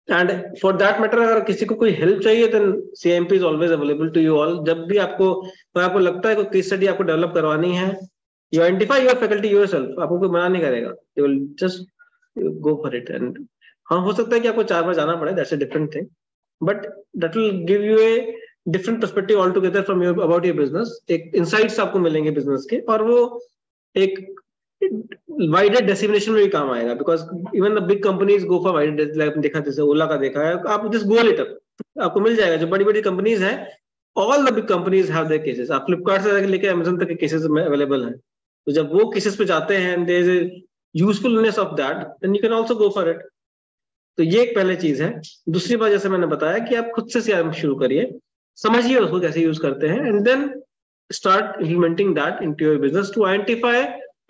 and for that matter अगर किसी को कोई हेल्प चाहिए then CIMP is always available to you all। जब भी आपको लगता है कोई केस स्टडी आपको डेवलप करवानी है, you identify your faculty yourself, आपको कोई मना नहीं करेगा, you will just go for it। and हाँ, हो सकता है कि आपको 4 बार जाना पड़े, that's a different thing, but that will give U a different perspective all together from your about your business. एक इनसाइट्स आपको मिलेंगे बिजनेस के, और वो एक वाइडर डेस्टिनेशन में भी काम आएगा, because even the big companies go for wider. देखा जैसे ओला का देखा है, आप जस्ट गूगल इट अप, आपको मिल जाएगा। जो बड़ी बड़ी कंपनीज है, all the big companies have their cases. आप फ्लिपकार्ट से लेकर अमेजन तक के केसेस अवेलेबल हैं, तो जब वो केसेस पे जाते हैं, there is a usefulness of that, then you can also go for it. तो ये एक पहले चीज है। दूसरी बात, जैसे मैंने बताया कि आप खुद से CRM शुरू करिए, समझिए उसको कैसे यूज करते हैं, and then start implementing that into your business to identify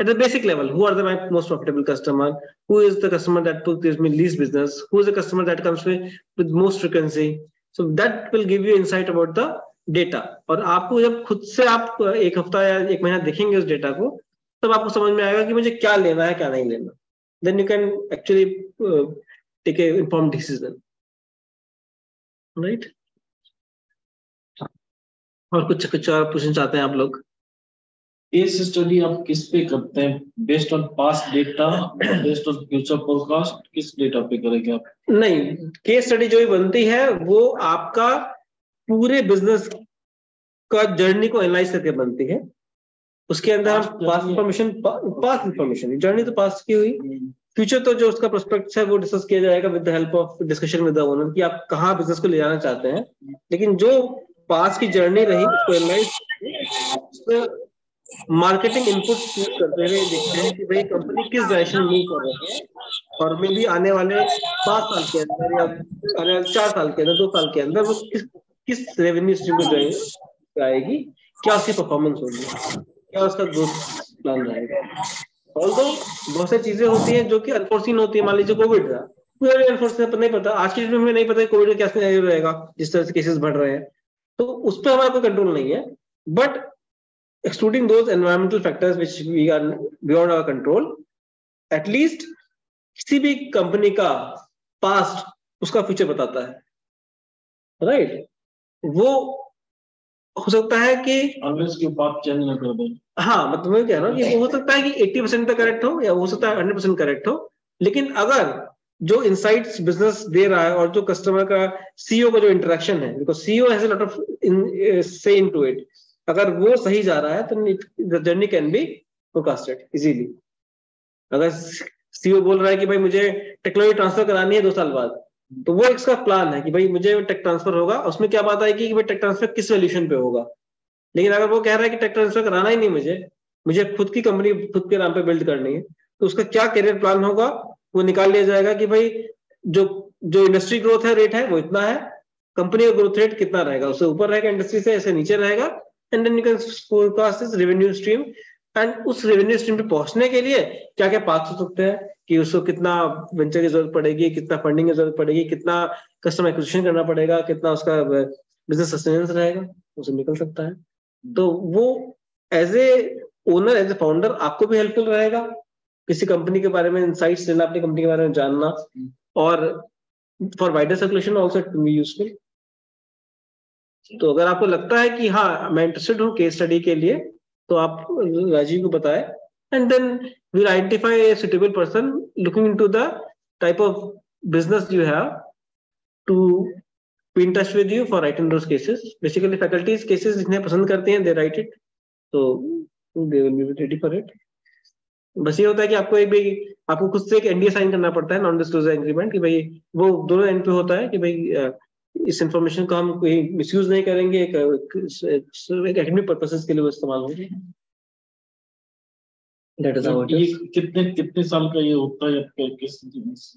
at the basic level who are the my most profitable customer, who is the customer that gives me least business, who is the customer that comes with most frequency। so that will give you insight about the data। और आपको जब खुद से आप एक हफ्ता या एक महीना देखेंगे उस डेटा को, तब आपको समझ में आएगा कि मुझे क्या लेना है क्या नहीं लेना। then you can actually take a informed decision, right? और कुछ और पूछना चाहते हैं आप लोग? केस स्टडी आप किस पे करते हैं? Based on past data, based on future forecast, किस डेटा पे करेंगे आप? नहीं, केस स्टडी जो भी बनती है वो आपका पूरे बिजनेस का जर्नी को एनालाइज करके बनती है। उसके अंदर हम पास्ट इंफॉर्मेशन, जर्नी तो पास्ट की हुई, फ्यूचर तो जो उसका प्रोस्पेक्ट है वो डिस्कस किया जाएगा with the help of discussion with the owner कि आप कहाँ बिजनेस को ले जाना चाहते हैं। लेकिन जो पास्ट की जर्नी रही उसको एनालाइज, मार्केटिंग इनपुट करते हुए देखते हैं कि भाई कंपनी किस डायरेक्शन में मूव कर रही है, और मे भी आने वाले 5 साल के अंदर या आने वाले 4 साल के अंदर, 2 साल के अंदर वो किस रेवेन्यू स्ट्रीम को आएगी, क्या उसकी परफॉर्मेंस होगी, क्या उसका ग्रोथ प्लान रहेगा। ऑल्दो बहुत सारी चीजें होती हैं जो कि अनफोर्सीन होती है। मान लीजिए कोविड था, अनफोर्सीन नहीं पता, आज की डेट में हमें नहीं पता कोविड का क्या सिनेरियो रहेगा, जिस तरह से केसेस बढ़ रहे हैं, तो उस पर हमारा कोई कंट्रोल नहीं है। But excluding those environmental factors which we are beyond our control, at least किसी भी कंपनी का पास्ट उसका फ्यूचर बताता है, राइट? वो हो सकता है कि अनलेस की बात चेंज न कर दे। हाँ, मतलब मैं कह रहा हूँ कि वो हो सकता है कि 80% तक करेक्ट हो, या हो सकता है 100% करेक्ट हो, लेकिन अगर जो इनसाइट्स बिजनेस दे रहा है और जो कस्टमर का CEO का जो इंटरेक्शन है, because CEO has a lot of से इनटू इट, अगर वो सही जा रहा है तो the journey can be forecasted easily. अगर CEO बोल रहा है कि भाई मुझे टेक्नोलॉजी ट्रांसफर करानी है 2 साल बाद, तो वो इसका प्लान है कि भाई मुझे टेक ट्रांसफर होगा, उसमें क्या बात आएगी कि भाई टेक ट्रांसफर किस वैल्यूएशन पे होगा। लेकिन अगर वो कह रहा है कि टेक ट्रांसफर कराना ही नहीं, मुझे खुद की कंपनी खुद के नाम पे बिल्ड करनी है, तो उसका क्या करियर प्लान होगा वो निकाल लिया जाएगा कि भाई जो इंडस्ट्री ग्रोथ है रेट है वो इतना है, कंपनी का ग्रोथ रेट कितना रहेगा, उससे ऊपर रहेगा इंडस्ट्री से, ऐसे नीचे रहेगा, and then you can forecast this revenue stream. And उस रेवेन्यू स्ट्रीम पे पहुंचने के लिए क्या क्या पाथ हो सकते हैं, कि उसको कितना वेंचर की जरूरत पड़ेगी, कितना फंडिंग की जरूरत पड़ेगी, कितना कस्टमर एक्विजिशन करना पड़ेगा, कितना उसका बिजनेस सस्टेनेंस रहेगा, उसे निकल सकता है। तो वो as a owner, as a founder आपको भी हेल्पफुल रहेगा किसी कंपनी के बारे में इनसाइट्स लेना, अपनी कंपनी के बारे में जानना, और for wider circulation also it can be useful. तो अगर आपको लगता है कि हाँ मैं इंटरेस्टेड हूँ केस स्टडी के लिए, तो आप राजीव को बताएं, and then we'll identify a suitable person looking into the type of business you have to be in touch with you for writing those cases. Basically faculties cases जिन्हें पसंद करते हैं, दे राइट इट, तो they will be ready for it. बस ये होता है कि आपको खुद से एक NDA साइन करना पड़ता है, नॉन डिस्क्लोजर एग्रीमेंट, कि भाई वो दोनों एंड पे होता है कि भाई इस इंफॉर्मेशन को हम कोई मिसयूज नहीं करेंगे, एक एकेडमिक पर्पसेस के लिए वो इस्तेमाल होंगे। ये कितने साल का ये होता है?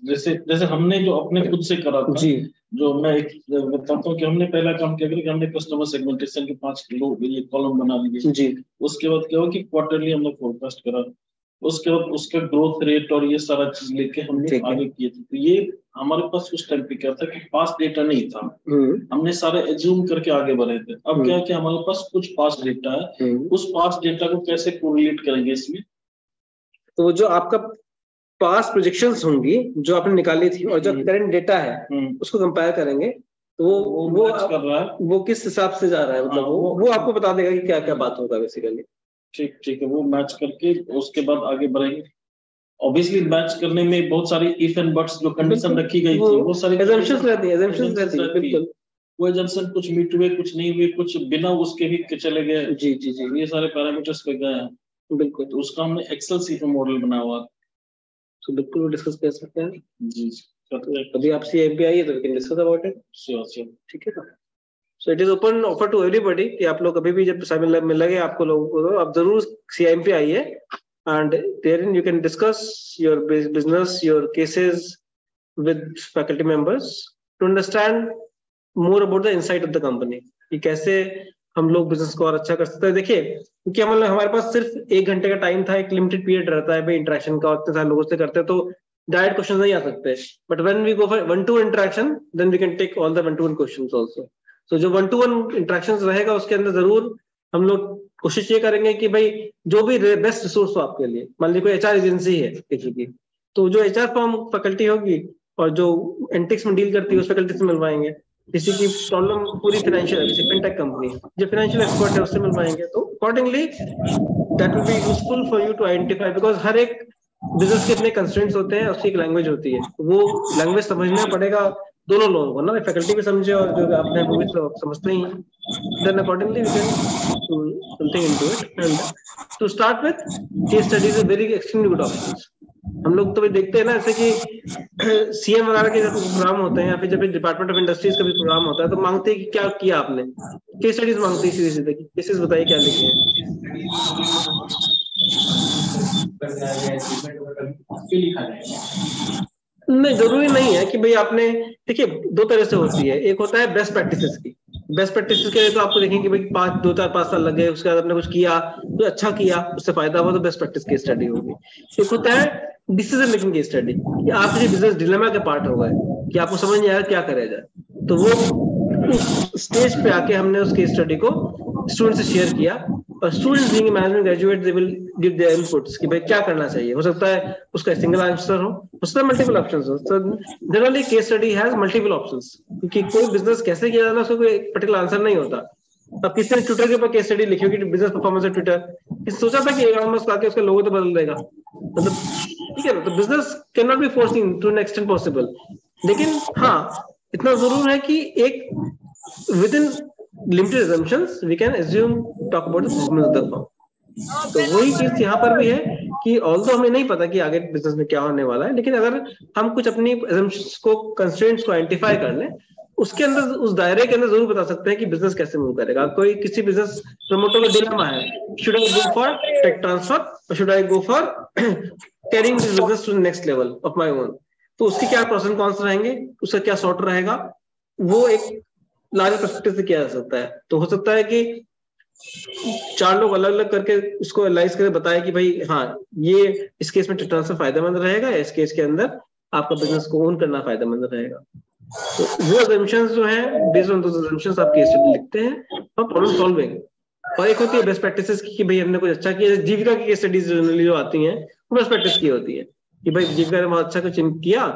जैसे हमने जो अपने खुद से करा था जी, जो मैं बताता हूँ कि हमने पहला काम किया कि हमने कस्टमर सेगमेंटेशन के 5 ये कॉलम बना लिए जी। उसके बाद क्या हुआ कि क्वार्टरली हमने फोरकास्ट करा, उसके बाद उसका ग्रोथ रेट और ये सारा चीज लेके हमने आगे किए थे। तो ये हमारे पास उस टाइम पे क्या था कि पास्ट डेटा नहीं था, हमने सारे एज्यूम करके आगे बढ़े थे। अब क्या है कि हमारे पास कुछ पास्ट डेटा है, उस पास्ट डेटा को कैसे कोरिलेट करेंगे इसमें? तो जो आपका पास्ट प्रोजेक्शंस होंगी जो आपने निकाली थी और जो करंट डेटा है उसको कंपेयर करेंगे, तो वो कर रहा है, वो किस हिसाब से जा रहा है, मतलब वो आपको बता देगा कि क्या क्या बात होगा बेसिकली। ठीक है, वो मैच करके उसके बाद आगे बढ़ेंगे। ऑब्वियसली मैच करने में बहुत सारी इफ एंड बट्स जो कंडीशन रखी गई थी वो सारी assumptions रहती है बिल्कुल। वो assumption कुछ मीट हुए, कुछ नहीं हुए, कुछ बिना उसके भी चले गए जी, ये सारे पैरामीटर्स पे गए हैं बिल्कुल। तो उसका हमने एक्सेल सीट में मॉडल बनाया हुआ, तो बिल्कुल डिस्कस कर सकते हैं जी। कभी आप CIMP आइए तो we can discuss about it. Sure, ठीक है। So it is open offer to everybody कि आप लोग कभी भी जब समय मिल लगे आपको लोगों को, तो आप जरूर CIMP आइए and therein you can discuss your business, your cases with faculty members to understand more about the insight of the company, कि कैसे हम लोग बिजनेस को और अच्छा कर सकते हैं। देखिए, क्योंकि हमारे पास सिर्फ 1 घंटे का टाइम था, एक लिमिटेड पीरियड रहता है भाई इंटरेक्शन का, उतने सारे लोगों से करते हैं तो डायरेक्ट क्वेश्चन नहीं आ सकते। But when we go for 1-to-1 interaction then we can take all the 1-to-1 questions also. तो जो 1-to-1 इंटरेक्शंस रहेगा उसके अंदर जरूर हम लोग कोशिश ये करेंगे कि भाई जो भी बेस्ट रिसोर्स हो आपके लिए, मान लीजिए कोई HR एजेंसी है किसी की, तो जो HR फर्म फैकल्टी होगी और जो एंटिक्स में डील करती है उस फैकल्टी से मिलवाएंगे। किसी की प्रॉब्लम पूरी फाइनेंशियल है, किसी फिनटेक कंपनी जो फाइनेंशियल एक्सपर्ट है उससे मिलवाएंगे। तो accordingly that will be useful for you to identify, because हर एक बिजनेस के अपने कंस्ट्रेंट्स होते हैं, उसकी एक लैंग्वेज होती है, वो लैंग्वेज समझना पड़ेगा दोनों लोगों को ना, फैकल्टी भी समझे और जो अपने वो भी समझते ही हैं। Then accordingly we can do something into it. And to start with case studies is very extremely good options. हम लोग तो भी देखते हैं ना, जैसे कि CM वगैरह के जब प्रोग्राम होते हैं या फिर जब डिपार्टमेंट ऑफ इंडस्ट्रीज का भी प्रोग्राम होता है तो मांगते हैं कि क्या किया आपने, केस स्टडीज मांगते हैं, सीधे सीधे केसेस बताइए क्या लिखे हैं। नहीं, जरूरी नहीं है कि भाई आपने, देखिए 2 तरह से होती है। एक होता है बेस्ट प्रैक्टिसेस की, बेस्ट प्रैक्टिस के लिए तो आपको देखेंगे कि भाई 2-4-5 साल लग गए, उसके बाद आपने कुछ किया तो अच्छा किया, उससे फायदा हुआ, तो बेस्ट प्रैक्टिस केस स्टडी होगी। एक होता है डिसीजन मेकिंग केस स्टडी, कि आप किसी बिजनेस डिलेमा के पार्ट हो गए कि आपको समझ नहीं आया क्या करा जाए, तो वो उस स्टेज पे आके हमने उस केस स्टडी को स्टूडेंट से शेयर किया और students being management graduate they will give their inputs कि भाई क्या करना चाहिए। हो सकता है उसका सिंगल आंसर हो सकता है मल्टीपल ऑप्शंस हो। So generally case study has multiple options, क्योंकि कोई बिजनेस कैसे किया जाना उसका कोई पर्टिकुलर आंसर नहीं होता। अब किसी ने ट्विटर के ऊपर केस स्टडी लिखी होगी बिजनेस परफॉर्मेंस ऑफ ट्विटर, किसी सोचा था कि एलॉन मस्क आके उसका लोगो तो बदल देगा, मतलब ठीक है ना। तो business can not be forcing to an extent possible, लेकिन हाँ इतना जरूर है कि एक within limited assumptions we can assume talk about the performance of the firm। तो वही चीज यहाँ पर भी है कि ऑल्दो हमें नहीं पता कि आगे बिजनेस में क्या होने वाला है, लेकिन अगर हम कुछ अपनी assumptions को, कंस्ट्रेंट्स को आइडेंटिफाई कर लें, उसके अंदर, उस दायरे के अंदर जरूर बता सकते हैं कि बिजनेस कैसे मूव करेगा। कोई किसी बिजनेस प्रमोटर का डिलेमा है, should I go for tech transfer और should I go for carrying this business to the next level of my own, तो उसके क्या प्रोस एंड कॉन्स रहेंगे, उसका क्या सॉर्ट रहेगा, वो एक लार्ज पर्सपेक्टिव से किया जा सकता है। तो हो सकता है कि 4 लोग अलग अलग करके उसको एनालाइज करके बताए कि भाई हाँ ये इस केस में ट्रांसफर फायदेमंद रहेगा या इस केस के अंदर आपका बिजनेस को ओन करना फायदेमंद रहेगा। तो वो असम्पशंस जो है, बेस्ड ऑन दोस असम्पशंस आप केस स्टडी लिखते हैं और प्रॉब्लम सॉल्विंग। और एक होती है बेस्ट प्रैक्टिसेस की, कि भाई हमने कुछ अच्छा किया। जीविका की केस स्टडीज जनरली जो आती हैं वो बेस्ट प्रैक्टिस की होती है कि भाई जीविका ने बहुत अच्छा कुछ किया,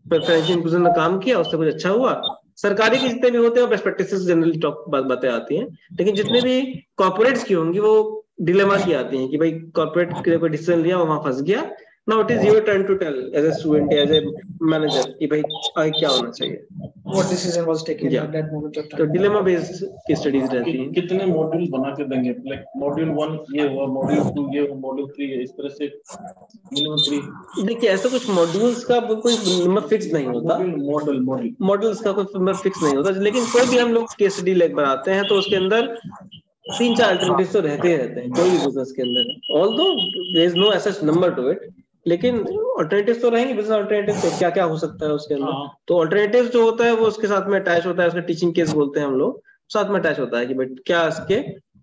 फाइनेंशियल इंक्लूजन में काम किया, उससे कुछ अच्छा हुआ। सरकारी के जितने भी होते हैं बेस्ट प्रैक्टिसेस जनरली बातें आती हैं, लेकिन जितने भी कॉर्पोरेट्स की होंगी वो डिलेमा की आती हैं कि भाई कॉर्पोरेट के लिए कोई डिसीजन लिया, वहां फंस गया। Now it is your turn to tell as a student, as a manager कि भाई आगे क्या होना चाहिए, what decision was taken at that moment of time। तो डिलेमा बेस्ड की स्टडीज रहती हैं। कितने मॉड्यूल बना के देंगे, लाइक मॉड्यूल 1 ये हुआ, मॉड्यूल 2 ये हुआ, मॉड्यूल 3 इस तरह से मिनिमम 3। देखिए ऐसा कुछ मॉड्यूल्स का कोई नंबर फिक्स नहीं होता, मॉडल्स का कोई नंबर फिक्स नहीं होता, लेकिन कोई भी हम लोग केस स्टडी बनाते हैं तो उसके अंदर 3-4 अल्टरनेटिव तो रहते ही रहते हैं कोई भी बिजनेस के अंदर, ऑल्दो देयर इज नो ऐसा नंबर टू इट, लेकिन अल्टरनेटिव तो रहेंगे। बिजनेस अल्टरनेटिव तो क्या क्या हो सकता है उसके अंदर। तो अल्टरनेटिव जो होता है वो उसके साथ में अटैच होता है, उसका टीचिंग केस बोलते हैं हम लोग, साथ में अटैच होता है कि भाई क्या इसके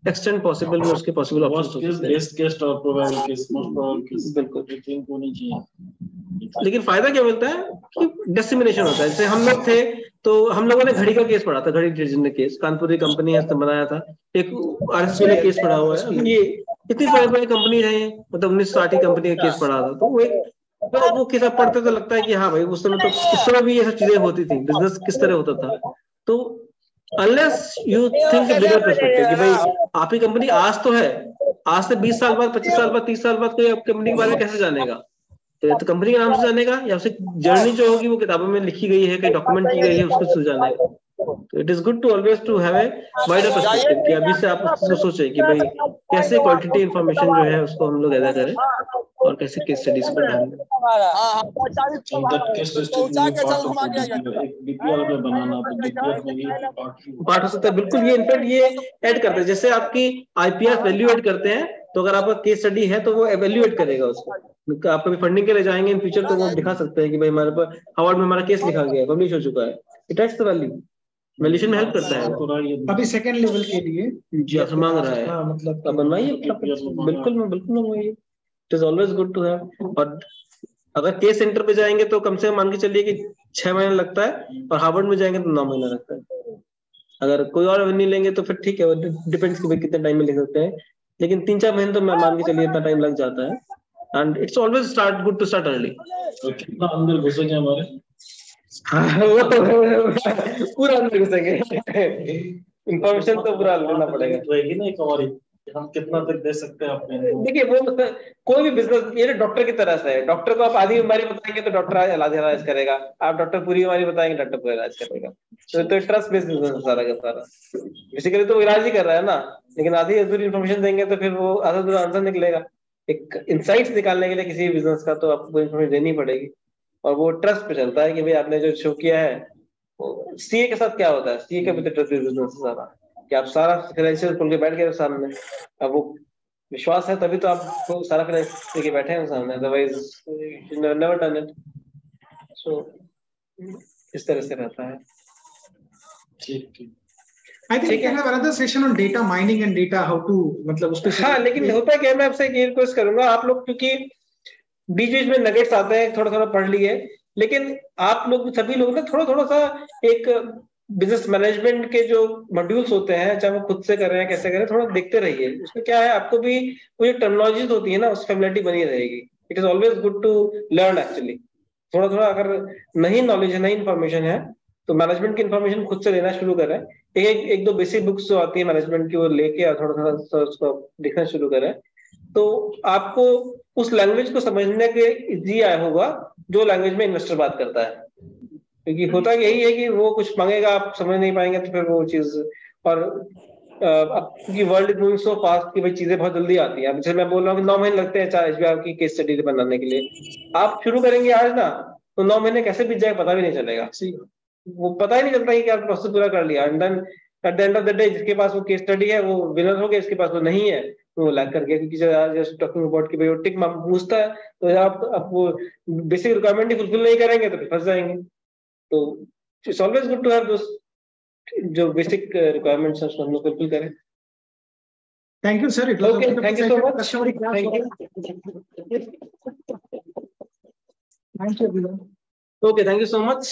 एक्सटेंड पॉसिबल में उसके पॉसिबल ऑप्शंस हो सकते हैं। बेस्ट केस और probable case, most probable case, बिल्कुल थिंक होनी चाहिए। लेकिन फायदा क्या मिलता है कि डिस्क्रिमिनेशन होता है। जैसे हम लोग थे तो हम लोगों ने घड़ी का केस पढ़ा था, घड़ी डिटर्जेंट केस, कानपुर की कंपनी है उसने बनाया था। एक आरएसपी ने केस पढ़ा हुआ है। ये इतनी बड़ी बड़ी कंपनी है, मतलब 1960 की कंपनी का केस पढ़ा था। तो वो एक तो वो केस आप पढ़ते तो लगता है कि हाँ भाई उस समय तो उस समय भी ये सब चीजें होती थी, बिजनेस किस तरह होता था। तो unless you think bigger perspective कि भाई आपकी कंपनी आज तो है, आज से 20 साल बाद, 25 साल बाद, 30 साल बाद कोई कंपनी के बारे में कैसे जानेगा? तो कंपनी के नाम से जानेगा या उसकी जर्नी जो होगी वो किताबों में लिखी गई है, कहीं डॉक्यूमेंट की गई है, उसको से जानेगा। तो it is good to always to have a wider perspective कि अभी से आप उसको सोचें कि भाई कैसे क्वालिटी इंफॉर्मेशन जो है उसको हम लोग ऐसा करें और कैसे केस स्टडीज पर ध्यान दें। पार्ट हो सकता है, बिल्कुल। ये इनफैक्ट ये ऐड करते हैं, जैसे आपकी आईपीआर वैल्यू ऐड करते हैं, तो अगर आपका केस स्टडी है तो वो एवेल्यूएट करेगा उसको। आप कभी फंडिंग के लिए जाएंगे इन फ्यूचर तो वो दिखा सकते हैं कि भाई हमारे पर हार्वर्ड में हमारा केस लिखा गया है, पब्लिश हो चुका है। It adds the value, valuation में हेल्प करता है। अभी सेकंड लेवल के लिए जी आप मांग रहा है, मतलब बनवाइए। बिल्कुल बिल्कुल मंगवाइए। It is always good to have. और अगर केस सेंटर पे जाएंगे तो कम से कम मान के चलिए कि 6 महीने लगता है, और हार्वर्ड में जाएंगे तो 9 महीना लगता है। अगर कोई और नहीं लेंगे तो फिर ठीक है, वो डिपेंड्स कि भाई कितने टाइम में ले सकते हैं, लेकिन 3-4 महीने तो मैं मान के चलिए इतना टाइम लग जाता है। And it's always start good to start early. कितना अंदर घुसेंगे हमारे पूरा अंदर घुसेंगे, इंफॉर्मेशन तो पूरा लेना पड़ेगा। रहेगी ना एक हमारी, हम कितना तक दे सकते हैं अपने। देखिए वो कोई भी बिजनेस ये डॉक्टर की तरह से है। डॉक्टर को आप आधी बीमारी बताएंगे तो डॉक्टर इलाज करेगा, आप डॉक्टर पूरी बीमारी बताएंगे डॉक्टर पूरा इलाज करेगा। तो ट्रस्ट बेस्ड बिजनेस है सारा का सारा। बेसिकली तो वो इलाज ही कर रहा है ना, लेकिन आधी अधूरी इन्फॉर्मेशन देंगे तो फिर वो आधा अधूरा आंसर निकलेगा। एक इंसाइट्स निकालने के लिए किसी बिजनेस का तो आपको इन्फॉर्मेशन देनी पड़ेगी, और वो ट्रस्ट पे चलता है कि भाई आपने जो शो किया है। सीए के साथ क्या होता है, सीए का भी ट्रस्ट बिजनेस है सारा, कि आप सारा फाइनेंशियल खोल के बैठ गए सामने। अब वो विश्वास है तभी तो आप सारा फाइनेंस लेके बैठे हैं सामने, अदरवाइज नेवर डन इट। सो इस तरह से रहता है। ठीक। I think we can have another session on data mining and data how to मतलब उसपे। हाँ, लेकिन होता क्या है, मैं आपसे ये रिक्वेस्ट करूंगा, आप लोग क्योंकि बीच बीच में नगेट्स आते हैं, थोड़ा थोड़ा पढ़ लिए, लेकिन आप लोग सभी लोग ना थोड़ा थोड़ा सा एक बिजनेस मैनेजमेंट के जो मॉड्यूल्स होते हैं, चाहे वो खुद से कर रहे हैं कैसे करें, थोड़ा देखते रहिए। उसमें क्या है, आपको भी वो जो टर्मिनोलॉजीज होती है ना उस फैमिलिटी बनी रहेगी। It is always good to learn actually. थोड़ा थोड़ा अगर नहीं नॉलेज है, नहीं इन्फॉर्मेशन है, तो मैनेजमेंट की इन्फॉर्मेशन खुद से लेना शुरू करें। एक दो बेसिक बुक्स जो आती है मैनेजमेंट की वो लेके और थोड़ा थोड़ा उसको लिखना शुरू करें, तो आपको उस लैंग्वेज को समझने के इजी आया होगा जो लैंग्वेज में इन्वेस्टर बात करता है। क्योंकि होता यही है कि वो कुछ मांगेगा, आप समझ नहीं पाएंगे, तो फिर वो चीज। और क्योंकि world is moving so fast कि भाई चीजें बहुत जल्दी आती हैं। अब जैसे मैं बोल रहा हूँ कि 9 महीने लगते हैं एचबीआई की केस स्टडी बनाने के लिए, आप शुरू करेंगे आज ना तो 9 महीने कैसे बीत जाए पता भी नहीं चलेगा। वो पता ही नहीं चलता कि आप प्रोसेस पूरा कर लिया। And then at the end of the day जिसके पास वो केस स्टडी है वो विनर हो गया, इसके पास वो नहीं है वो लैग कर गया। क्योंकि जस्ट टॉकिंग अबाउट कि भाई वो टिक पूछता है, तो आप वो बेसिक रिक्वायरमेंट ही फुलफिल नहीं करेंगे तो फिर फंस जाएंगे। तो it's always good to have those जो बेसिक रिक्वायरमेंट्स हैं उसको हम लोग फुलफिल करें। Thank you, sir. It was Okay, thank you so much. Thank you, everyone. Okay, thank you so much.